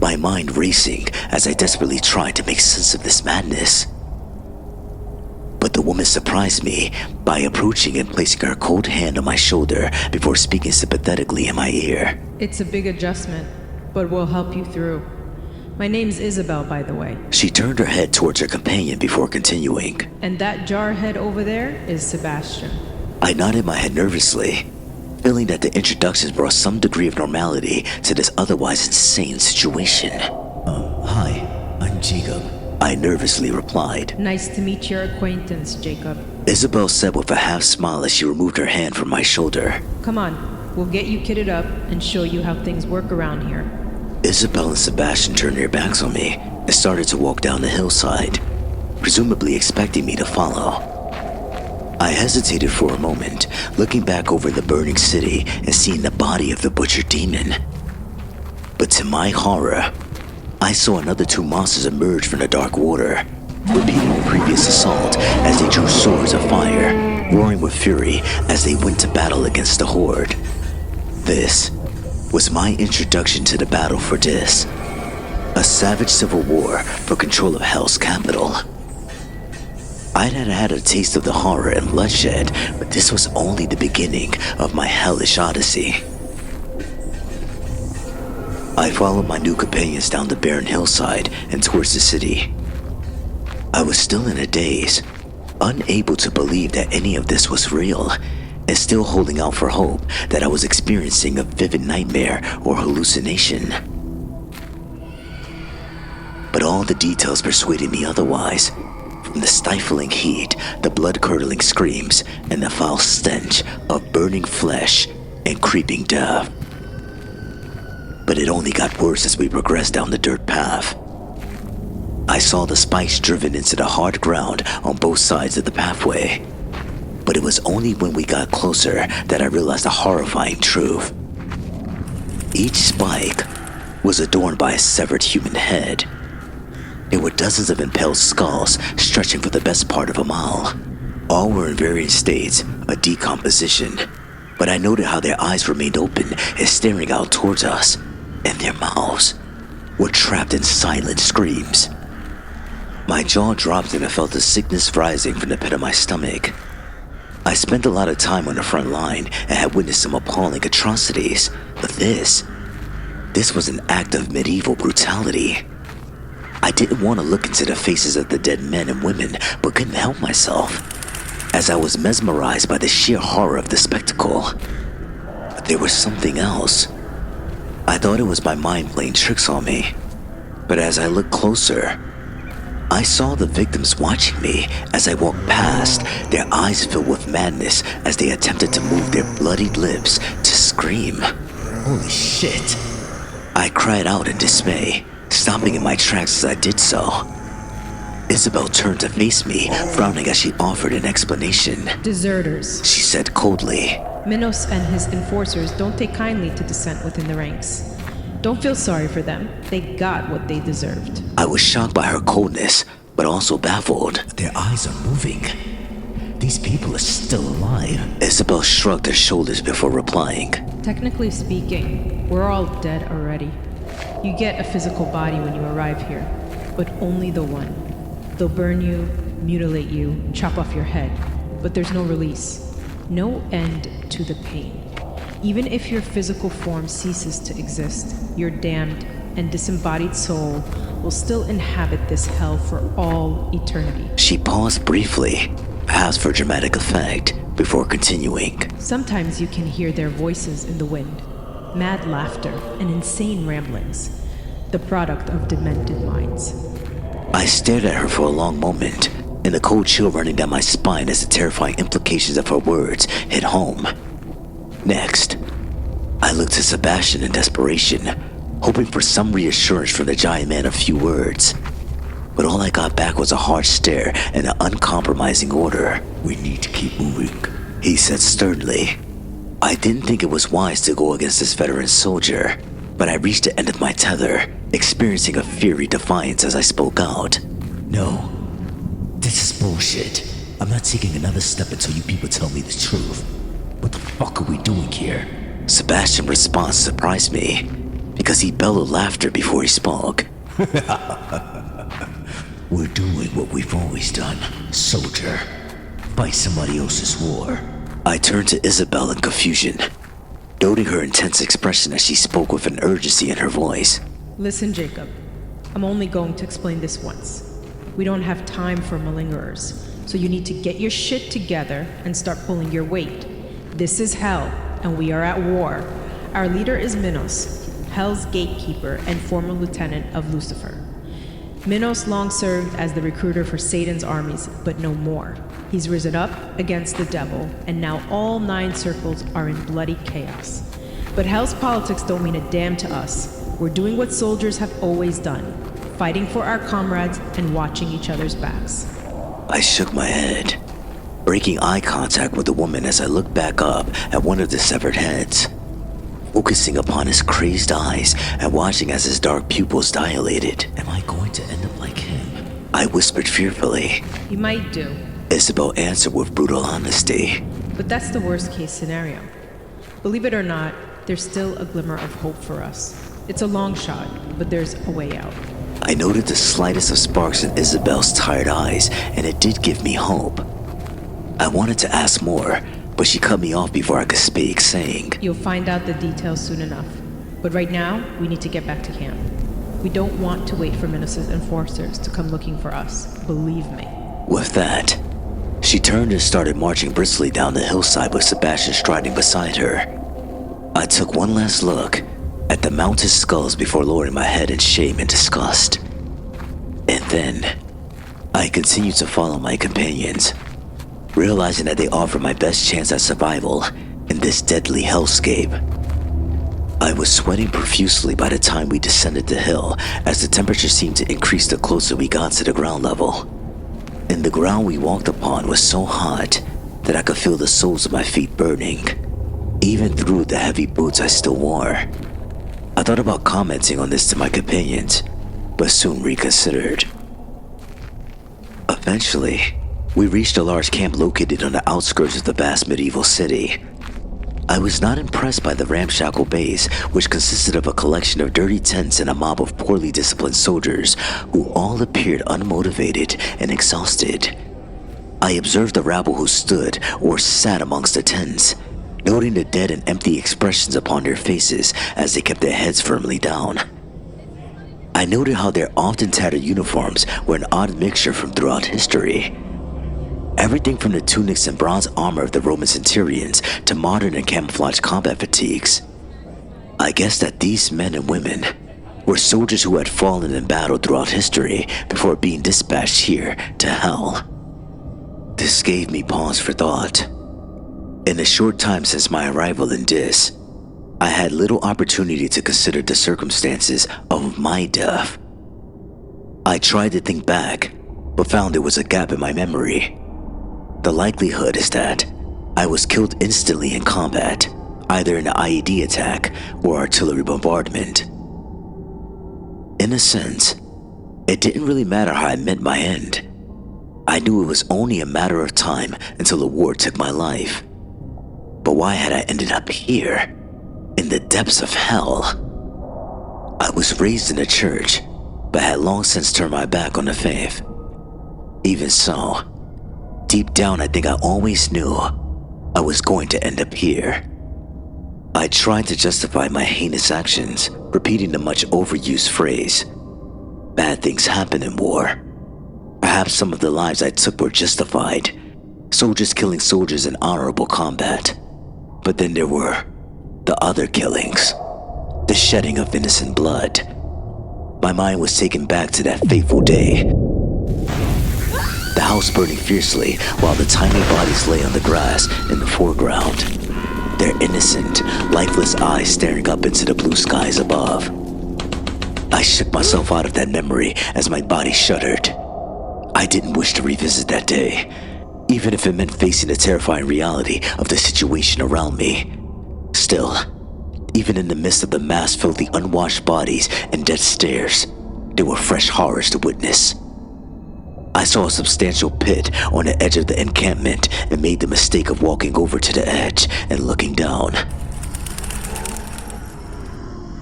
my mind racing as I desperately tried to make sense of this madness. But the woman surprised me by approaching and placing her cold hand on my shoulder before speaking sympathetically in my ear. It's a big adjustment, but we'll help you through. My name's Isabel, by the way. She turned her head towards her companion before continuing. And that jarhead over there is Sebastian. I nodded my head nervously, feeling that the introductions brought some degree of normality to this otherwise insane situation. Hi, I'm Jacob. I nervously replied. Nice to meet your acquaintance, Jacob. Isabel said with a half smile as she removed her hand from my shoulder. Come on, we'll get you kitted up and show you how things work around here. Isabel and Sebastian turned their backs on me and started to walk down the hillside, presumably expecting me to follow. I hesitated for a moment, looking back over the burning city and seeing the body of the butcher demon. But to my horror, I saw another two monsters emerge from the dark water, repeating the previous assault as they drew swords of fire, roaring with fury as they went to battle against the horde. This was my introduction to the battle for Dis, a savage civil war for control of Hell's capital. I'd had a taste of the horror and bloodshed, but this was only the beginning of my hellish odyssey. I followed my new companions down the barren hillside and towards the city. I was still in a daze, unable to believe that any of this was real, and still holding out for hope that I was experiencing a vivid nightmare or hallucination. But all the details persuaded me otherwise. From the stifling heat, the blood-curdling screams, and the foul stench of burning flesh and creeping death. But it only got worse as we progressed down the dirt path. I saw the spikes driven into the hard ground on both sides of the pathway. But it was only when we got closer that I realized the horrifying truth. Each spike was adorned by a severed human head. There were dozens of impaled skulls stretching for the best part of a mile. All were in varying states of decomposition, but I noted how their eyes remained open and staring out towards us, and their mouths were trapped in silent screams. My jaw dropped and I felt a sickness rising from the pit of my stomach. I spent a lot of time on the front line and had witnessed some appalling atrocities, but this was an act of medieval brutality. I didn't want to look into the faces of the dead men and women, but couldn't help myself, as I was mesmerized by the sheer horror of the spectacle. But there was something else. I thought it was my mind playing tricks on me, but as I looked closer, I saw the victims watching me as I walked past, their eyes filled with madness as they attempted to move their bloodied lips to scream. Holy shit! I cried out in dismay, stopping in my tracks as I did so. Isabel turned to face me, frowning as she offered an explanation. Deserters, She said coldly. Minos and his enforcers don't take kindly to dissent within the ranks. Don't feel sorry for them. They got what they deserved. I was shocked by her coldness, but also baffled. Their eyes are moving. These people are still alive. Isabel shrugged her shoulders before replying. Technically speaking, we're all dead already. You get a physical body when you arrive here, but only the one. They'll burn you, mutilate you, chop off your head, but there's no release, no end to the pain. Even if your physical form ceases to exist, your damned and disembodied soul will still inhabit this hell for all eternity. She paused briefly, perhaps for dramatic effect, before continuing. Sometimes you can hear their voices in the wind, mad laughter and insane ramblings, the product of demented minds. I stared at her for a long moment, and the cold chill running down my spine as the terrifying implications of her words hit home. Next, I looked at Sebastian in desperation, hoping for some reassurance from the giant man of few words. But all I got back was a hard stare and an uncompromising order. We need to keep moving. He said sternly. I didn't think it was wise to go against this veteran soldier, but I reached the end of my tether, experiencing a fiery defiance as I spoke out. No. This is bullshit. I'm not taking another step until you people tell me the truth. What the fuck are we doing here? Sebastian's response surprised me, because he bellowed laughter before he spoke. We're doing what we've always done, soldier. Fight somebody else's war. I turned to Isabel in confusion, noting her intense expression as she spoke with an urgency in her voice. Listen, Jacob. I'm only going to explain this once. We don't have time for malingerers, so you need to get your shit together and start pulling your weight. This is hell, and we are at war. Our leader is Minos, Hell's gatekeeper and former lieutenant of Lucifer. Minos long served as the recruiter for Satan's armies, but no more. He's risen up against the devil, and now all 9 circles are in bloody chaos. But Hell's politics don't mean a damn to us. We're doing what soldiers have always done, fighting for our comrades and watching each other's backs. I shook my head, breaking eye contact with the woman as I looked back up at one of the severed heads, focusing upon his crazed eyes and watching as his dark pupils dilated. Am I going to end up like him? I whispered fearfully. You might do, Isabel answered with brutal honesty. but that's the worst case scenario. Believe it or not, there's still a glimmer of hope for us. It's a long shot, but there's a way out. I noted the slightest of sparks in Isabel's tired eyes, and it did give me hope. I wanted to ask more, but she cut me off before I could speak, saying, You'll find out the details soon enough. But right now, we need to get back to camp. We don't want to wait for Minos' enforcers to come looking for us. Believe me. With that, she turned and started marching briskly down the hillside with Sebastian striding beside her. I took one last look at the mounted skulls before lowering my head in shame and disgust. And then, I continued to follow my companions, realizing that they offered my best chance at survival in this deadly hellscape. I was sweating profusely by the time we descended the hill, as the temperature seemed to increase the closer we got to the ground level. And the ground we walked upon was so hot that I could feel the soles of my feet burning, even through the heavy boots I still wore. I thought about commenting on this to my companions, but soon reconsidered. Eventually, we reached a large camp located on the outskirts of the vast medieval city. I was not impressed by the ramshackle base, which consisted of a collection of dirty tents and a mob of poorly disciplined soldiers who all appeared unmotivated and exhausted. I observed the rabble who stood or sat amongst the tents, noting the dead and empty expressions upon their faces as they kept their heads firmly down. I noted how their often tattered uniforms were an odd mixture from throughout history. Everything from the tunics and bronze armor of the Roman centurions to modern and camouflage combat fatigues. I guess that these men and women were soldiers who had fallen in battle throughout history before being dispatched here to hell. This gave me pause for thought. In the short time since my arrival in Dis, I had little opportunity to consider the circumstances of my death. I tried to think back, but found there was a gap in my memory. The likelihood is that I was killed instantly in combat, either in an IED attack or artillery bombardment. In a sense, it didn't really matter how I met my end. I knew it was only a matter of time until the war took my life. But why had I ended up here? in the depths of hell. I was raised in a church, but had long since turned my back on the faith. Even so, deep down I think I always knew I was going to end up here. I tried to justify my heinous actions, repeating the much overused phrase, "Bad things happen in war." Perhaps some of the lives I took were justified, soldiers killing soldiers in honorable combat. But then there were the other killings, the shedding of innocent blood. My mind was taken back to that fateful day. The house burning fiercely while the tiny bodies lay on the grass in the foreground, their innocent, lifeless eyes staring up into the blue skies above. I shook myself out of that memory as my body shuddered. I didn't wish to revisit that day, even if it meant facing the terrifying reality of the situation around me. Still, even in the midst of the mass filled with unwashed bodies and dead stares, there were fresh horrors to witness. I saw a substantial pit on the edge of the encampment and made the mistake of walking over to the edge and looking down.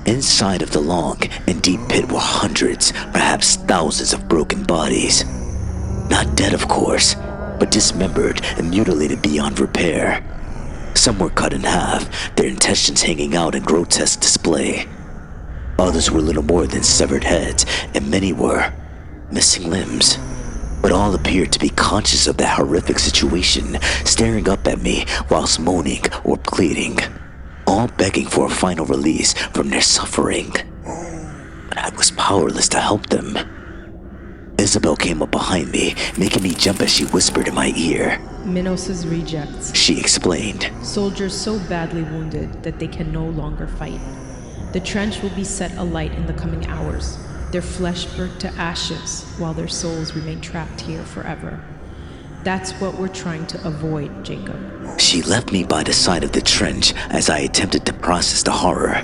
Inside of the long and deep pit were hundreds, perhaps thousands of broken bodies. Not dead, of course, but dismembered and mutilated beyond repair. Some were cut in half, their intestines hanging out in grotesque display. Others were little more than severed heads, and many were missing limbs. But all appeared to be conscious of that horrific situation, staring up at me whilst moaning or pleading, all begging for a final release from their suffering. But I was powerless to help them. Isabel came up behind me, making me jump as she whispered in my ear. Minos's rejects. She explained. Soldiers so badly wounded that they can no longer fight. The trench will be set alight in the coming hours, their flesh burnt to ashes while their souls remain trapped here forever. That's what we're trying to avoid, Jacob. She left me by the side of the trench as I attempted to process the horror.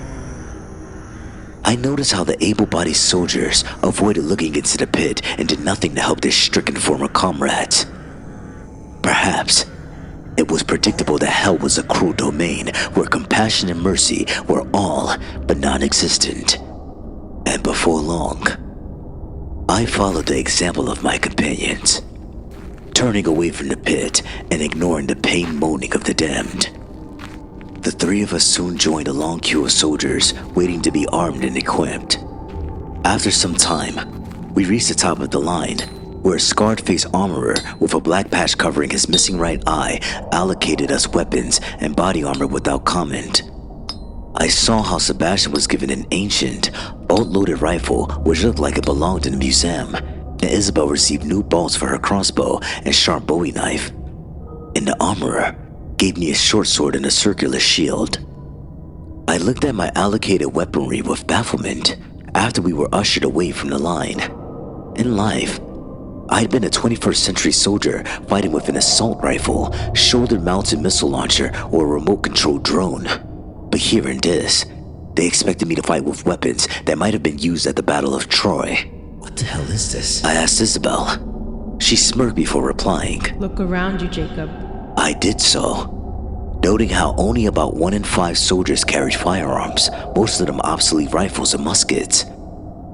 I noticed how the able-bodied soldiers avoided looking into the pit and did nothing to help their stricken former comrades. Perhaps it was predictable that hell was a cruel domain where compassion and mercy were all but non-existent. And before long, I followed the example of my companions, turning away from the pit and ignoring the pain moaning of the damned. The three of us soon joined a long queue of soldiers waiting to be armed and equipped. After some time, we reached the top of the line, where a scarred-faced armorer with a black patch covering his missing right eye allocated us weapons and body armor without comment. I saw how Sebastian was given an ancient, bolt-loaded rifle which looked like it belonged in a museum, and Isabel received new bolts for her crossbow and sharp bowie knife. And the armorer gave me a short sword and a circular shield. I looked at my allocated weaponry with bafflement after we were ushered away from the line. In life, I'd been a 21st century soldier fighting with an assault rifle, shoulder-mounted missile launcher, or a remote-controlled drone. But here in this, they expected me to fight with weapons that might have been used at the Battle of Troy. What the hell is this? I asked Isabel. She smirked before replying. Look around you, Jacob. I did so, noting how only about 1 in 5 soldiers carried firearms, most of them obsolete rifles and muskets.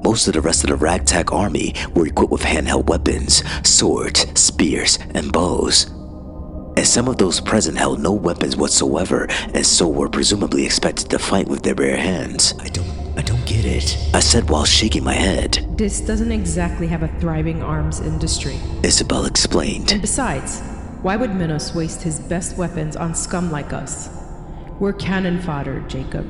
Most of the rest of the ragtag army were equipped with handheld weapons, swords, spears, and bows. And some of those present held no weapons whatsoever, and so were presumably expected to fight with their bare hands. I don't get it. I said while shaking my head. This doesn't exactly have a thriving arms industry. Isabel explained. And besides, why would Minos waste his best weapons on scum like us? We're cannon fodder, Jacob.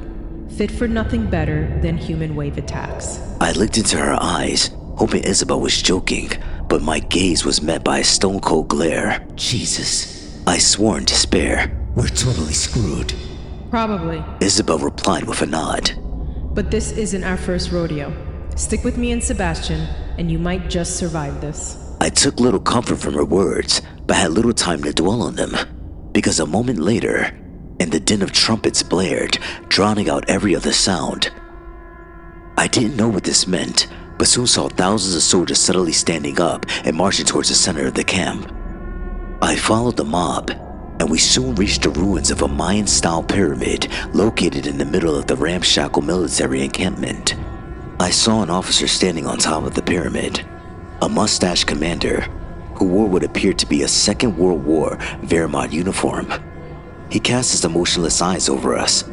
Fit for nothing better than human wave attacks. I looked into her eyes, hoping Isabel was joking, but my gaze was met by a stone-cold glare. Jesus. I swore in despair. We're totally screwed. Probably. Isabel replied with a nod. But this isn't our first rodeo. Stick with me and Sebastian, and you might just survive this. I took little comfort from her words, but had little time to dwell on them, because a moment later, and the din of trumpets blared, drowning out every other sound. I didn't know what this meant, but soon saw thousands of soldiers suddenly standing up and marching towards the center of the camp. I followed the mob, and we soon reached the ruins of a Mayan-style pyramid located in the middle of the ramshackle military encampment. I saw an officer standing on top of the pyramid, a mustached commander who wore what appeared to be a Second World War Wehrmacht uniform. He cast his emotionless eyes over us,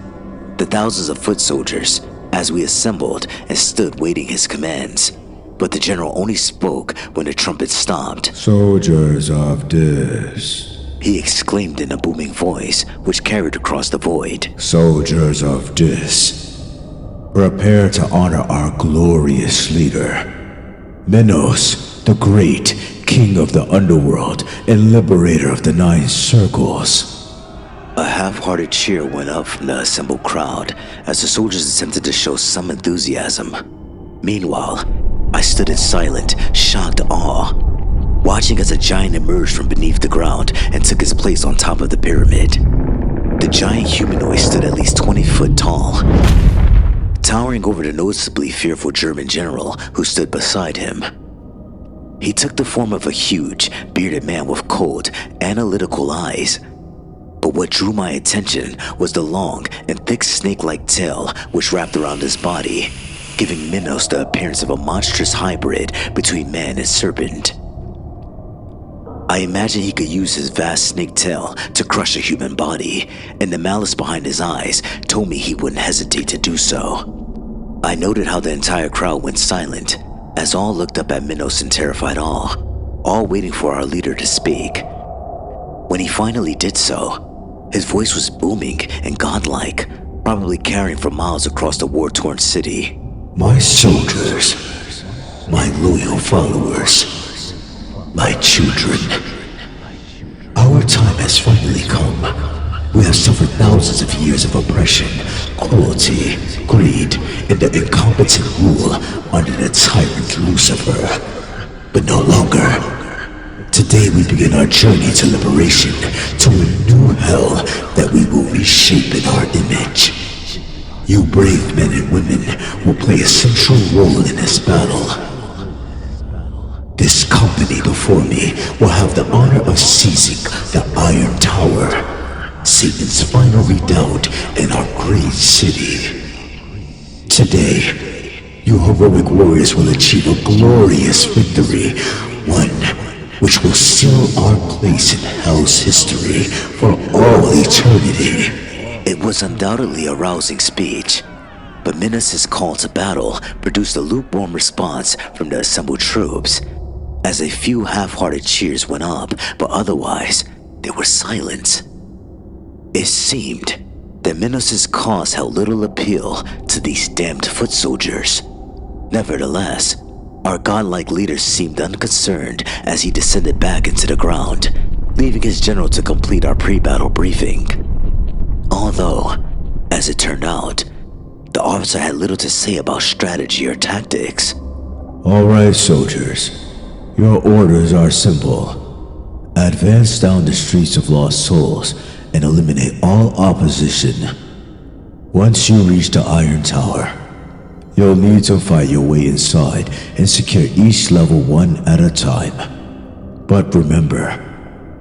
the thousands of foot soldiers, as we assembled and stood waiting his commands. But the general only spoke when the trumpet stopped. "Soldiers of Dis," he exclaimed in a booming voice which carried across the void. "Soldiers of Dis, prepare to honor our glorious leader, Minos, the great king of the underworld and liberator of the 9 circles." A half-hearted cheer went up from the assembled crowd as the soldiers attempted to show some enthusiasm. Meanwhile, I stood in silent, shocked awe, watching as a giant emerged from beneath the ground and took his place on top of the pyramid. The giant humanoid stood at least 20 foot tall, towering over the noticeably fearful German general who stood beside him. He took the form of a huge, bearded man with cold, analytical eyes. But what drew my attention was the long and thick snake-like tail which wrapped around his body, giving Minos the appearance of a monstrous hybrid between man and serpent. I imagined he could use his vast snake tail to crush a human body, and the malice behind his eyes told me he wouldn't hesitate to do so. I noted how the entire crowd went silent, as all looked up at Minos in terrified awe, all waiting for our leader to speak. When he finally did so, his voice was booming and godlike, probably carrying for miles across the war-torn city. "My soldiers, my loyal followers, my children, our time has finally come. We have suffered thousands of years of oppression, cruelty, greed, and the incompetent rule under the tyrant Lucifer. But no longer. Today we begin our journey to liberation, to a new hell that we will reshape in our image. You brave men and women will play a central role in this battle. This company before me will have the honor of seizing the Iron Tower, Satan's final redoubt in our great city. Today, you heroic warriors will achieve a glorious victory, one which will seal our place in Hell's history for all eternity." It was undoubtedly a rousing speech, but Minos' call to battle produced a lukewarm response from the assembled troops, as a few half-hearted cheers went up, but otherwise, there was silence. It seemed that Minos' cause held little appeal to these damned foot soldiers. Nevertheless, our godlike leader seemed unconcerned as he descended back into the ground, leaving his general to complete our pre-battle briefing. Although, as it turned out, the officer had little to say about strategy or tactics. "All right, soldiers. Your orders are simple. Advance down the streets of Lost Souls and eliminate all opposition. Once you reach the Iron Tower, you'll need to fight your way inside and secure each level one at a time. But remember,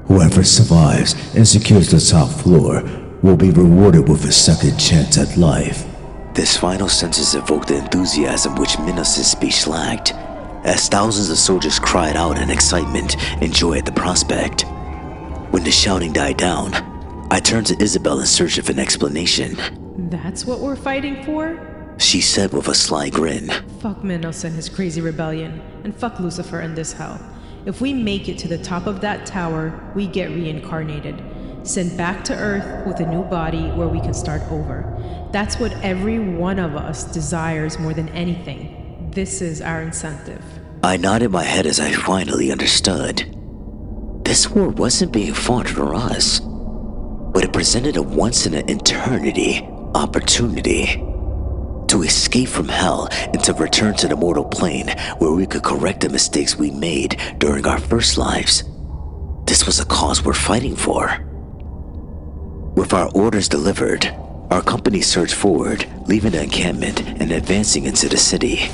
whoever survives and secures the top floor will be rewarded with a second chance at life." This final sentence evoked the enthusiasm which Minos' speech lacked, as thousands of soldiers cried out in excitement and joy at the prospect. When the shouting died down, I turned to Isabel in search of an explanation. That's what we're fighting for? She said with a sly grin. Fuck Minos and his crazy rebellion, and fuck Lucifer and this hell. If we make it to the top of that tower, we get reincarnated, sent back to Earth with a new body where we can start over. That's what every one of us desires more than anything. This is our incentive. I nodded my head as I finally understood. This war wasn't being fought for us, but it presented a once-in-an-eternity opportunity to escape from hell and to return to the mortal plane where we could correct the mistakes we made during our first lives. This was a cause we're fighting for. With our orders delivered, our company surged forward, leaving the encampment and advancing into the city.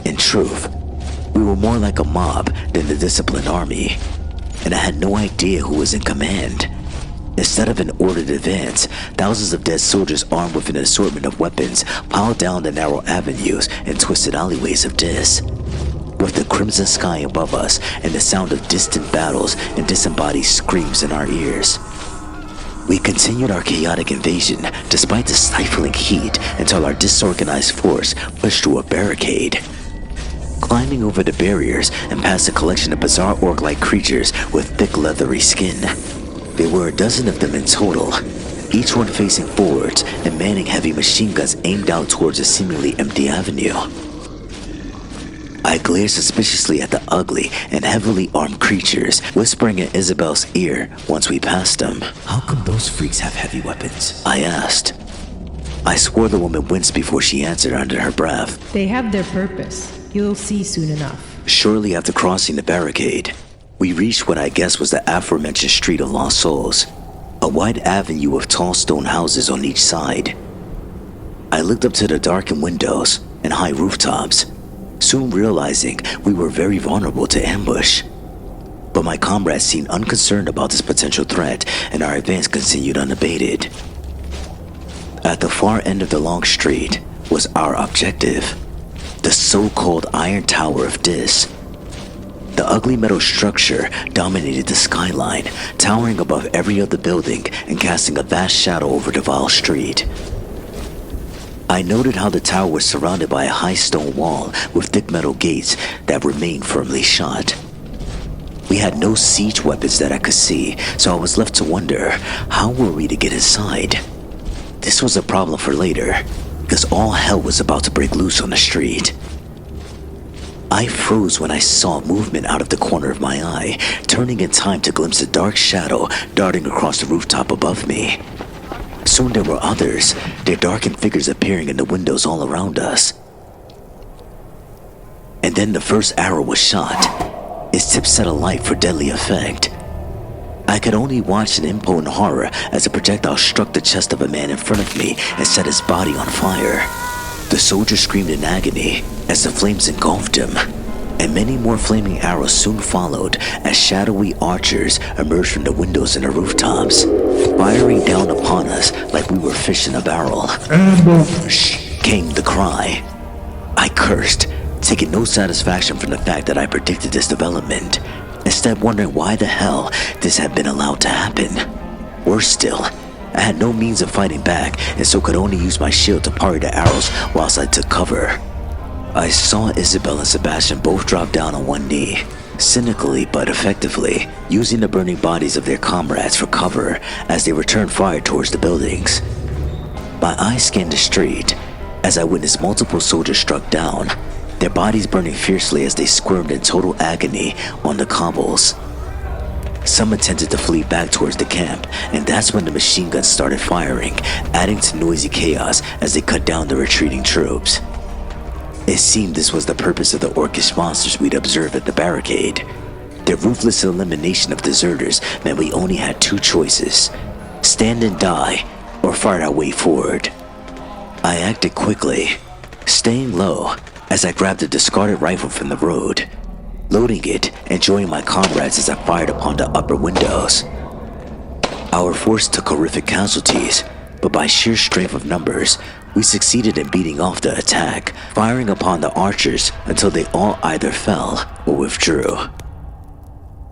In truth, we were more like a mob than the disciplined army, and I had no idea who was in command. Instead of an ordered advance, thousands of dead soldiers armed with an assortment of weapons piled down the narrow avenues and twisted alleyways of Dis. With the crimson sky above us and the sound of distant battles and disembodied screams in our ears, we continued our chaotic invasion despite the stifling heat until our disorganized force pushed through a barricade. Climbing over the barriers and past a collection of bizarre orc-like creatures with thick leathery skin. There were a dozen of them in total, each one facing forwards and manning heavy machine guns aimed out towards a seemingly empty avenue. I glared suspiciously at the ugly and heavily armed creatures, whispering in Isabel's ear once we passed them. How come those freaks have heavy weapons? I asked. I swore the woman winced before she answered under her breath. They have their purpose. You'll see soon enough. Shortly after crossing the barricade, we reached what I guess was the aforementioned Street of Lost Souls, a wide avenue of tall stone houses on each side. I looked up to the darkened windows and high rooftops, soon realizing we were very vulnerable to ambush. But my comrades seemed unconcerned about this potential threat, and our advance continued unabated. At the far end of the long street was our objective, the so-called Iron Tower of Dis. The ugly metal structure dominated the skyline, towering above every other building and casting a vast shadow over the vile street. I noted how the tower was surrounded by a high stone wall with thick metal gates that remained firmly shut. We had no siege weapons that I could see, so I was left to wonder, how were we to get inside? This was a problem for later, because all hell was about to break loose on the street. I froze when I saw movement out of the corner of my eye, turning in time to glimpse a dark shadow darting across the rooftop above me. Soon there were others, their darkened figures appearing in the windows all around us. And then the first arrow was shot, its tip set alight for deadly effect. I could only watch in impotent horror as the projectile struck the chest of a man in front of me and set his body on fire. The soldier screamed in agony as the flames engulfed him, and many more flaming arrows soon followed as shadowy archers emerged from the windows and the rooftops, firing down upon us like we were fish in a barrel. Ambush! Came the cry. I cursed, taking no satisfaction from the fact that I predicted this development, instead wondering why the hell this had been allowed to happen. Worse still, I had no means of fighting back, and so could only use my shield to parry the arrows whilst I took cover. I saw Isabel and Sebastian both drop down on one knee, cynically but effectively, using the burning bodies of their comrades for cover as they returned fire towards the buildings. My eyes scanned the street as I witnessed multiple soldiers struck down, their bodies burning fiercely as they squirmed in total agony on the cobbles. Some attempted to flee back towards the camp, and that's when the machine guns started firing, adding to noisy chaos as they cut down the retreating troops. It seemed this was the purpose of the orcish monsters we'd observed at the barricade. Their ruthless elimination of deserters meant we only had two choices: stand and die, or fight our way forward. I acted quickly, staying low as I grabbed a discarded rifle from the road, loading it and joining my comrades as I fired upon the upper windows. Our force took horrific casualties, but by sheer strength of numbers, we succeeded in beating off the attack, firing upon the archers until they all either fell or withdrew.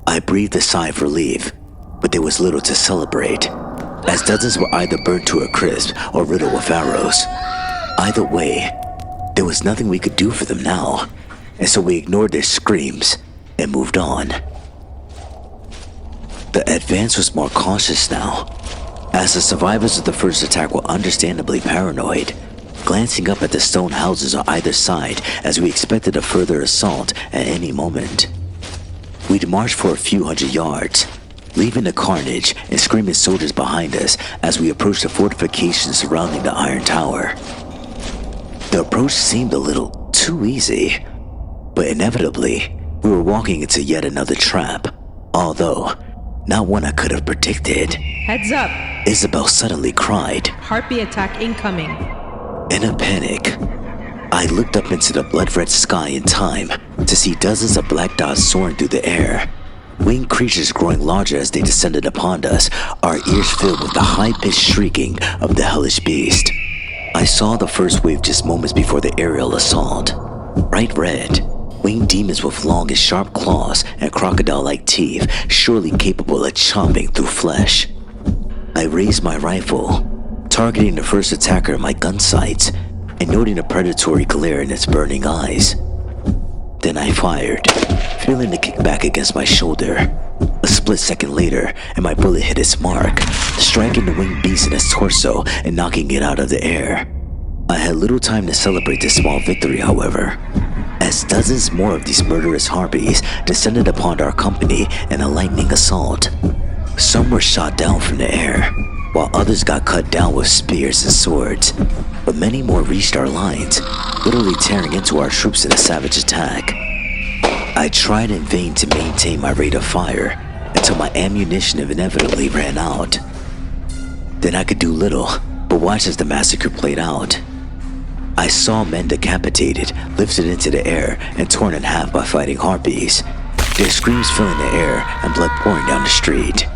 I breathed a sigh of relief, but there was little to celebrate, as dozens were either burned to a crisp or riddled with arrows. Either way, there was nothing we could do for them now, and so we ignored their screams and moved on. The advance was more cautious now, as the survivors of the first attack were understandably paranoid, glancing up at the stone houses on either side as we expected a further assault at any moment. We'd marched for a few hundred yards, leaving the carnage and screaming soldiers behind us as we approached the fortifications surrounding the Iron Tower. The approach seemed a little too easy, but inevitably, we were walking into yet another trap, although not one I could have predicted. Heads up! Isabel suddenly cried. Harpy attack incoming. In a panic, I looked up into the blood-red sky in time to see dozens of black dots soaring through the air, Winged creatures growing larger as they descended upon us, our ears filled with the high-pitched shrieking of the hellish beast. I saw the first wave just moments before the aerial assault. Bright red, winged demons with long and sharp claws and crocodile-like teeth, surely capable of chomping through flesh. I raised my rifle, targeting the first attacker in my gun sights, and noting a predatory glare in its burning eyes. Then I fired, feeling the kickback against my shoulder. A split second later, and my bullet hit its mark, striking the winged beast in its torso and knocking it out of the air. I had little time to celebrate this small victory, however, as dozens more of these murderous harpies descended upon our company in a lightning assault. Some were shot down from the air, while others got cut down with spears and swords, but many more reached our lines, literally tearing into our troops in a savage attack. I tried in vain to maintain my rate of fire until my ammunition inevitably ran out. Then I could do little but watch as the massacre played out. I saw men decapitated, lifted into the air, and torn in half by fighting harpies, their screams filling the air and blood pouring down the street.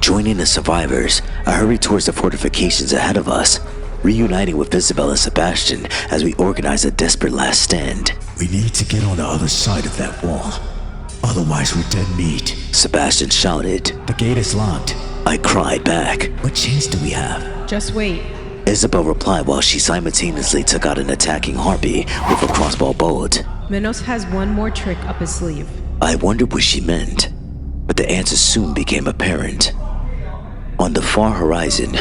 Joining the survivors, I hurried towards the fortifications ahead of us, reuniting with Isabel and Sebastian as we organized a desperate last stand. We need to get on the other side of that wall. Otherwise we're dead meat. Sebastian shouted. The gate is locked. I cried back. What chance do we have? Just wait. Isabel replied while she simultaneously took out an attacking harpy with a crossbow bolt. Minos has one more trick up his sleeve. I wondered what she meant, but the answer soon became apparent. On the far horizon,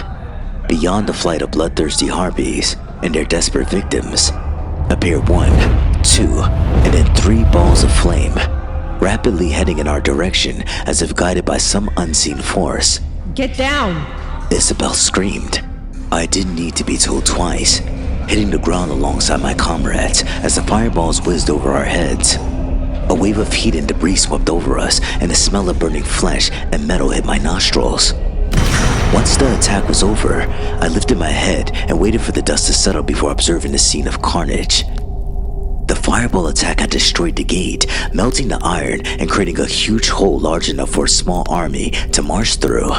beyond the flight of bloodthirsty harpies and their desperate victims, appeared 1, 2, and then 3 balls of flame, rapidly heading in our direction as if guided by some unseen force. Get down! Isabel screamed. I didn't need to be told twice, hitting the ground alongside my comrades as the fireballs whizzed over our heads. A wave of heat and debris swept over us, and the smell of burning flesh and metal hit my nostrils. Once the attack was over, I lifted my head and waited for the dust to settle before observing the scene of carnage. The fireball attack had destroyed the gate, melting the iron and creating a huge hole large enough for a small army to march through.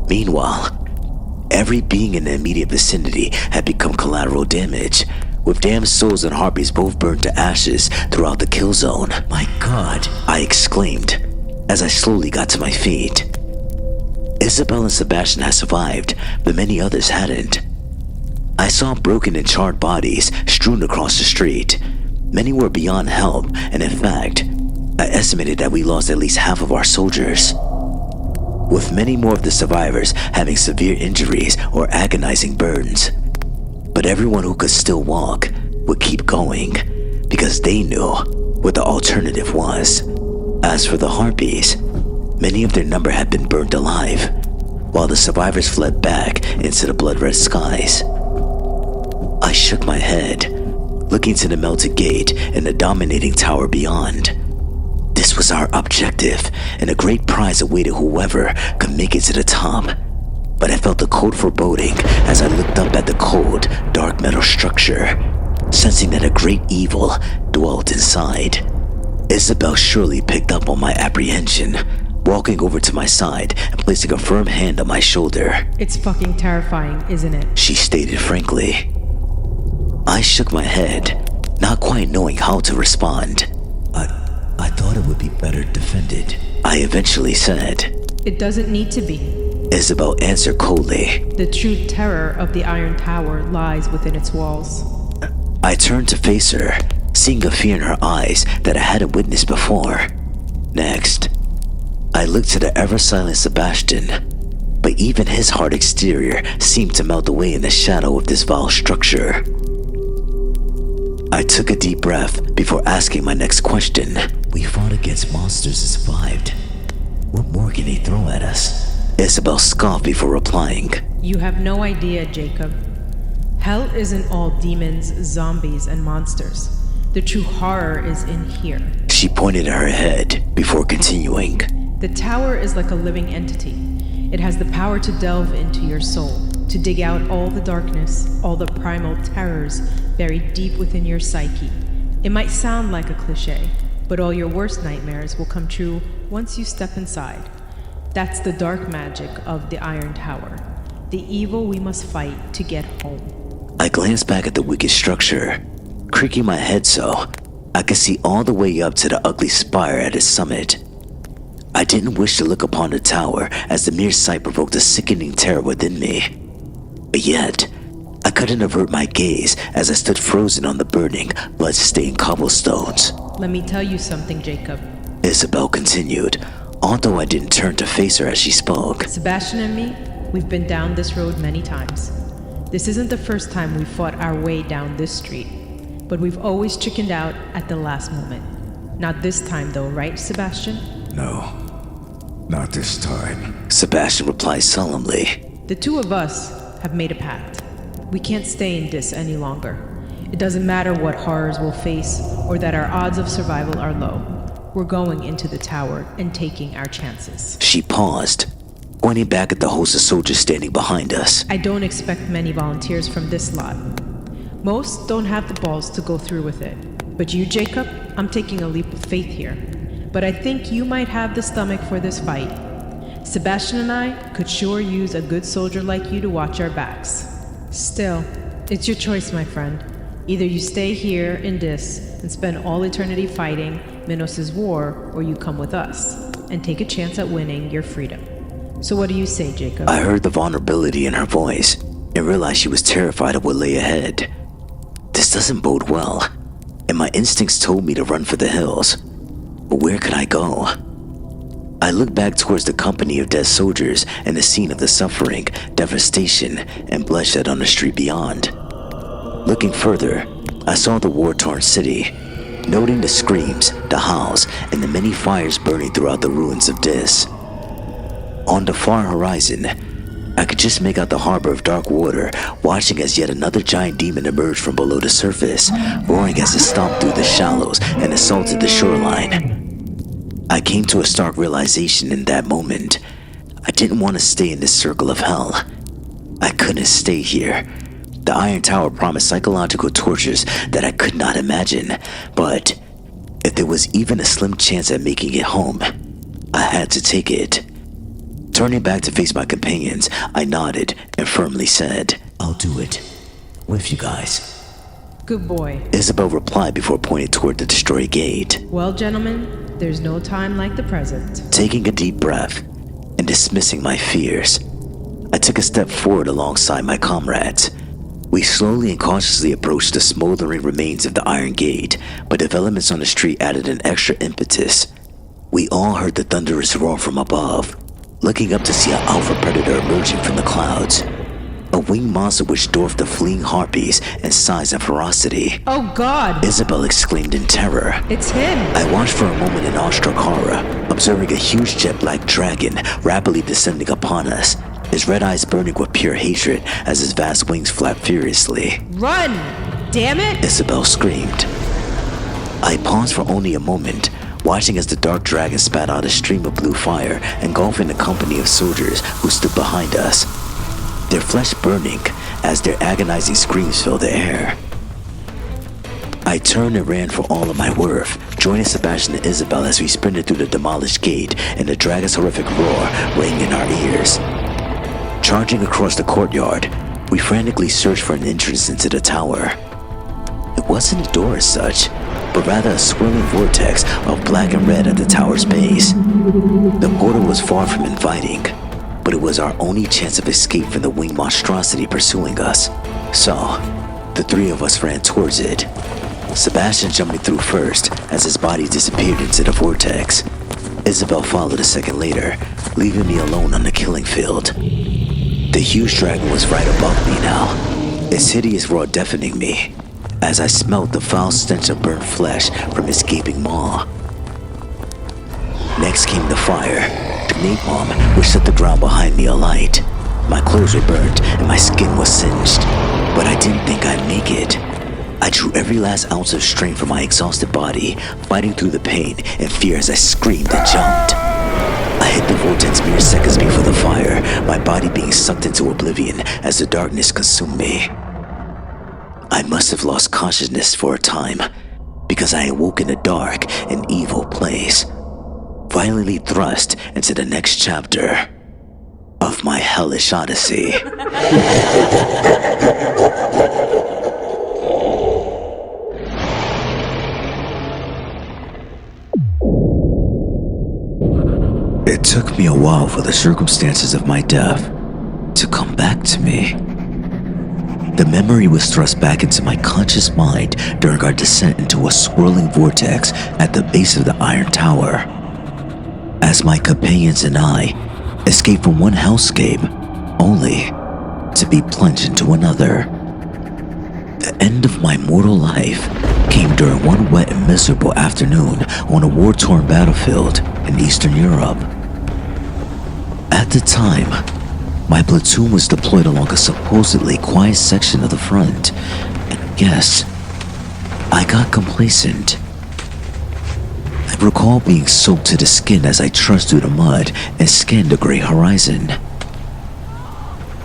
Meanwhile, every being in the immediate vicinity had become collateral damage, with damned souls and harpies both burned to ashes throughout the kill zone. My God, I exclaimed as I slowly got to my feet. Isabel and Sebastian had survived, but many others hadn't. I saw broken and charred bodies strewn across the street. Many were beyond help, and in fact, I estimated that we lost at least half of our soldiers, with many more of the survivors having severe injuries or agonizing burns. But everyone who could still walk would keep going, because they knew what the alternative was. As for the harpies, many of their number had been burned alive, while the survivors fled back into the blood-red skies. I shook my head, looking to the melted gate and the dominating tower beyond. This was our objective, and a great prize awaited whoever could make it to the top. But I felt a cold foreboding as I looked up at the cold, dark metal structure, sensing that a great evil dwelt inside. Isabel surely picked up on my apprehension, walking over to my side and placing a firm hand on my shoulder. It's fucking terrifying, isn't it? She stated frankly. I shook my head, not quite knowing how to respond. I thought it would be better defended. I eventually said. It doesn't need to be. Isabel answered coldly. The true terror of the Iron Tower lies within its walls. I turned to face her, seeing a fear in her eyes that I hadn't witnessed before. Next, I looked to the ever-silent Sebastian, but even his hard exterior seemed to melt away in the shadow of this vile structure. I took a deep breath before asking my next question. We fought against monsters and survived. What more can they throw at us? Isabel scoffed before replying. You have no idea, Jacob. Hell isn't all demons, zombies, and monsters. The true horror is in here. She pointed at her head before continuing. The tower is like a living entity. It has the power to delve into your soul, to dig out all the darkness, all the primal terrors buried deep within your psyche. It might sound like a cliche, but all your worst nightmares will come true once you step inside. That's the dark magic of the Iron Tower, the evil we must fight to get home. I glanced back at the wicked structure, creaking my head so I could see all the way up to the ugly spire at its summit. I didn't wish to look upon the tower, as the mere sight provoked a sickening terror within me. But yet, I couldn't avert my gaze as I stood frozen on the burning, blood-stained cobblestones. Let me tell you something, Jacob. Isabel continued, although I didn't turn to face her as she spoke. Sebastian and me, we've been down this road many times. This isn't the first time we've fought our way down this street, but we've always chickened out at the last moment. Not this time though, right, Sebastian? No, not this time. Sebastian replied solemnly. The two of us have made a pact. We can't stay in this any longer. It doesn't matter what horrors we'll face or that our odds of survival are low. We're going into the tower and taking our chances. She paused, pointing back at the host of soldiers standing behind us. I don't expect many volunteers from this lot. Most don't have the balls to go through with it. But you, Jacob, I'm taking a leap of faith here. But I think you might have the stomach for this fight. Sebastian and I could sure use a good soldier like you to watch our backs. Still, it's your choice, my friend. Either you stay here in this and spend all eternity fighting Minos' war, or you come with us and take a chance at winning your freedom. So what do you say, Jacob? I heard the vulnerability in her voice and realized she was terrified of what lay ahead. This doesn't bode well, and my instincts told me to run for the hills. But where could I go? I looked back towards the company of dead soldiers and the scene of the suffering, devastation, and bloodshed on the street beyond. Looking further, I saw the war-torn city, noting the screams, the howls, and the many fires burning throughout the ruins of Dis. On the far horizon, I could just make out the harbor of dark water, watching as yet another giant demon emerged from below the surface, roaring as it stomped through the shallows and assaulted the shoreline. I came to a stark realization in that moment. I didn't want to stay in this circle of hell. I couldn't stay here. The Iron Tower promised psychological tortures that I could not imagine, but if there was even a slim chance at making it home, I had to take it. Turning back to face my companions, I nodded and firmly said, I'll do it. With you guys. Good boy. Isabel replied before pointing toward the destroyed gate. Well, gentlemen, there's no time like the present. Taking a deep breath and dismissing my fears, I took a step forward alongside my comrades. We slowly and cautiously approached the smoldering remains of the Iron Gate, but developments on the street added an extra impetus. We all heard the thunderous roar from above, looking up to see an alpha predator emerging from the clouds. A winged monster which dwarfed the fleeing harpies in size and ferocity. Oh God! Isabel exclaimed in terror. It's him! I watched for a moment in awestruck horror, observing a huge jet-black dragon rapidly descending upon us, his red eyes burning with pure hatred as his vast wings flapped furiously. Run! Damn it! Isabel screamed. I paused for only a moment, watching as the dark dragon spat out a stream of blue fire, engulfing the company of soldiers who stood behind us, their flesh burning as their agonizing screams filled the air. I turned and ran for all of my worth, joining Sebastian and Isabel as we sprinted through the demolished gate, and the dragon's horrific roar rang in our ears. Charging across the courtyard, we frantically searched for an entrance into the tower. It wasn't a door as such, but rather a swirling vortex of black and red at the tower's base. The portal was far from inviting, but it was our only chance of escape from the winged monstrosity pursuing us. So, the three of us ran towards it, Sebastian jumping through first as his body disappeared into the vortex. Isabel followed a second later, leaving me alone on the killing field. The huge dragon was right above me now, its hideous roar deafening me, as I smelled the foul stench of burnt flesh from its gaping maw. Next came the fire, the napalm which set the ground behind me alight. My clothes were burnt and my skin was singed, but I didn't think I'd make it. I drew every last ounce of strength from my exhausted body, fighting through the pain and fear as I screamed and jumped. I hit the vortex mere seconds before the fire, my body being sucked into oblivion as the darkness consumed me. I must have lost consciousness for a time, because I awoke in a dark and evil place, violently thrust into the next chapter of my hellish odyssey. It took me a while for the circumstances of my death to come back to me. The memory was thrust back into my conscious mind during our descent into a swirling vortex at the base of the Iron Tower. As my companions and I escaped from one hellscape, only to be plunged into another. The end of my mortal life came during one wet and miserable afternoon on a war-torn battlefield in Eastern Europe. At the time, my platoon was deployed along a supposedly quiet section of the front, and I guess I got complacent. I recall being soaked to the skin as I trudged through the mud and scanned the gray horizon.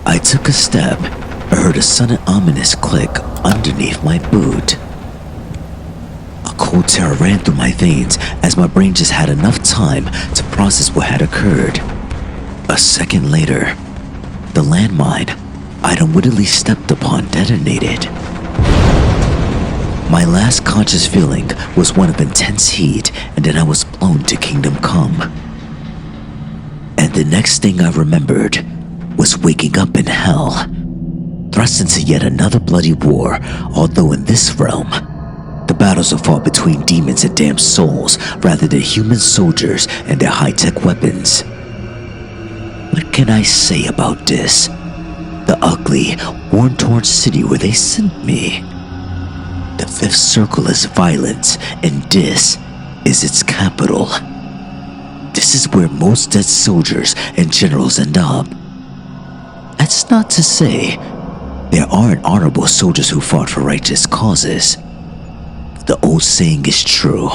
I took a step and heard a sudden ominous click underneath my boot. A cold terror ran through my veins as my brain just had enough time to process what had occurred. A second later, the landmine I'd unwittingly stepped upon detonated. My last conscious feeling was one of intense heat, and then I was blown to Kingdom Come. And the next thing I remembered was waking up in hell, thrust into yet another bloody war, although in this realm, the battles are fought between demons and damned souls rather than human soldiers and their high-tech weapons. What can I say about this? The ugly, war-torn city where they sent me. The fifth circle is violence, and this is its capital. This is where most dead soldiers and generals end up. That's not to say there aren't honorable soldiers who fought for righteous causes. The old saying is true.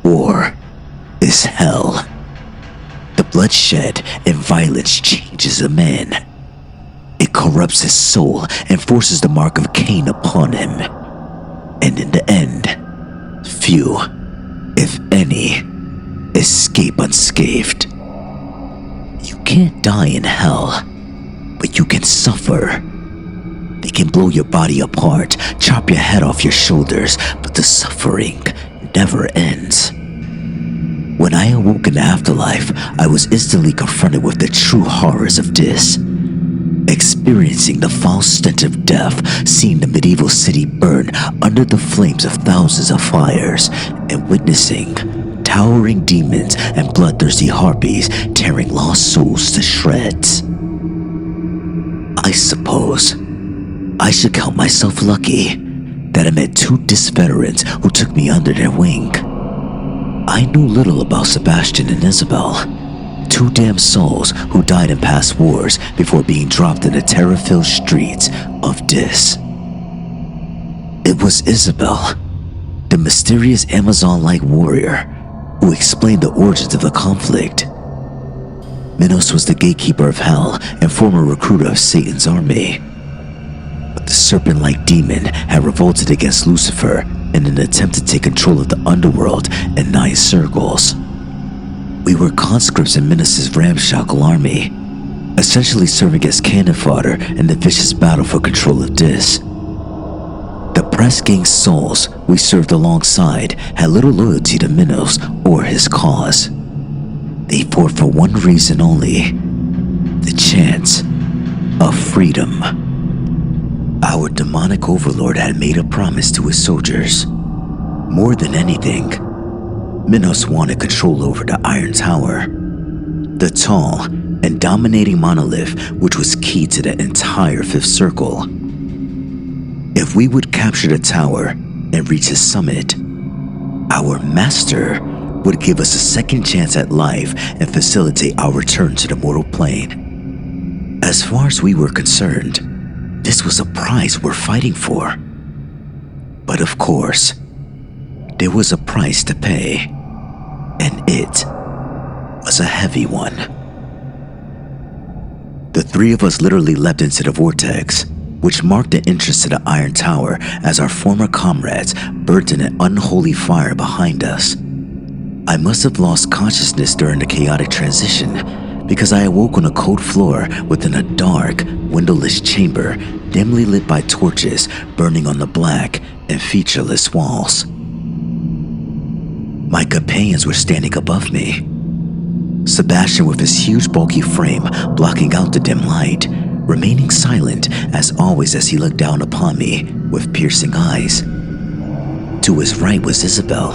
War is hell. The bloodshed and violence changes a man. It corrupts his soul and forces the mark of Cain upon him. And in the end, few, if any, escape unscathed. You can't die in hell, but you can suffer. They can blow your body apart, chop your head off your shoulders, but the suffering never ends. When I awoke in the afterlife, I was instantly confronted with the true horrors of this. Experiencing the foul stench of death, seeing the medieval city burn under the flames of thousands of fires, and witnessing towering demons and bloodthirsty harpies tearing lost souls to shreds. I suppose I should count myself lucky that I met two DIS veterans who took me under their wing. I knew little about Sebastian and Isabel, two damned souls who died in past wars before being dropped in the terror-filled streets of DIS. It was Isabel, the mysterious Amazon-like warrior, who explained the origins of the conflict. Minos was the gatekeeper of hell and former recruiter of Satan's army. But the serpent-like demon had revolted against Lucifer in an attempt to take control of the underworld and 9 circles. We were conscripts in Minos' ramshackle army, essentially serving as cannon fodder in the vicious battle for control of DIS. The press gang souls we served alongside had little loyalty to Minos or his cause. They fought for one reason only: the chance of freedom. Our demonic overlord had made a promise to his soldiers. More than anything, Minos wanted control over the Iron Tower, the tall and dominating monolith which was key to the entire Fifth Circle. If we would capture the tower and reach its summit, our master would give us a second chance at life and facilitate our return to the mortal plane. As far as we were concerned, this was a prize we're fighting for. But of course, there was a price to pay, and it was a heavy one. The 3 of us literally leapt into the vortex, which marked the entrance to the Iron Tower as our former comrades burnt in an unholy fire behind us. I must have lost consciousness during the chaotic transition because I awoke on a cold floor within a dark, windowless chamber dimly lit by torches burning on the black and featureless walls. My companions were standing above me. Sebastian with his huge bulky frame blocking out the dim light, remaining silent as always as he looked down upon me with piercing eyes. To his right was Isabel,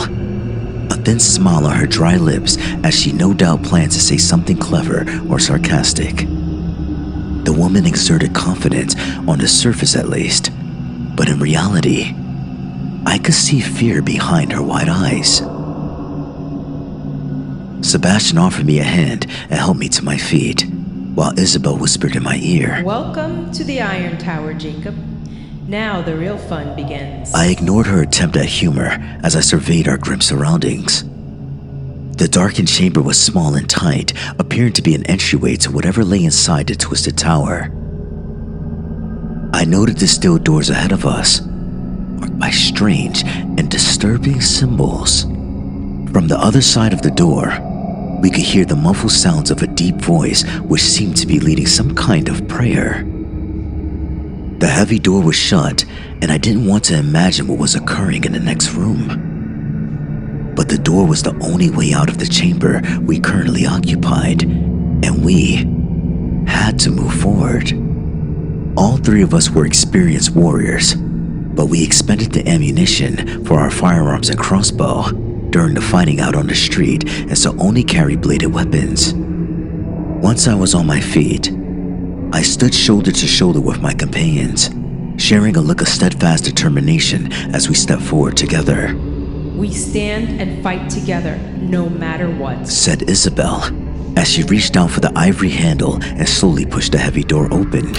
a thin smile on her dry lips as she no doubt planned to say something clever or sarcastic. The woman exerted confidence on the surface at least, but in reality, I could see fear behind her wide eyes. Sebastian offered me a hand and helped me to my feet, while Isabel whispered in my ear, Welcome to the Iron Tower, Jacob. Now the real fun begins. I ignored her attempt at humor as I surveyed our grim surroundings. The darkened chamber was small and tight, appearing to be an entryway to whatever lay inside the twisted tower. I noted the steel doors ahead of us, marked by strange and disturbing symbols. From the other side of the door, we could hear the muffled sounds of a deep voice which seemed to be leading some kind of prayer. The heavy door was shut, and I didn't want to imagine what was occurring in the next room. But the door was the only way out of the chamber we currently occupied, and we had to move forward. All three of us were experienced warriors, but we expended the ammunition for our firearms and crossbow during the fighting out on the street, and so only carried bladed weapons. Once I was on my feet, I stood shoulder to shoulder with my companions, sharing a look of steadfast determination as we stepped forward together. We stand and fight together, no matter what, said Isabel, as she reached down for the ivory handle and slowly pushed the heavy door open.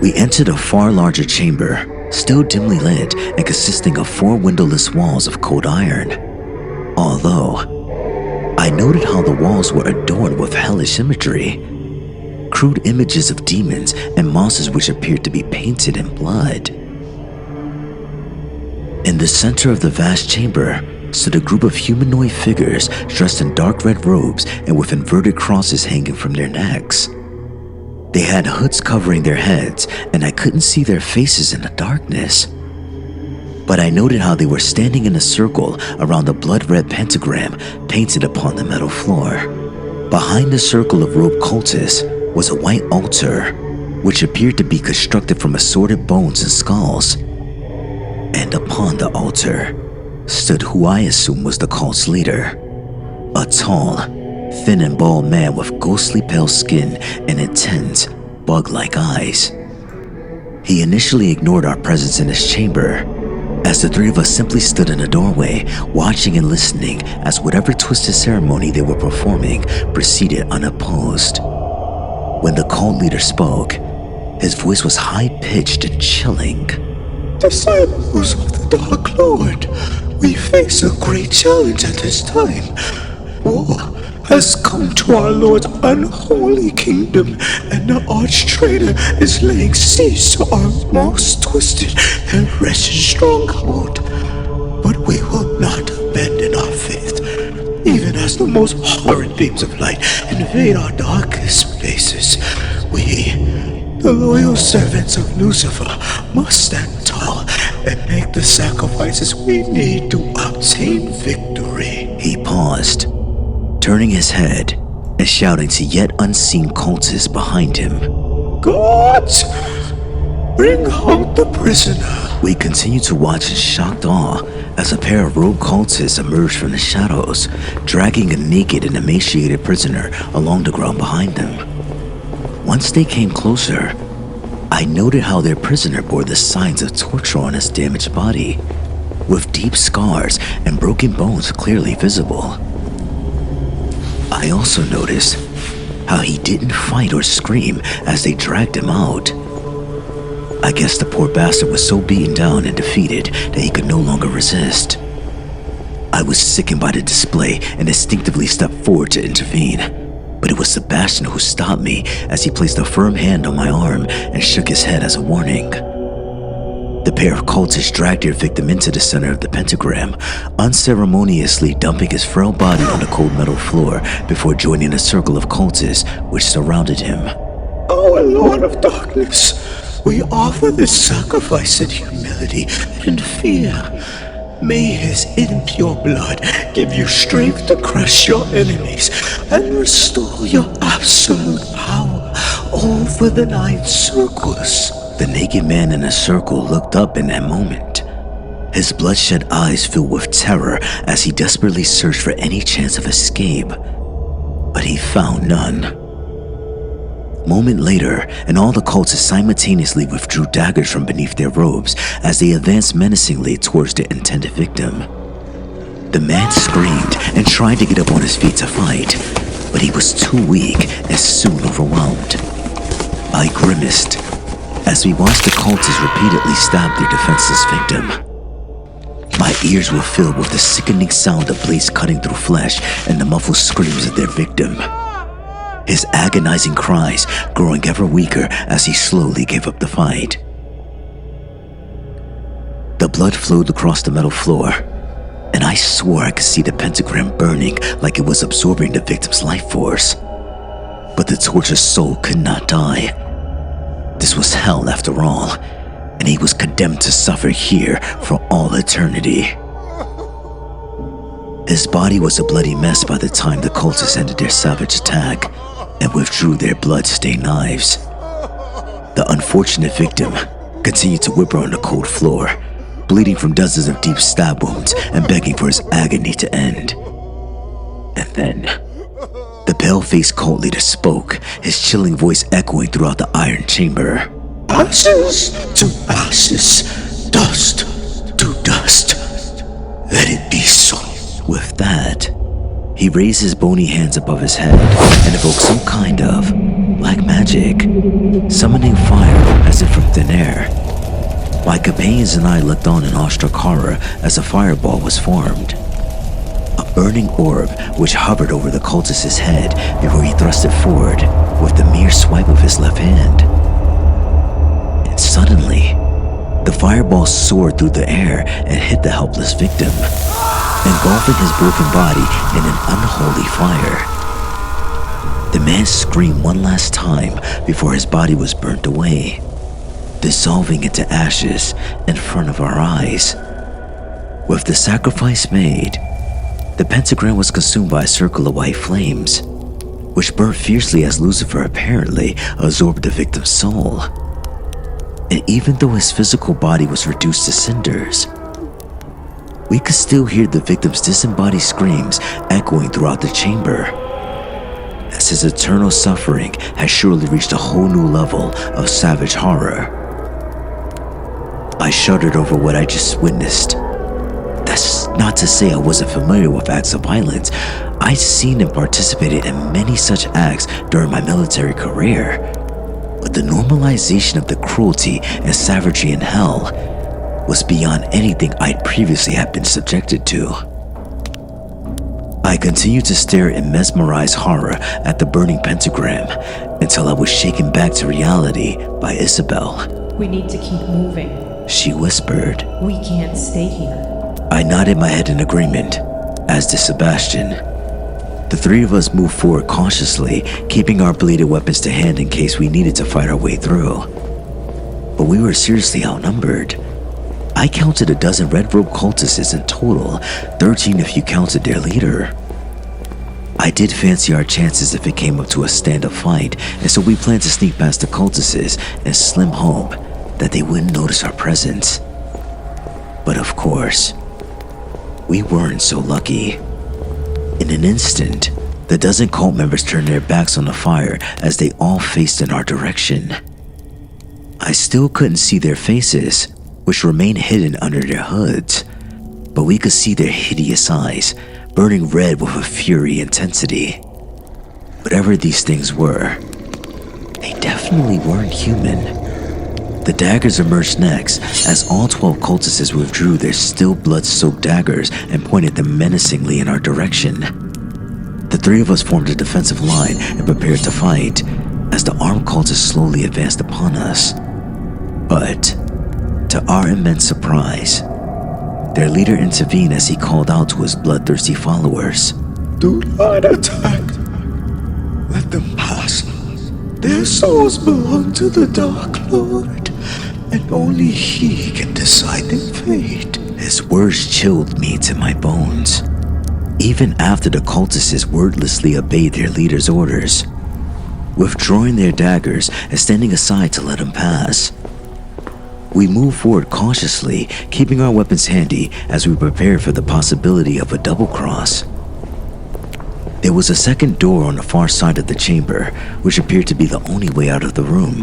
We entered a far larger chamber, still dimly lit and consisting of 4 windowless walls of cold iron. Although, I noted how the walls were adorned with hellish imagery, crude images of demons and monsters which appeared to be painted in blood. In the center of the vast chamber stood a group of humanoid figures dressed in dark red robes and with inverted crosses hanging from their necks. They had hoods covering their heads, and I couldn't see their faces in the darkness. But I noted how they were standing in a circle around a blood-red pentagram painted upon the metal floor. Behind the circle of robed cultists was a white altar, which appeared to be constructed from assorted bones and skulls. And upon the altar stood who I assumed was the cult's leader, a tall, thin and bald man with ghostly pale skin and intense, bug-like eyes. He initially ignored our presence in his chamber, as the three of us simply stood in a doorway, watching and listening as whatever twisted ceremony they were performing proceeded unopposed. When the cult leader spoke, his voice was high-pitched and chilling. Disciples of the Dark Lord, we face a great challenge at this time. War has come to our Lord's unholy kingdom, and the arch-traitor is laying siege to our most twisted and wretched stronghold. But we will not abandon our faith, even as the most horrid beams of light invade our darkest places. We, the loyal servants of Lucifer, must stand tall and make the sacrifices we need to obtain victory. He paused, turning his head and shouting to yet unseen cultists behind him. Gods, bring out the prisoner. We continued to watch in shocked awe as a pair of rogue cultists emerged from the shadows, dragging a naked and emaciated prisoner along the ground behind them. Once they came closer, I noted how their prisoner bore the signs of torture on his damaged body, with deep scars and broken bones clearly visible. I also noticed how he didn't fight or scream as they dragged him out. I guess the poor bastard was so beaten down and defeated that he could no longer resist. I was sickened by the display and instinctively stepped forward to intervene, but it was Sebastian who stopped me as he placed a firm hand on my arm and shook his head as a warning. The pair of cultists dragged their victim into the center of the pentagram, unceremoniously dumping his frail body on the cold metal floor before joining a circle of cultists which surrounded him. Our Lord of Darkness, we offer this sacrifice in humility and fear. May his impure blood give you strength to crush your enemies and restore your absolute power over the 9 circles. The naked man in the circle looked up in that moment. His bloodshot eyes filled with terror as he desperately searched for any chance of escape, but he found none. A moment later, and all the cultists simultaneously withdrew daggers from beneath their robes as they advanced menacingly towards their intended victim. The man screamed and tried to get up on his feet to fight, but he was too weak and soon overwhelmed. I grimaced as we watched the cultists repeatedly stab their defenseless victim. My ears were filled with the sickening sound of blades cutting through flesh and the muffled screams of their victim. His agonizing cries growing ever weaker as he slowly gave up the fight. The blood flowed across the metal floor, and I swore I could see the pentagram burning like it was absorbing the victim's life force. But the tortured soul could not die. This was hell after all, and he was condemned to suffer here for all eternity. His body was a bloody mess by the time the cultists ended their savage attack and withdrew their blood-stained knives. The unfortunate victim continued to whimper on the cold floor, bleeding from dozens of deep stab wounds and begging for his agony to end. And then, the pale-faced cult leader spoke, his chilling voice echoing throughout the iron chamber. Ashes to ashes, dust to dust. Let it be so. With that, he raised his bony hands above his head and evoked some kind of black magic, summoning fire as if from thin air. My companions and I looked on in awestruck horror as a fireball was formed. A burning orb which hovered over the cultist's head before he thrust it forward with the mere swipe of his left hand. And suddenly, the fireball soared through the air and hit the helpless victim, engulfing his broken body in an unholy fire. The man screamed one last time before his body was burnt away, dissolving into ashes in front of our eyes. With the sacrifice made, the pentagram was consumed by a circle of white flames, which burned fiercely as Lucifer apparently absorbed the victim's soul. And even though his physical body was reduced to cinders, we could still hear the victim's disembodied screams echoing throughout the chamber, as his eternal suffering had surely reached a whole new level of savage horror. I shuddered over what I just witnessed. That's not to say I wasn't familiar with acts of violence. I'd seen and participated in many such acts during my military career. But the normalization of the cruelty and savagery in hell was beyond anything I'd previously had been subjected to. I continued to stare in mesmerized horror at the burning pentagram until I was shaken back to reality by Isabel. We need to keep moving. She whispered. We can't stay here. I nodded my head in agreement, as did Sebastian. The three of us moved forward cautiously, keeping our bladed weapons to hand in case we needed to fight our way through. But we were seriously outnumbered. I counted a dozen red-robed cultists in total, 13 if you counted their leader. I did fancy our chances if it came up to a stand-up fight, and so we planned to sneak past the cultists in slim hope that they wouldn't notice our presence. But of course, we weren't so lucky. In an instant, the dozen cult members turned their backs on the fire as they all faced in our direction. I still couldn't see their faces, which remained hidden under their hoods, but we could see their hideous eyes, burning red with a fury intensity. Whatever these things were, they definitely weren't human. The daggers emerged next, as all 12 cultists withdrew their still blood-soaked daggers and pointed them menacingly in our direction. The three of us formed a defensive line and prepared to fight as the armed cultists slowly advanced upon us. But, to our immense surprise, their leader intervened as he called out to his bloodthirsty followers. Do not attack. Let them pass. Their souls belong to the Dark Lord, and only he can decide their fate. His words chilled me to my bones. Even after the cultists wordlessly obeyed their leader's orders, withdrawing their daggers and standing aside to let him pass. We moved forward cautiously, keeping our weapons handy as we prepared for the possibility of a double cross. There was a second door on the far side of the chamber, which appeared to be the only way out of the room.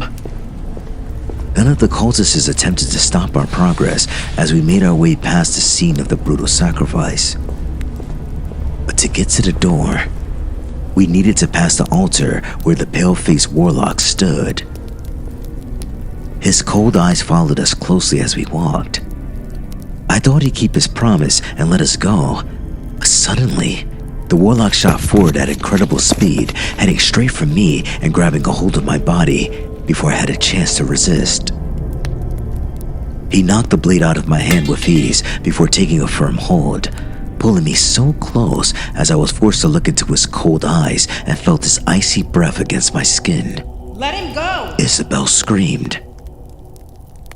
None of the cultists attempted to stop our progress as we made our way past the scene of the brutal sacrifice. But to get to the door, we needed to pass the altar where the pale-faced warlock stood. His cold eyes followed us closely as we walked. I thought he'd keep his promise and let us go, but suddenly, the warlock shot forward at incredible speed, heading straight for me and grabbing a hold of my body before I had a chance to resist. He knocked the blade out of my hand with ease before taking a firm hold, pulling me so close as I was forced to look into his cold eyes and felt his icy breath against my skin. Let him go! Isabel screamed.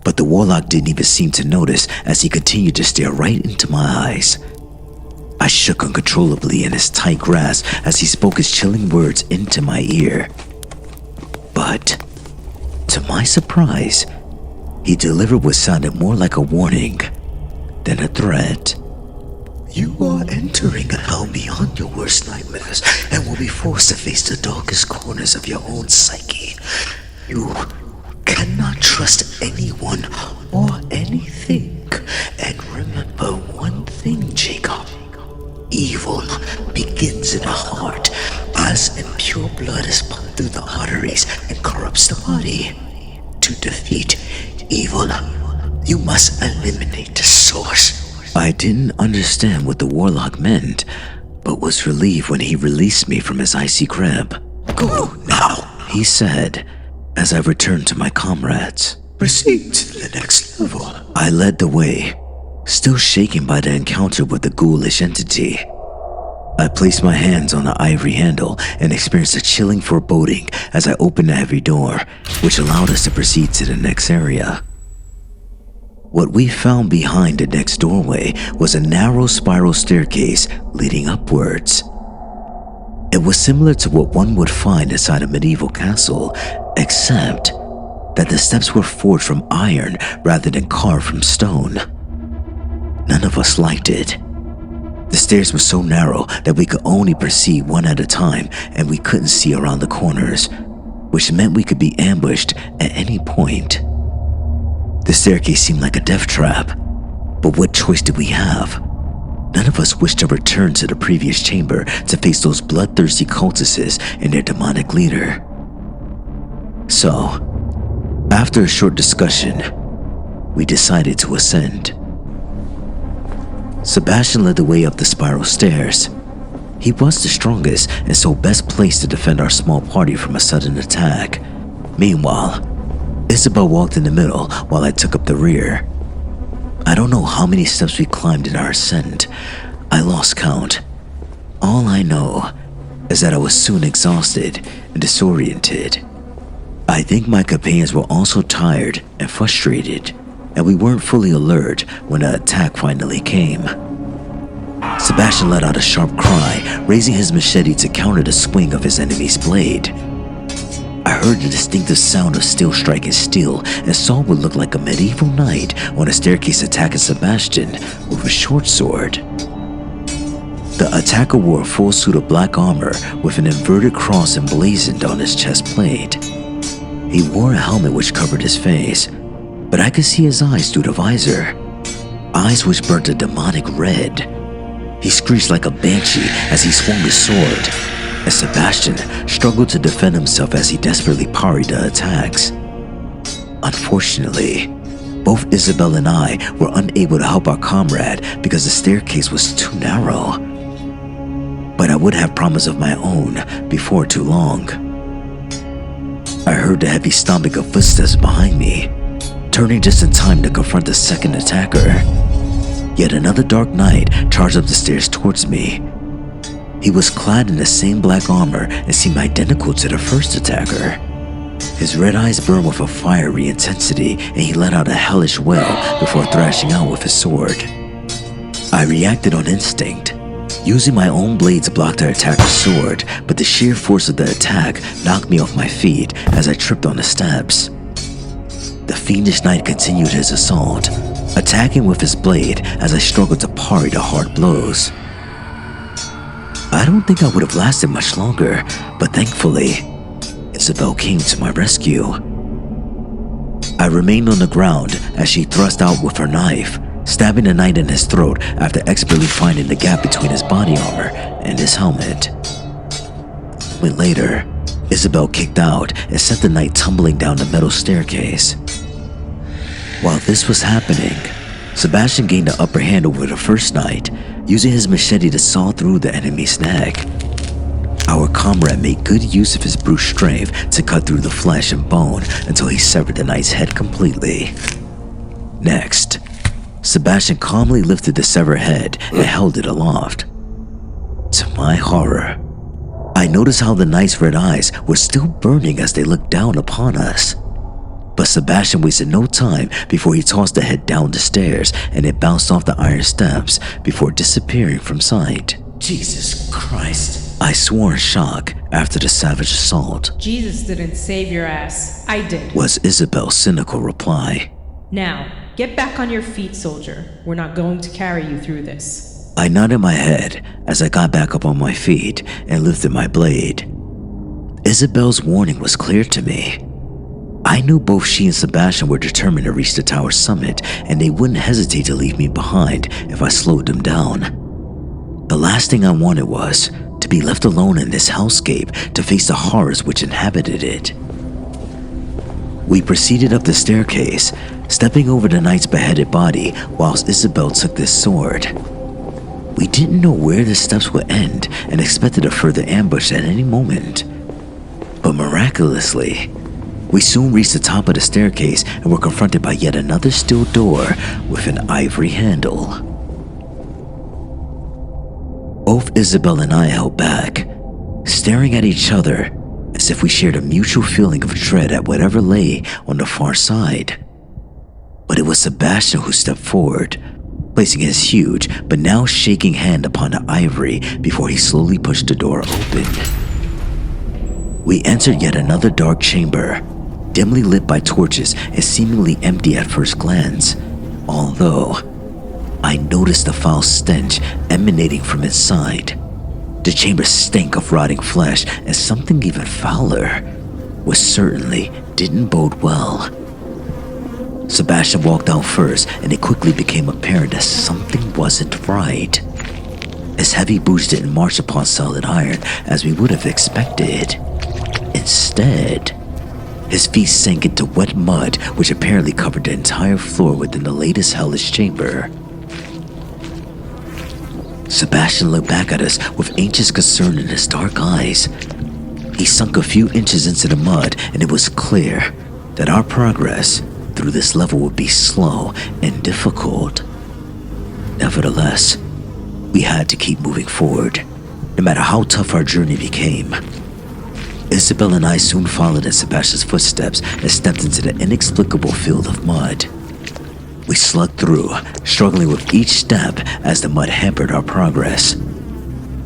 But the warlock didn't even seem to notice as he continued to stare right into my eyes. I shook uncontrollably in his tight grasp as he spoke his chilling words into my ear. But, to my surprise, he delivered what sounded more like a warning than a threat. You are entering a hell beyond your worst nightmares and will be forced to face the darkest corners of your own psyche. You cannot trust anyone or anything. And remember one thing, Jacob. Evil begins in the heart, as impure blood is pumped through the arteries and corrupts the body. To defeat evil, you must eliminate the source. I didn't understand what the warlock meant, but was relieved when he released me from his icy grip. Go now, He said, as I returned to my comrades. proceed to the next level. I led the way, still shaken by the encounter with the ghoulish entity. I placed my hands on the ivory handle and experienced a chilling foreboding as I opened the heavy door, which allowed us to proceed to the next area. What we found behind the next doorway was a narrow spiral staircase leading upwards. It was similar to what one would find inside a medieval castle, except that the steps were forged from iron rather than carved from stone. None of us liked it. The stairs were so narrow that we could only proceed one at a time, and we couldn't see around the corners, which meant we could be ambushed at any point. The staircase seemed like a death trap, but what choice did we have? None of us wished to return to the previous chamber to face those bloodthirsty cultists and their demonic leader. So, after a short discussion, we decided to ascend. Sebastian led the way up the spiral stairs. He was the strongest and so best placed to defend our small party from a sudden attack. Meanwhile, Isabel walked in the middle while I took up the rear. I don't know how many steps we climbed in our ascent. I lost count. All I know is that I was soon exhausted and disoriented. I think my companions were also tired and frustrated, and we weren't fully alert when the attack finally came. Sebastian let out a sharp cry, raising his machete to counter the swing of his enemy's blade. I heard the distinctive sound of steel striking steel and saw what looked like a medieval knight on a staircase attacking Sebastian with a short sword. The attacker wore a full suit of black armor with an inverted cross emblazoned on his chest plate. He wore a helmet which covered his face, but I could see his eyes through the visor. Eyes which burnt a demonic red. He screeched like a banshee as he swung his sword, and Sebastian struggled to defend himself as he desperately parried the attacks. Unfortunately, both Isabel and I were unable to help our comrade because the staircase was too narrow. but I would have problems of my own before too long. I heard the heavy stomping of footsteps behind me, turning just in time to confront the second attacker. Yet another dark knight charged up the stairs towards me. He was clad in the same black armor and seemed identical to the first attacker. His red eyes burned with a fiery intensity, and he let out a hellish wail before thrashing out with his sword. I reacted on instinct, using my own blade to block the attacker's sword, but the sheer force of the attack knocked me off my feet as I tripped on the steps. The fiendish knight continued his assault, attacking with his blade as I struggled to parry the hard blows. I don't think I would have lasted much longer, but thankfully, Isabel came to my rescue. I remained on the ground as she thrust out with her knife, stabbing the knight in his throat after expertly finding the gap between his body armor and his helmet. A moment later, Isabel kicked out and sent the knight tumbling down the metal staircase. While this was happening, Sebastian gained the upper hand over the first knight, using his machete to saw through the enemy's neck. Our comrade made good use of his brute strength to cut through the flesh and bone until he severed the knight's head completely. Next, Sebastian calmly lifted the severed head and held it aloft. To my horror, I noticed how the knight's red eyes were still burning as they looked down upon us. But Sebastian wasted no time before he tossed the head down the stairs and it bounced off the iron steps before disappearing from sight. Jesus Christ. I swore in shock after the savage assault. Jesus didn't save your ass. I did. Was Isabel's cynical reply. Now, get back on your feet, soldier. We're not going to carry you through this. I nodded my head as I got back up on my feet and lifted my blade. Isabel's warning was clear to me. I knew both she and Sebastian were determined to reach the tower's summit, and they wouldn't hesitate to leave me behind if I slowed them down. The last thing I wanted was to be left alone in this hellscape to face the horrors which inhabited it. We proceeded up the staircase, stepping over the knight's beheaded body whilst Isabel took this sword. We didn't know where the steps would end and expected a further ambush at any moment. But miraculously, we soon reached the top of the staircase and were confronted by yet another steel door with an ivory handle. Both Isabel and I held back, staring at each other as if we shared a mutual feeling of dread at whatever lay on the far side. But it was Sebastian who stepped forward, placing his huge but now shaking hand upon the ivory before he slowly pushed the door open. We entered yet another dark chamber, dimly lit by torches and seemingly empty at first glance, although I noticed the foul stench emanating from inside. The chamber stank of rotting flesh, and something even fouler, which certainly didn't bode well. Sebastian walked out first, and it quickly became apparent that something wasn't right. His heavy boots didn't march upon solid iron as we would have expected. Instead, his feet sank into wet mud, which apparently covered the entire floor within the latest hellish chamber. Sebastian looked back at us with anxious concern in his dark eyes. He sunk a few inches into the mud, and it was clear that our progress through this level would be slow and difficult. Nevertheless, we had to keep moving forward, no matter how tough our journey became. Isabel and I soon followed in Sebastian's footsteps and stepped into the inexplicable field of mud. We slugged through, struggling with each step as the mud hampered our progress.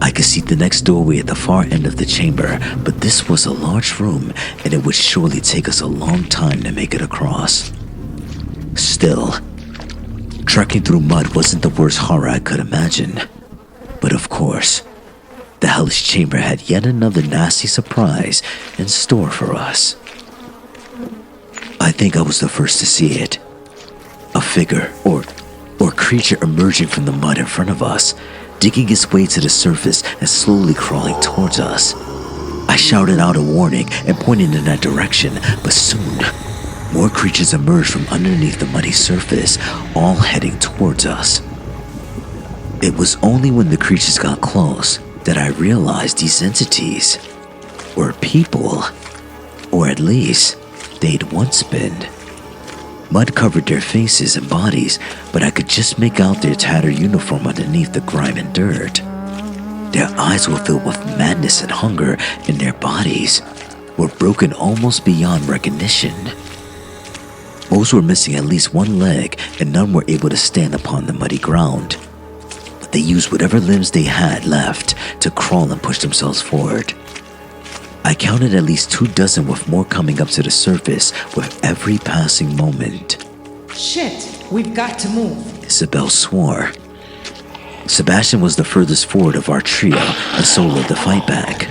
I could see the next doorway at the far end of the chamber, but this was a large room and it would surely take us a long time to make it across. Still, trekking through mud wasn't the worst horror I could imagine. But of course, the hellish chamber had yet another nasty surprise in store for us. I think I was the first to see it. A figure or creature emerging from the mud in front of us, digging its way to the surface and slowly crawling towards us. I shouted out a warning and pointed in that direction, but soon, more creatures emerged from underneath the muddy surface, all heading towards us. It was only when the creatures got close that I realized these entities were people, or at least they'd once been. Mud covered their faces and bodies, but I could just make out their tattered uniform underneath the grime and dirt. Their eyes were filled with madness and hunger, and their bodies were broken almost beyond recognition. Most were missing at least one leg, and none were able to stand upon the muddy ground. But they used whatever limbs they had left to crawl and push themselves forward. I counted at least 24, with more coming up to the surface with every passing moment. Shit, we've got to move. Isabel swore. Sebastian was the furthest forward of our trio and so led the fight back.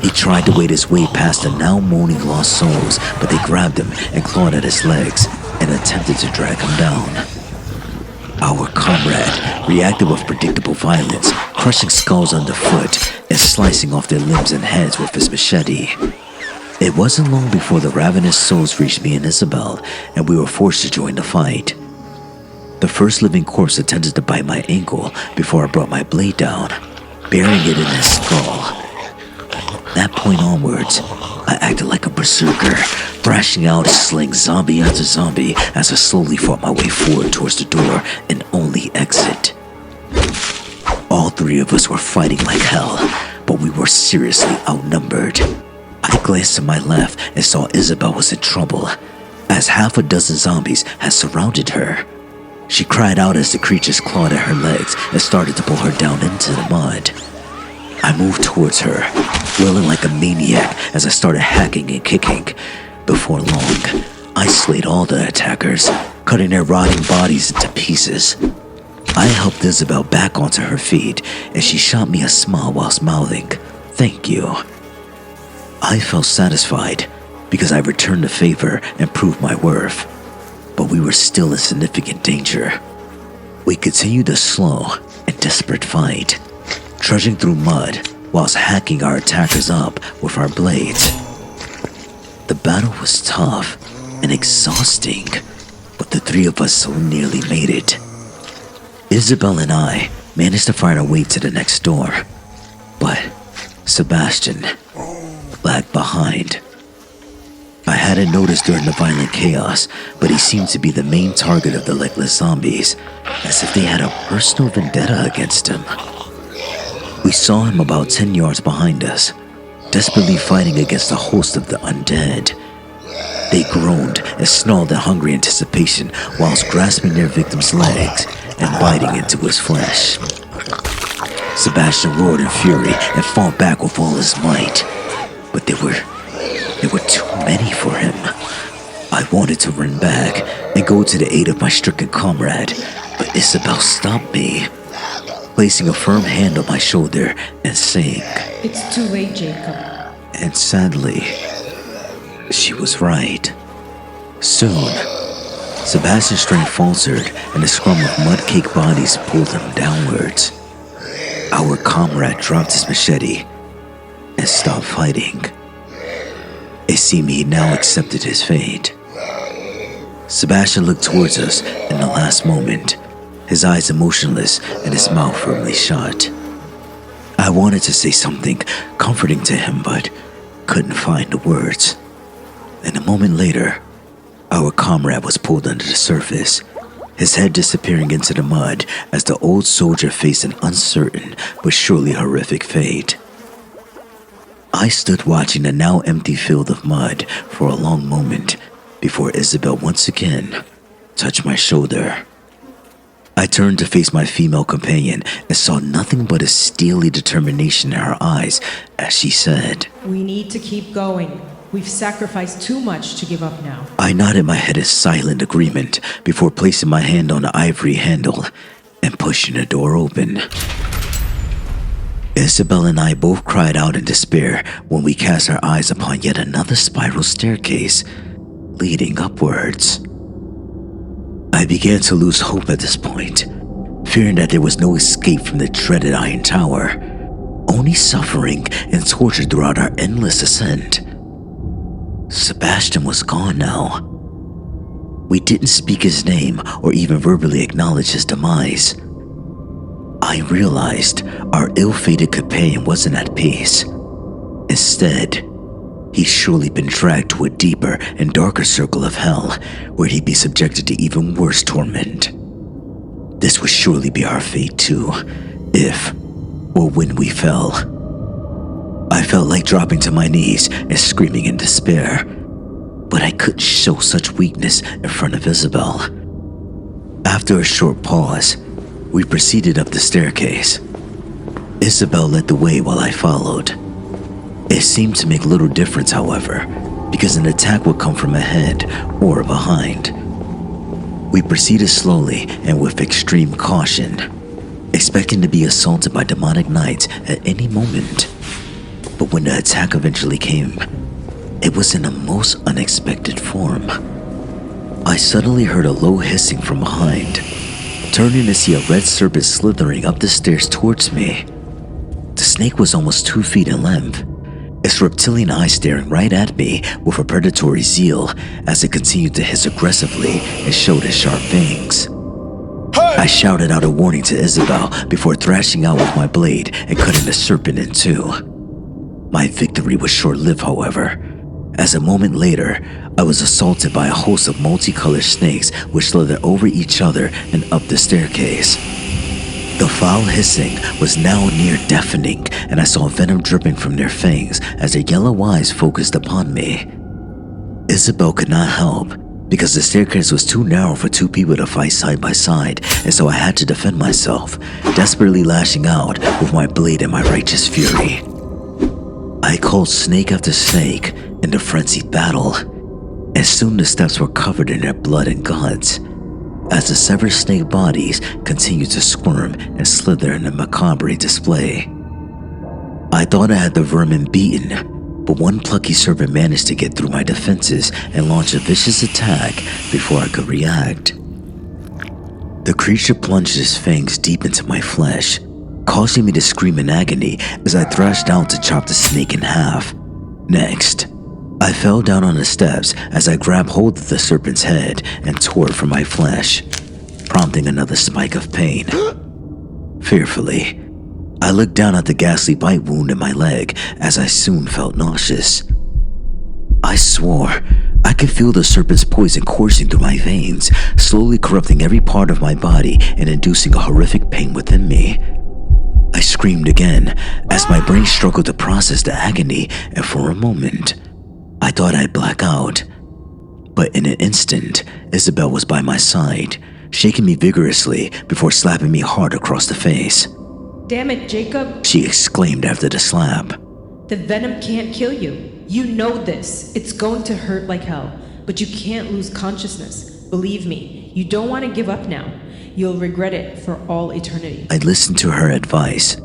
He tried to wade his way past the now moaning lost souls, but they grabbed him and clawed at his legs and attempted to drag him down. Our comrade reacted with predictable violence, crushing skulls underfoot and slicing off their limbs and heads with his machete. It wasn't long before the ravenous souls reached me and Isabel, and we were forced to join the fight. The first living corpse attempted to bite my ankle before I brought my blade down, burying it in his skull. That point onwards, I acted like a berserker, thrashing out, slaying zombie after zombie as I slowly fought my way forward towards the door and only exit. All three of us were fighting like hell, but we were seriously outnumbered. I glanced to my left and saw Isabel was in trouble, as 6 zombies had surrounded her. She cried out as the creatures clawed at her legs and started to pull her down into the mud. I moved towards her, wailing like a maniac as I started hacking and kicking. Before long, I slayed all the attackers, cutting their rotting bodies into pieces. I helped Isabel back onto her feet, and she shot me a smile whilst mouthing, "Thank you." I felt satisfied because I returned the favor and proved my worth, but we were still in significant danger. We continued a slow and desperate fight, trudging through mud whilst hacking our attackers up with our blades. The battle was tough and exhausting, but the three of us so nearly made it. Isabel and I managed to find our way to the next door, but Sebastian lagged behind. I hadn't noticed during the violent chaos, but he seemed to be the main target of the legless zombies, as if they had a personal vendetta against him. We saw him about 10 yards behind us, desperately fighting against a host of the undead. They groaned and snarled in hungry anticipation whilst grasping their victim's legs and biting into his flesh. Sebastian roared in fury and fought back with all his might, but there were too many for him. I wanted to run back and go to the aid of my stricken comrade, but Isabel stopped me, placing a firm hand on my shoulder and saying, It's too late, Jacob. And sadly, she was right. Soon, Sebastian's strength faltered and a scrum of mud-caked bodies pulled him downwards. Our comrade dropped his machete and stopped fighting. It seemed he now accepted his fate. Sebastian looked towards us in the last moment, his eyes emotionless and his mouth firmly shut. I wanted to say something comforting to him, but couldn't find the words. And a moment later, our comrade was pulled under the surface, his head disappearing into the mud as the old soldier faced an uncertain but surely horrific fate. I stood watching the now empty field of mud for a long moment before Isabel once again touched my shoulder. I turned to face my female companion and saw nothing but a steely determination in her eyes as she said, We need to keep going. We've sacrificed too much to give up now. I nodded my head in silent agreement before placing my hand on the ivory handle and pushing the door open. Isabel and I both cried out in despair when we cast our eyes upon yet another spiral staircase leading upwards. I began to lose hope at this point, fearing that there was no escape from the dreaded Iron Tower, only suffering and torture throughout our endless ascent. Sebastian was gone now. We didn't speak his name or even verbally acknowledge his demise. I realized our ill-fated companion wasn't at peace. Instead, he'd surely been dragged to a deeper and darker circle of hell, where he'd be subjected to even worse torment. This would surely be our fate too, if or when we fell. I felt like dropping to my knees and screaming in despair, but I couldn't show such weakness in front of Isabel. After a short pause, we proceeded up the staircase. Isabel led the way while I followed. It seemed to make little difference, however, because an attack would come from ahead or behind. We proceeded slowly and with extreme caution, expecting to be assaulted by demonic knights at any moment. But when the attack eventually came, it was in a most unexpected form. I suddenly heard a low hissing from behind, turning to see a red serpent slithering up the stairs towards me. The snake was almost 2 feet in length, its reptilian eyes staring right at me with a predatory zeal as it continued to hiss aggressively and showed its sharp fangs. I shouted out a warning to Isabel before thrashing out with my blade and cutting the serpent in two. My victory was short-lived, however, as a moment later, I was assaulted by a host of multicolored snakes which slithered over each other and up the staircase. The foul hissing was now near deafening, and I saw venom dripping from their fangs as their yellow eyes focused upon me. Isabel could not help, because the staircase was too narrow for two people to fight side by side, and so I had to defend myself, desperately lashing out with my blade in my righteous fury. I called snake after snake in the frenzied battle, and soon the steps were covered in their blood and guts, as the severed snake bodies continued to squirm and slither in a macabre display. I thought I had the vermin beaten, but one plucky serpent managed to get through my defenses and launch a vicious attack before I could react. The creature plunged its fangs deep into my flesh, causing me to scream in agony as I thrashed out to chop the snake in half. Next, I fell down on the steps as I grabbed hold of the serpent's head and tore it from my flesh, prompting another spike of pain. Fearfully, I looked down at the ghastly bite wound in my leg as I soon felt nauseous. I swore I could feel the serpent's poison coursing through my veins, slowly corrupting every part of my body and inducing a horrific pain within me. I screamed again as my brain struggled to process the agony, and for a moment, I thought I'd black out. But in an instant, Isabel was by my side, shaking me vigorously before slapping me hard across the face. Damn it, Jacob, She exclaimed after the slap. the venom can't kill you. You know this. It's going to hurt like hell, but you can't lose consciousness. Believe me, you don't want to give up now. You'll regret it for all eternity. I listened to her advice,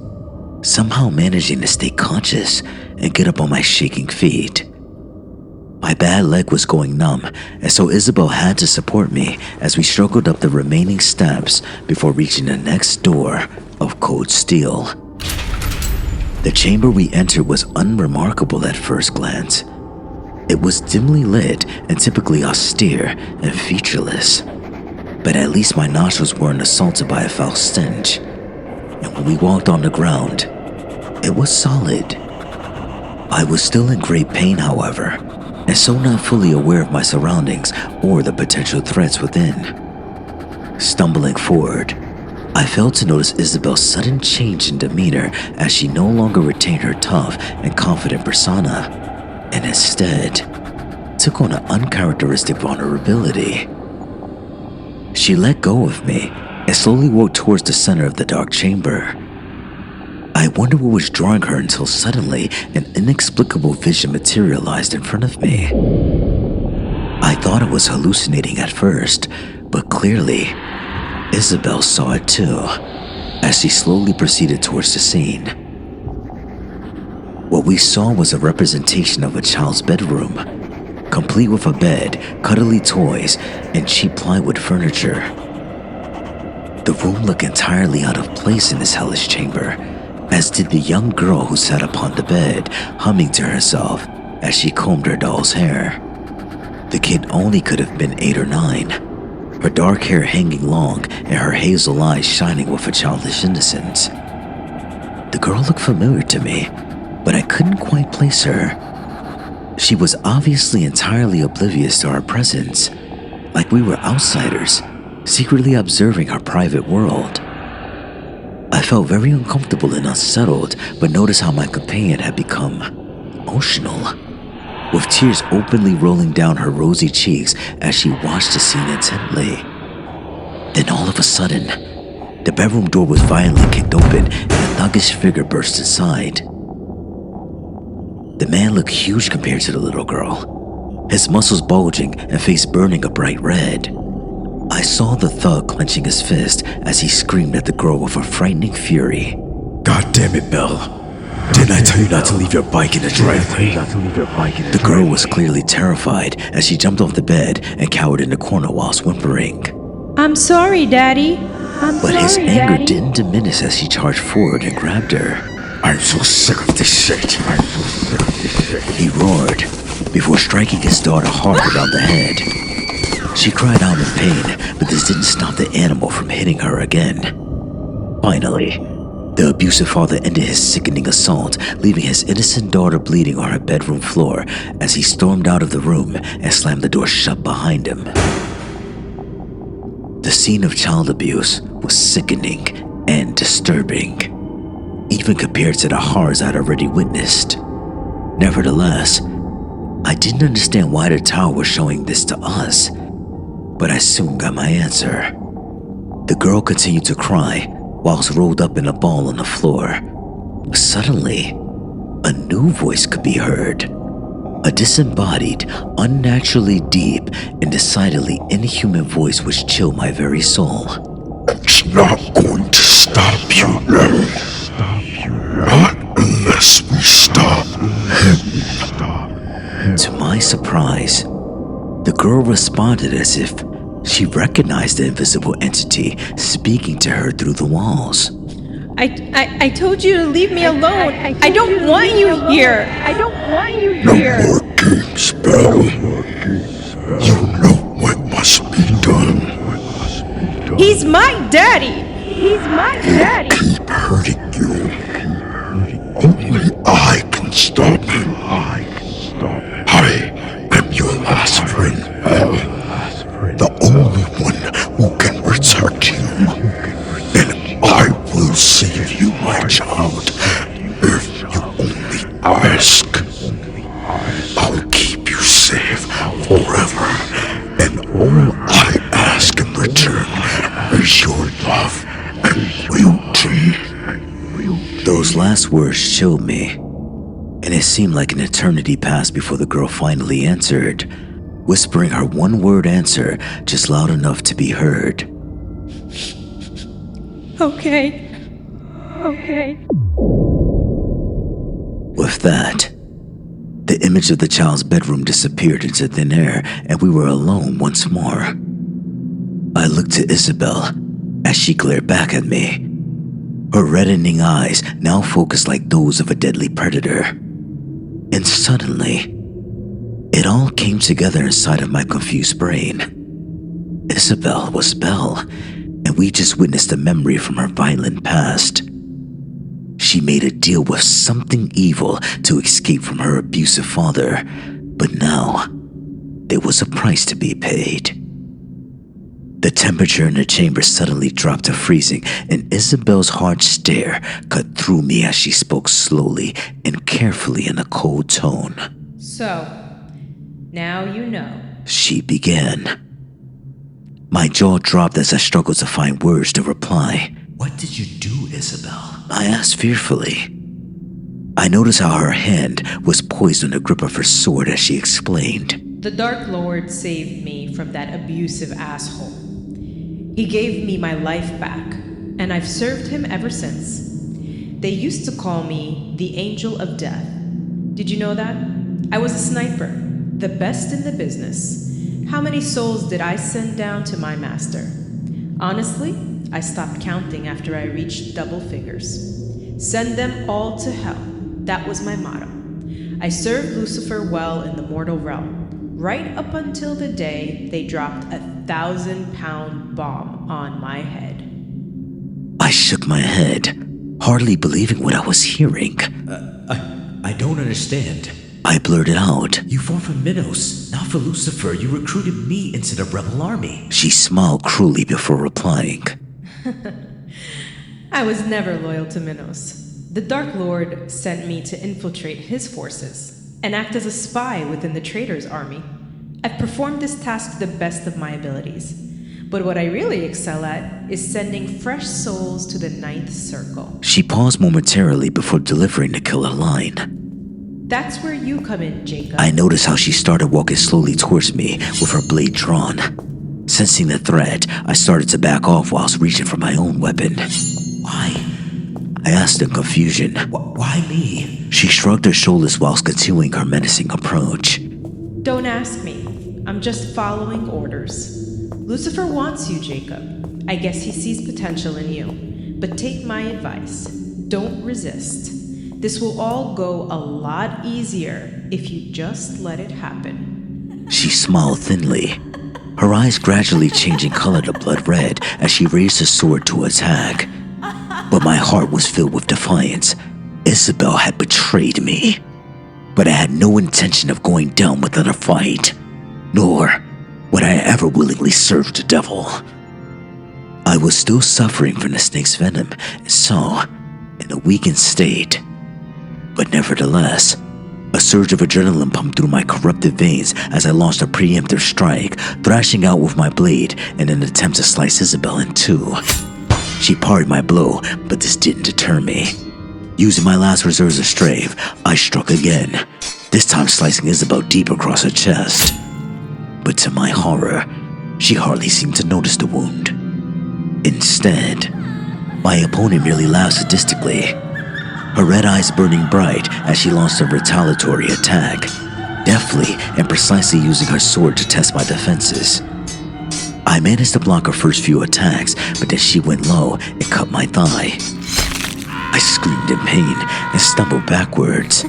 somehow managing to stay conscious and get up on my shaking feet. My bad leg was going numb, and so Isabel had to support me as we struggled up the remaining steps before reaching the next door of cold steel. The chamber we entered was unremarkable at first glance. It was dimly lit and typically austere and featureless, but at least my nostrils weren't assaulted by a foul stench. And when we walked on the ground, it was solid. I was still in great pain, however, and so not fully aware of my surroundings or the potential threats within. Stumbling forward, I failed to notice Isabel's sudden change in demeanor as she no longer retained her tough and confident persona, and instead took on an uncharacteristic vulnerability. She let go of me and slowly walked towards the center of the dark chamber. I wondered what was drawing her until suddenly an inexplicable vision materialized in front of me. I thought it was hallucinating at first, but clearly, Isabel saw it too, as she slowly proceeded towards the scene. What we saw was a representation of a child's bedroom, complete with a bed, cuddly toys, and cheap plywood furniture. The room looked entirely out of place in this hellish chamber, as did the young girl who sat upon the bed, humming to herself as she combed her doll's hair. The kid only could have been 8 or 9, her dark hair hanging long and her hazel eyes shining with a childish innocence. The girl looked familiar to me, but I couldn't quite place her. She was obviously entirely oblivious to our presence, like we were outsiders, secretly observing our private world. I felt very uncomfortable and unsettled, but noticed how my companion had become emotional, with tears openly rolling down her rosy cheeks as she watched the scene intently. Then all of a sudden, the bedroom door was violently kicked open and a thuggish figure burst inside. The man looked huge compared to the little girl, his muscles bulging and face burning a bright red. I saw the thug clenching his fist as he screamed at the girl with a frightening fury. God damn it, Belle. Didn't I tell you not to leave your bike in the driveway? The girl was clearly terrified as she jumped off the bed and cowered in the corner whilst whimpering. I'm sorry, Daddy. But his anger didn't diminish as he charged forward and grabbed her. I'm so sick of this shit. He roared before striking his daughter hard around the head. She cried out in pain, but this didn't stop the animal from hitting her again. Finally, the abusive father ended his sickening assault, leaving his innocent daughter bleeding on her bedroom floor as he stormed out of the room and slammed the door shut behind him. The scene of child abuse was sickening and disturbing, even compared to the horrors I'd already witnessed. Nevertheless, I didn't understand why the tower was showing this to us, but I soon got my answer. The girl continued to cry whilst rolled up in a ball on the floor. Suddenly, a new voice could be heard. A disembodied, unnaturally deep, and decidedly inhuman voice which chilled my very soul. It's not going to stop you now. Not unless we stop him. To my surprise, the girl responded as if she recognized the invisible entity speaking to her through the walls. I told you to leave me alone. I don't want you here. I don't want you here. No more games, Belle. You know what must be done. He's my daddy. He's my daddy. Keep hurting you. Only I can stop him. I am your last friend, Belle. The only one who can protect you. And I will save you, my child, if you only ask. I'll keep you safe forever, and all I ask in return is your love and loyalty. Those last words chilled me, and it seemed like an eternity passed before the girl finally answered, whispering her one-word answer just loud enough to be heard. Okay. With that, the image of the child's bedroom disappeared into thin air, and we were alone once more. I looked to Isabel as she glared back at me, her reddening eyes now focused like those of a deadly predator. And suddenly, it all came together inside of my confused brain. Isabel was Belle, and we just witnessed a memory from her violent past. She made a deal with something evil to escape from her abusive father, but now there was a price to be paid. The temperature in the chamber suddenly dropped to freezing, and Isabel's hard stare cut through me as she spoke slowly and carefully in a cold tone. So, now you know. She began. My jaw dropped as I struggled to find words to reply. What did you do, Isabel? I asked fearfully. I noticed how her hand was poised on the grip of her sword as she explained. The Dark Lord saved me from that abusive asshole. He gave me my life back, and I've served him ever since. They used to call me the Angel of Death. Did you know that? I was a sniper, the best in the business. How many souls did I send down to my master? Honestly, I stopped counting after I reached double figures. Send them all to hell. That was my motto. I served Lucifer well in the mortal realm. right up until the day they dropped a 1,000-pound bomb on my head. I shook my head, hardly believing what I was hearing. I don't understand. I blurted out. You fought for Minos, not for Lucifer. You recruited me into the rebel army. She smiled cruelly before replying. I was never loyal to Minos. The Dark Lord sent me to infiltrate his forces and act as a spy within the traitor's army. I've performed this task to the best of my abilities, but what I really excel at is sending fresh souls to the Ninth Circle. She paused momentarily before delivering the killer line. That's where you come in, Jacob. I noticed how she started walking slowly towards me with her blade drawn. Sensing the threat, I started to back off whilst reaching for my own weapon. Why? I asked in confusion. Why me? She shrugged her shoulders whilst continuing her menacing approach. Don't ask me. I'm just following orders. Lucifer wants you, Jacob. I guess he sees potential in you. But take my advice. Don't resist. This will all go a lot easier if you just let it happen. She smiled thinly, her eyes gradually changing color to blood red as she raised her sword to attack. But my heart was filled with defiance. Isabel had betrayed me. But I had no intention of going down without a fight, nor would I ever willingly serve the devil. I was still suffering from the snake's venom, and so, in a weakened state. But nevertheless, a surge of adrenaline pumped through my corrupted veins as I launched a preemptive strike, thrashing out with my blade in an attempt to slice Isabel in two. She parried my blow, but this didn't deter me. Using my last reserves of strength, I struck again, this time slicing Isabel deep across her chest. But to my horror, she hardly seemed to notice the wound. Instead, my opponent merely laughed sadistically, her red eyes burning bright as she launched a retaliatory attack, deftly and precisely using her sword to test my defenses. I managed to block her first few attacks, but then she went low and cut my thigh. I screamed in pain and stumbled backwards.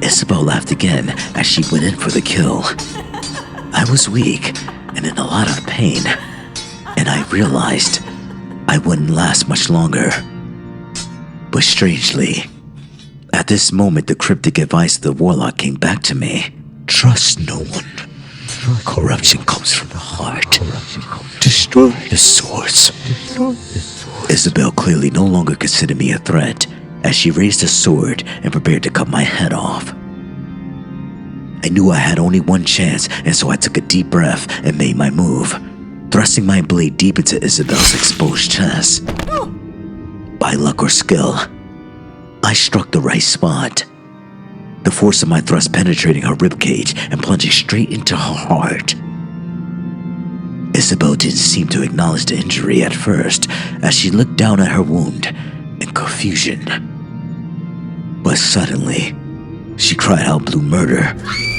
Isabel laughed again as she went in for the kill. I was weak and in a lot of pain, and I realized I wouldn't last much longer. But strangely, at this moment the cryptic advice of the warlock came back to me. Trust no one. Corruption comes from the heart. Destroy the source. Isabel clearly no longer considered me a threat as she raised her sword and prepared to cut my head off. I knew I had only one chance, and so I took a deep breath and made my move, thrusting my blade deep into Isabel's exposed chest. By luck or skill, I struck the right spot, the force of my thrust penetrating her ribcage and plunging straight into her heart. Isabel didn't seem to acknowledge the injury at first as she looked down at her wound in confusion. But suddenly, she cried out blue murder,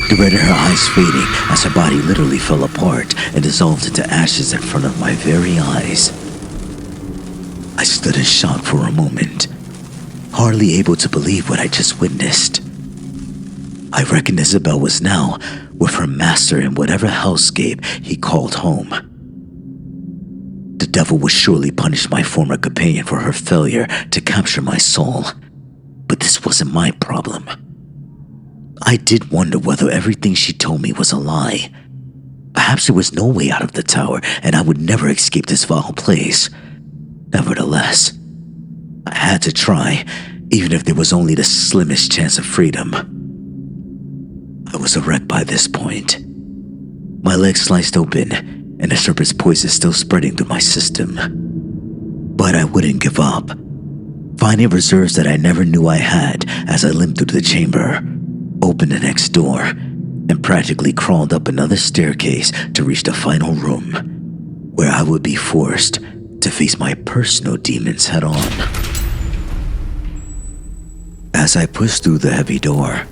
the red in her eyes fading as her body literally fell apart and dissolved into ashes in front of my very eyes. I stood in shock for a moment, hardly able to believe what I just witnessed. I reckoned Isabel was now with her master in whatever hellscape he called home. The devil would surely punish my former companion for her failure to capture my soul, but this wasn't my problem. I did wonder whether everything she told me was a lie. Perhaps there was no way out of the tower and I would never escape this vile place. Nevertheless, I had to try, even if there was only the slimmest chance of freedom. I was a wreck by this point. My legs sliced open, and the serpent's poison still spreading through my system. But I wouldn't give up, finding reserves that I never knew I had as I limped through the chamber, opened the next door, and practically crawled up another staircase to reach the final room, where I would be forced to face my personal demons head on. As I pushed through the heavy door,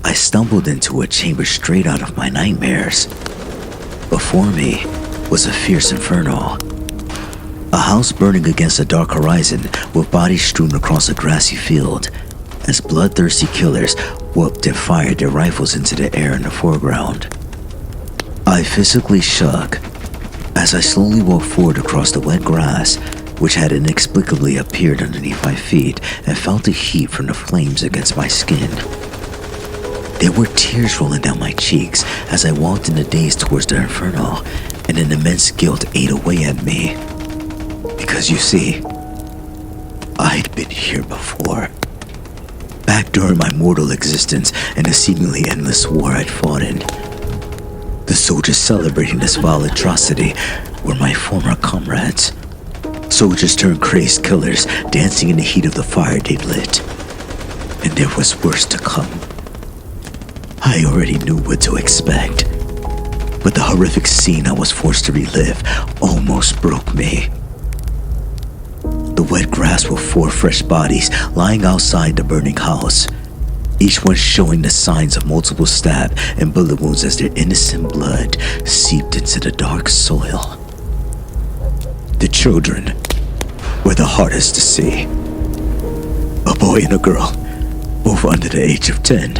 I stumbled into a chamber straight out of my nightmares. Before me was a fierce inferno. A house burning against a dark horizon with bodies strewn across a grassy field as bloodthirsty killers whooped and fired their rifles into the air in the foreground. I physically shook as I slowly walked forward across the wet grass, which had inexplicably appeared underneath my feet, and felt the heat from the flames against my skin. There were tears rolling down my cheeks as I walked in the daze towards the inferno, and an immense guilt ate away at me. Because you see, I'd been here before. Back during my mortal existence in the seemingly endless war I'd fought in. The soldiers celebrating this vile atrocity were my former comrades. Soldiers turned crazed killers, dancing in the heat of the fire they'd lit. And there was worse to come. I already knew what to expect, but the horrific scene I was forced to relive almost broke me. The wet grass were 4 fresh bodies lying outside the burning house, each one showing the signs of multiple stab and bullet wounds as their innocent blood seeped into the dark soil. The children were the hardest to see. A boy and a girl, both under the age of 10.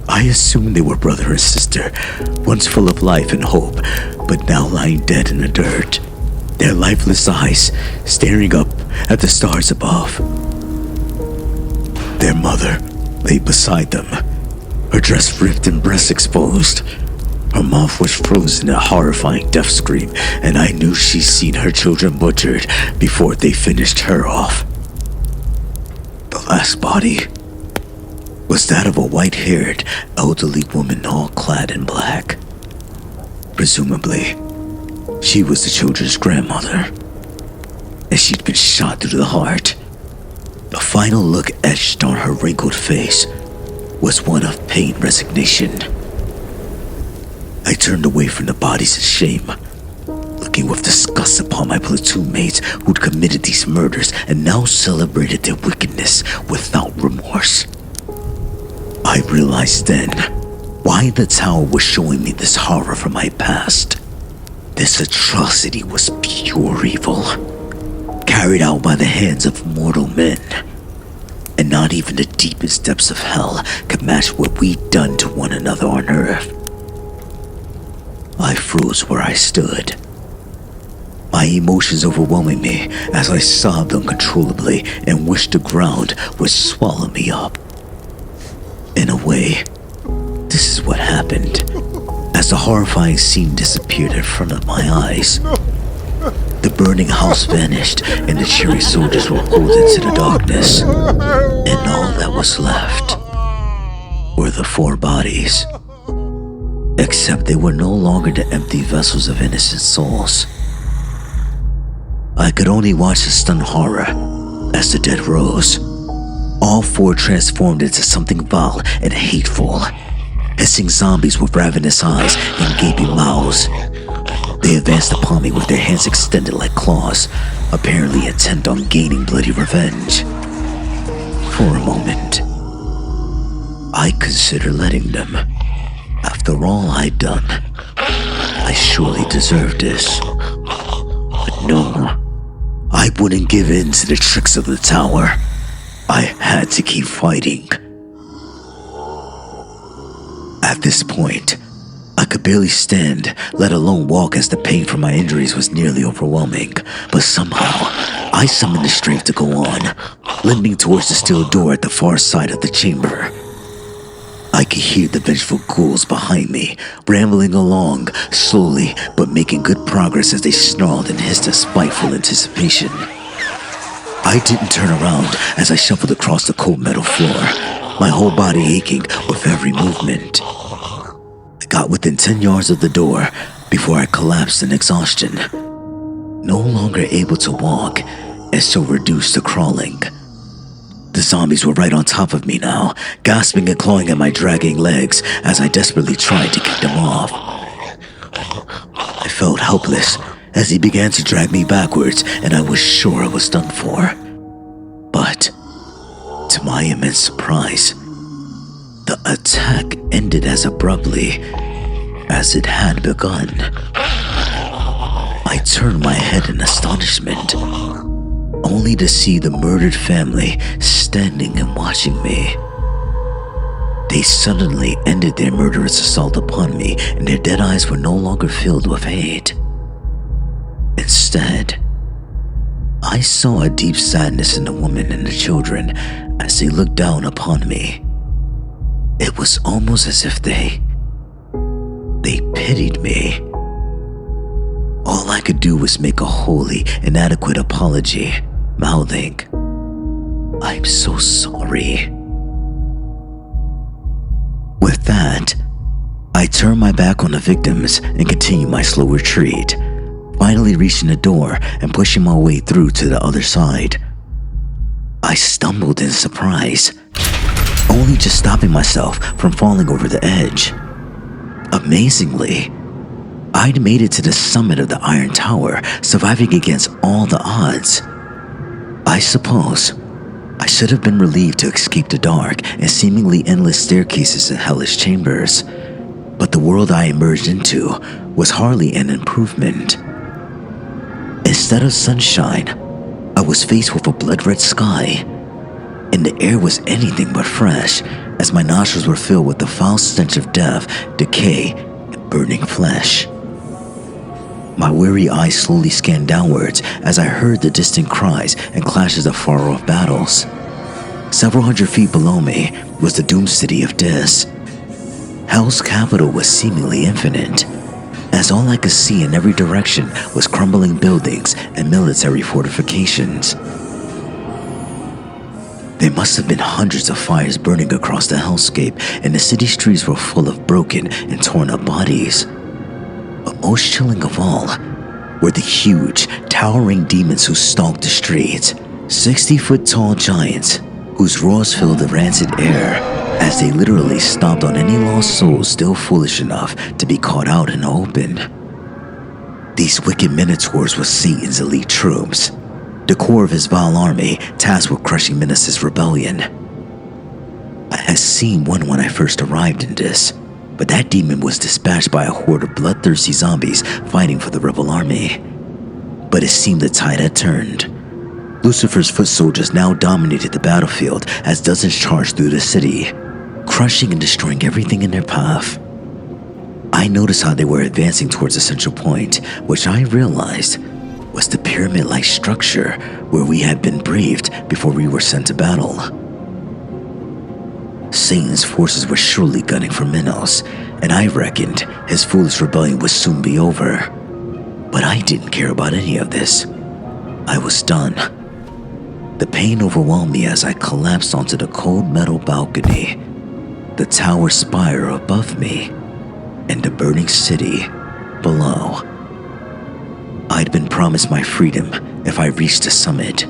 I assumed they were brother and sister, once full of life and hope, but now lying dead in the dirt, their lifeless eyes staring up at the stars above. Their mother lay beside them, her dress ripped and breasts exposed. Her mouth was frozen in a horrifying death scream, and I knew she'd seen her children butchered before they finished her off. The last body was that of a white-haired, elderly woman all clad in black. Presumably, she was the children's grandmother, and she'd been shot through the heart. A final look etched on her wrinkled face was one of pain and resignation. I turned away from the bodies in shame, looking with disgust upon my platoon mates who'd committed these murders and now celebrated their wickedness without remorse. I realized then why the tower was showing me this horror from my past. This atrocity was pure evil, carried out by the hands of mortal men, and not even the deepest depths of hell could match what we'd done to one another on Earth. I froze where I stood, my emotions overwhelming me as I sobbed uncontrollably and wished the ground would swallow me up. In a way, this is what happened. As the horrifying scene disappeared in front of my eyes, the burning house vanished and the cheery soldiers were pulled into the darkness, and all that was left were the 4 bodies. Except they were no longer the empty vessels of innocent souls. I could only watch the stunned horror as the dead rose. All 4 transformed into something vile and hateful, hissing zombies with ravenous eyes and gaping mouths. They advanced upon me with their hands extended like claws, apparently intent on gaining bloody revenge. For a moment, I considered letting them. After all I'd done, I surely deserved this. But no, I wouldn't give in to the tricks of the tower. I had to keep fighting. At this point, I could barely stand, let alone walk, as the pain from my injuries was nearly overwhelming. But somehow, I summoned the strength to go on, limping towards the steel door at the far side of the chamber. I could hear the vengeful ghouls behind me, rambling along, slowly but making good progress as they snarled and hissed in spiteful anticipation. I didn't turn around as I shuffled across the cold metal floor, my whole body aching with every movement. I got within 10 yards of the door before I collapsed in exhaustion, no longer able to walk and so reduced to crawling. The zombies were right on top of me now, gasping and clawing at my dragging legs as I desperately tried to kick them off. I felt helpless as he began to drag me backwards, and I was sure I was done for. But, to my immense surprise, the attack ended as abruptly as it had begun. I turned my head in astonishment, only to see the murdered family standing and watching me. They suddenly ended their murderous assault upon me, and their dead eyes were no longer filled with hate. Instead, I saw a deep sadness in the woman and the children as they looked down upon me. It was almost as if they pitied me. All I could do was make a wholly inadequate apology, mouthing, "I'm so sorry." With that, I turned my back on the victims and continued my slow retreat, finally reaching the door and pushing my way through to the other side. I stumbled in surprise, only just stopping myself from falling over the edge. Amazingly, I'd made it to the summit of the Iron Tower, surviving against all the odds. I suppose I should have been relieved to escape the dark and seemingly endless staircases and hellish chambers, but the world I emerged into was hardly an improvement. Instead of sunshine, I was faced with a blood-red sky, and the air was anything but fresh, as my nostrils were filled with the foul stench of death, decay, and burning flesh. My weary eyes slowly scanned downwards as I heard the distant cries and clashes of far-off battles. Several hundred feet below me was the doomed city of Dis. Hell's capital was seemingly infinite, as all I could see in every direction was crumbling buildings and military fortifications. There must have been hundreds of fires burning across the hellscape, and the city streets were full of broken and torn up bodies. But most chilling of all were the huge, towering demons who stalked the streets, 60-foot tall giants whose roars filled the rancid air as they literally stomped on any lost souls still foolish enough to be caught out in the open. These wicked minotaurs were Satan's elite troops, the core of his vile army tasked with crushing Menace's rebellion. I had seen one when I first arrived in this, but that demon was dispatched by a horde of bloodthirsty zombies fighting for the rebel army. But it seemed the tide had turned. Lucifer's foot soldiers now dominated the battlefield as dozens charged through the city, crushing and destroying everything in their path. I noticed how they were advancing towards the central point, which I realized was the pyramid-like structure where we had been briefed before we were sent to battle. Satan's forces were surely gunning for Minos, and I reckoned his foolish rebellion would soon be over. But I didn't care about any of this. I was done. The pain overwhelmed me as I collapsed onto the cold metal balcony, the tower spire above me, and the burning city below. I'd been promised my freedom if I reached the summit,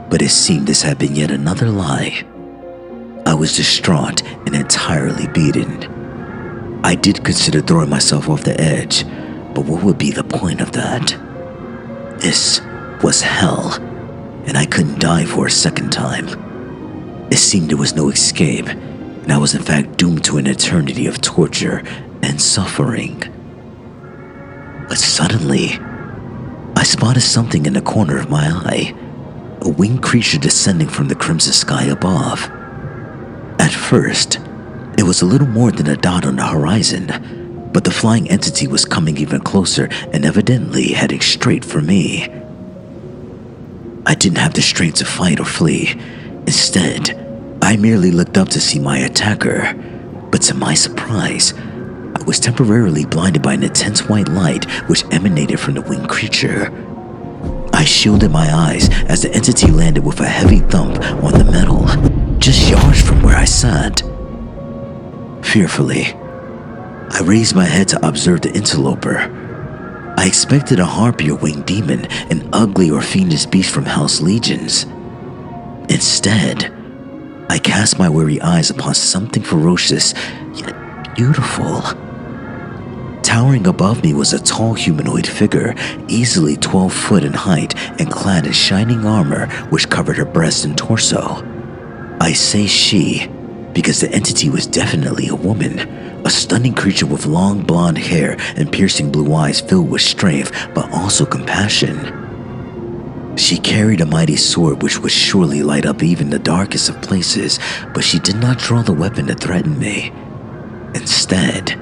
but it seemed this had been yet another lie. I was distraught and entirely beaten. I did consider throwing myself off the edge, but what would be the point of that? This was hell, and I couldn't die for a second time. It seemed there was no escape, and I was in fact doomed to an eternity of torture and suffering. But suddenly, I spotted something in the corner of my eye, a winged creature descending from the crimson sky above. At first, it was a little more than a dot on the horizon, but the flying entity was coming even closer and evidently heading straight for me. I didn't have the strength to fight or flee. Instead, I merely looked up to see my attacker, but to my surprise, I was temporarily blinded by an intense white light which emanated from the winged creature. I shielded my eyes as the entity landed with a heavy thump on the metal, just yards from where I sat. Fearfully, I raised my head to observe the interloper. I expected a harpy or winged demon, an ugly or fiendish beast from Hell's legions. Instead, I cast my weary eyes upon something ferocious, yet beautiful. Towering above me was a tall humanoid figure, easily 12 foot in height and clad in shining armor which covered her breast and torso. I say she, because the entity was definitely a woman, a stunning creature with long blonde hair and piercing blue eyes filled with strength but also compassion. She carried a mighty sword which would surely light up even the darkest of places, but she did not draw the weapon to threaten me. Instead,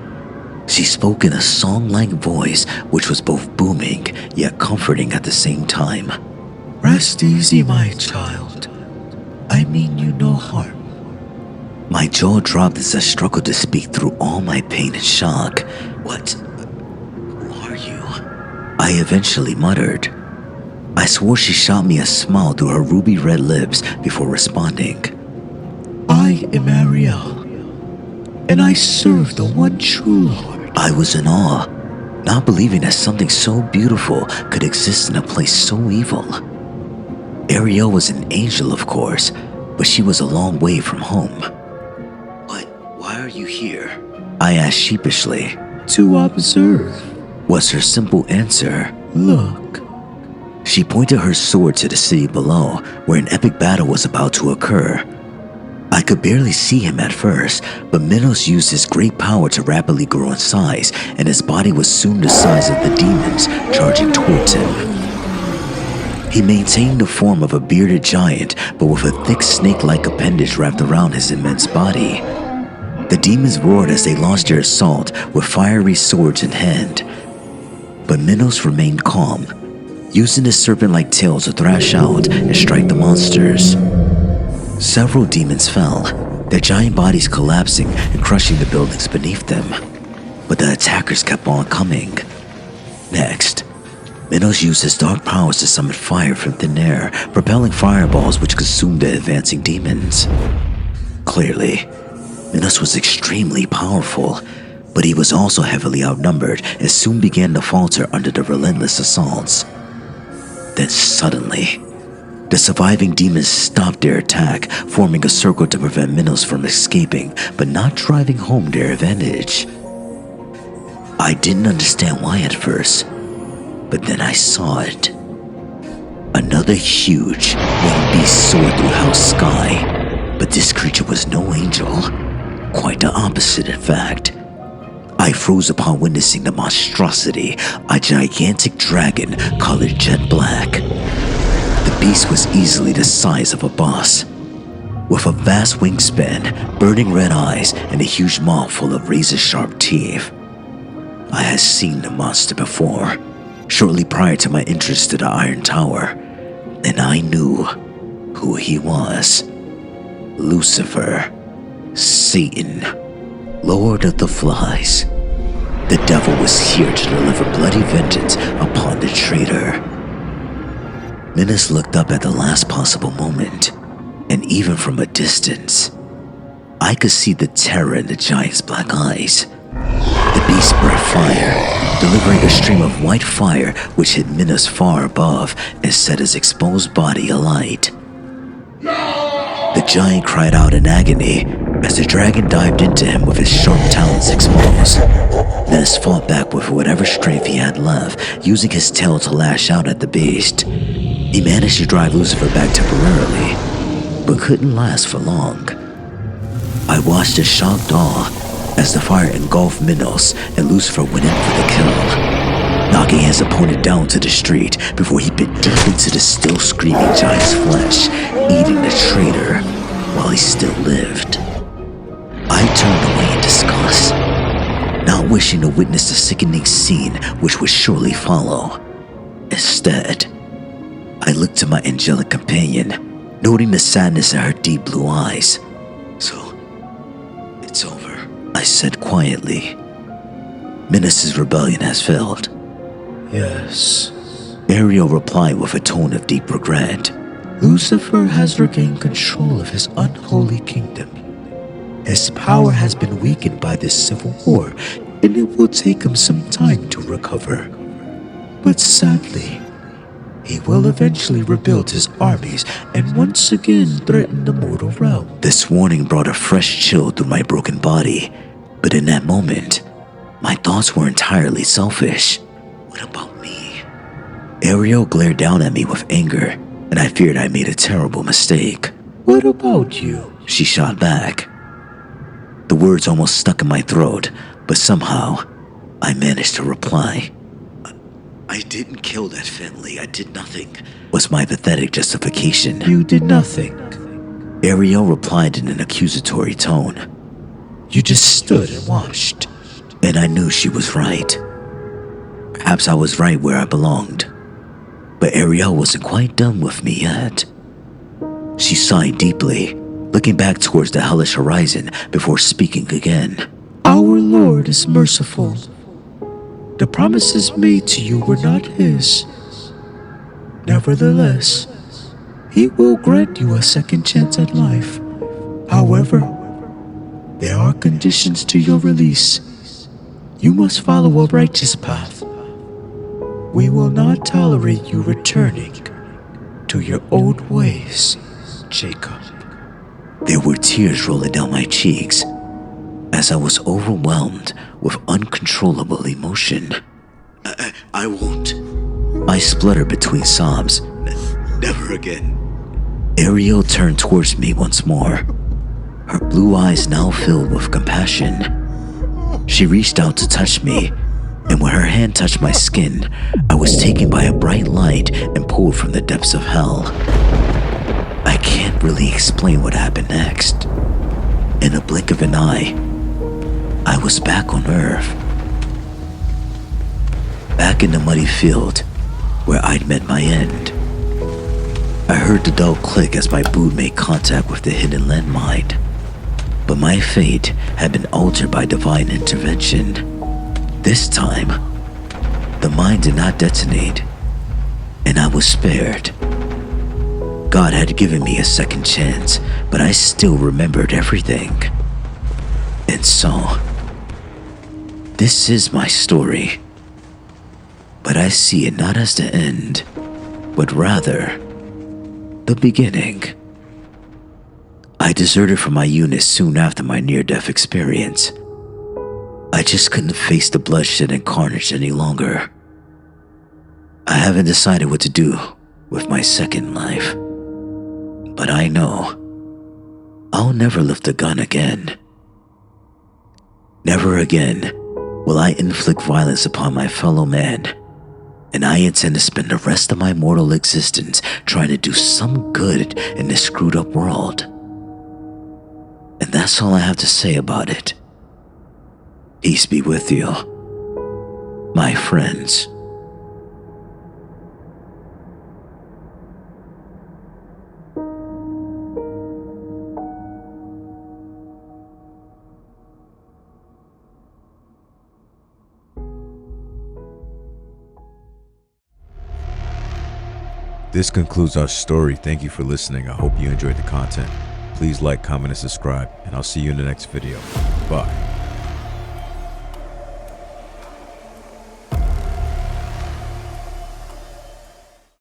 she spoke in a song-like voice which was both booming yet comforting at the same time. Rest easy, my child. I mean you no harm. My jaw dropped as I struggled to speak through all my pain and shock. Who are you? I eventually muttered. I swore she shot me a smile through her ruby red lips before responding. I am Ariel, and I serve the one true Lord. I was in awe, not believing that something so beautiful could exist in a place so evil. Ariel was an angel, of course, but she was a long way from home. Why are you here? I asked sheepishly. To observe, Was her simple answer. look. She pointed her sword to the city below, where an epic battle was about to occur. I could barely see him at first, but Minos used his great power to rapidly grow in size, and his body was soon the size of the demons charging towards him. He maintained the form of a bearded giant, but with a thick snake-like appendage wrapped around his immense body. The demons roared as they launched their assault with fiery swords in hand. But Minos remained calm, using his serpent-like tail to thrash out and strike the monsters. Several demons fell, their giant bodies collapsing and crushing the buildings beneath them. But the attackers kept on coming. Next, Minos used his dark powers to summon fire from thin air, propelling fireballs which consumed the advancing demons. Clearly, Minos was extremely powerful, but he was also heavily outnumbered and soon began to falter under the relentless assaults. Then suddenly, the surviving demons stopped their attack, forming a circle to prevent Minos from escaping, but not driving home their advantage. I didn't understand why at first, but then I saw it. Another huge, winged beast soared through hell's sky, but this creature was no angel. Quite the opposite, in fact. I froze upon witnessing the monstrosity, a gigantic dragon colored jet black. The beast was easily the size of a boss, with a vast wingspan, burning red eyes, and a huge maw full of razor-sharp teeth. I had seen the monster before, shortly prior to my entrance to the Iron Tower, and I knew who he was. Lucifer, Satan, Lord of the Flies. The devil was here to deliver bloody vengeance upon the traitor. Minos looked up at the last possible moment, and even from a distance, I could see the terror in the giant's black eyes. The beast spread fire, delivering a stream of white fire which hit Minos far above and set his exposed body alight. The giant cried out in agony as the dragon dived into him with his sharp talons exposed. Minos fought back with whatever strength he had left, using his tail to lash out at the beast. He managed to drive Lucifer back temporarily, but couldn't last for long. I watched in shocked awe as the fire engulfed Minos and Lucifer went in for the kill, knocking his opponent down to the street before he bit deep into the still screaming giant's flesh, eating the traitor while he still lived. I turned away in disgust, not wishing to witness the sickening scene which would surely follow. Instead, I looked to my angelic companion, noting the sadness in her deep blue eyes. So, it's over, I said quietly. Minos' rebellion has failed. Yes. Ariel replied with a tone of deep regret. Lucifer has regained control of his unholy kingdom. His power has been weakened by this civil war, and it will take him some time to recover. But sadly, he will eventually rebuild his armies and once again threaten the mortal realm. This warning brought a fresh chill through my broken body, but in that moment, my thoughts were entirely selfish. What about me? Ariel glared down at me with anger, and I feared I made a terrible mistake. What about you? She shot back. The words almost stuck in my throat, but somehow, I managed to reply. I didn't kill that family. I did nothing. Was my pathetic justification. You did nothing. Ariel replied in an accusatory tone. You just stood and watched. And I knew she was right. Perhaps I was right where I belonged. But Ariel wasn't quite done with me yet. She sighed deeply, looking back towards the hellish horizon before speaking again. Our Lord is merciful. The promises made to you were not his. Nevertheless, he will grant you a second chance at life. However, there are conditions to your release. You must follow a righteous path. We will not tolerate you returning to your old ways, Jacob. There were tears rolling down my cheeks as I was overwhelmed with uncontrollable emotion. I won't. I spluttered between sobs. Never again. Ariel turned towards me once more, her blue eyes now filled with compassion. She reached out to touch me, and when her hand touched my skin, I was taken by a bright light and pulled from the depths of hell. I can't really explain what happened next. In a blink of an eye, I was back on Earth. Back in the muddy field where I'd met my end. I heard the dull click as my boot made contact with the hidden landmine. But my fate had been altered by divine intervention. This time, the mine did not detonate, and I was spared. God had given me a second chance, but I still remembered everything. And so, this is my story. But I see it not as the end, but rather the beginning. I deserted from my unit soon after my near-death experience. I just couldn't face the bloodshed and carnage any longer. I haven't decided what to do with my second life. But I know I'll never lift a gun again. Never again will I inflict violence upon my fellow man. And I intend to spend the rest of my mortal existence trying to do some good in this screwed up world. And that's all I have to say about it. Peace be with you, my friends. This concludes our story. Thank you for listening. I hope you enjoyed the content. Please like, comment, and subscribe, and I'll see you in the next video. Bye.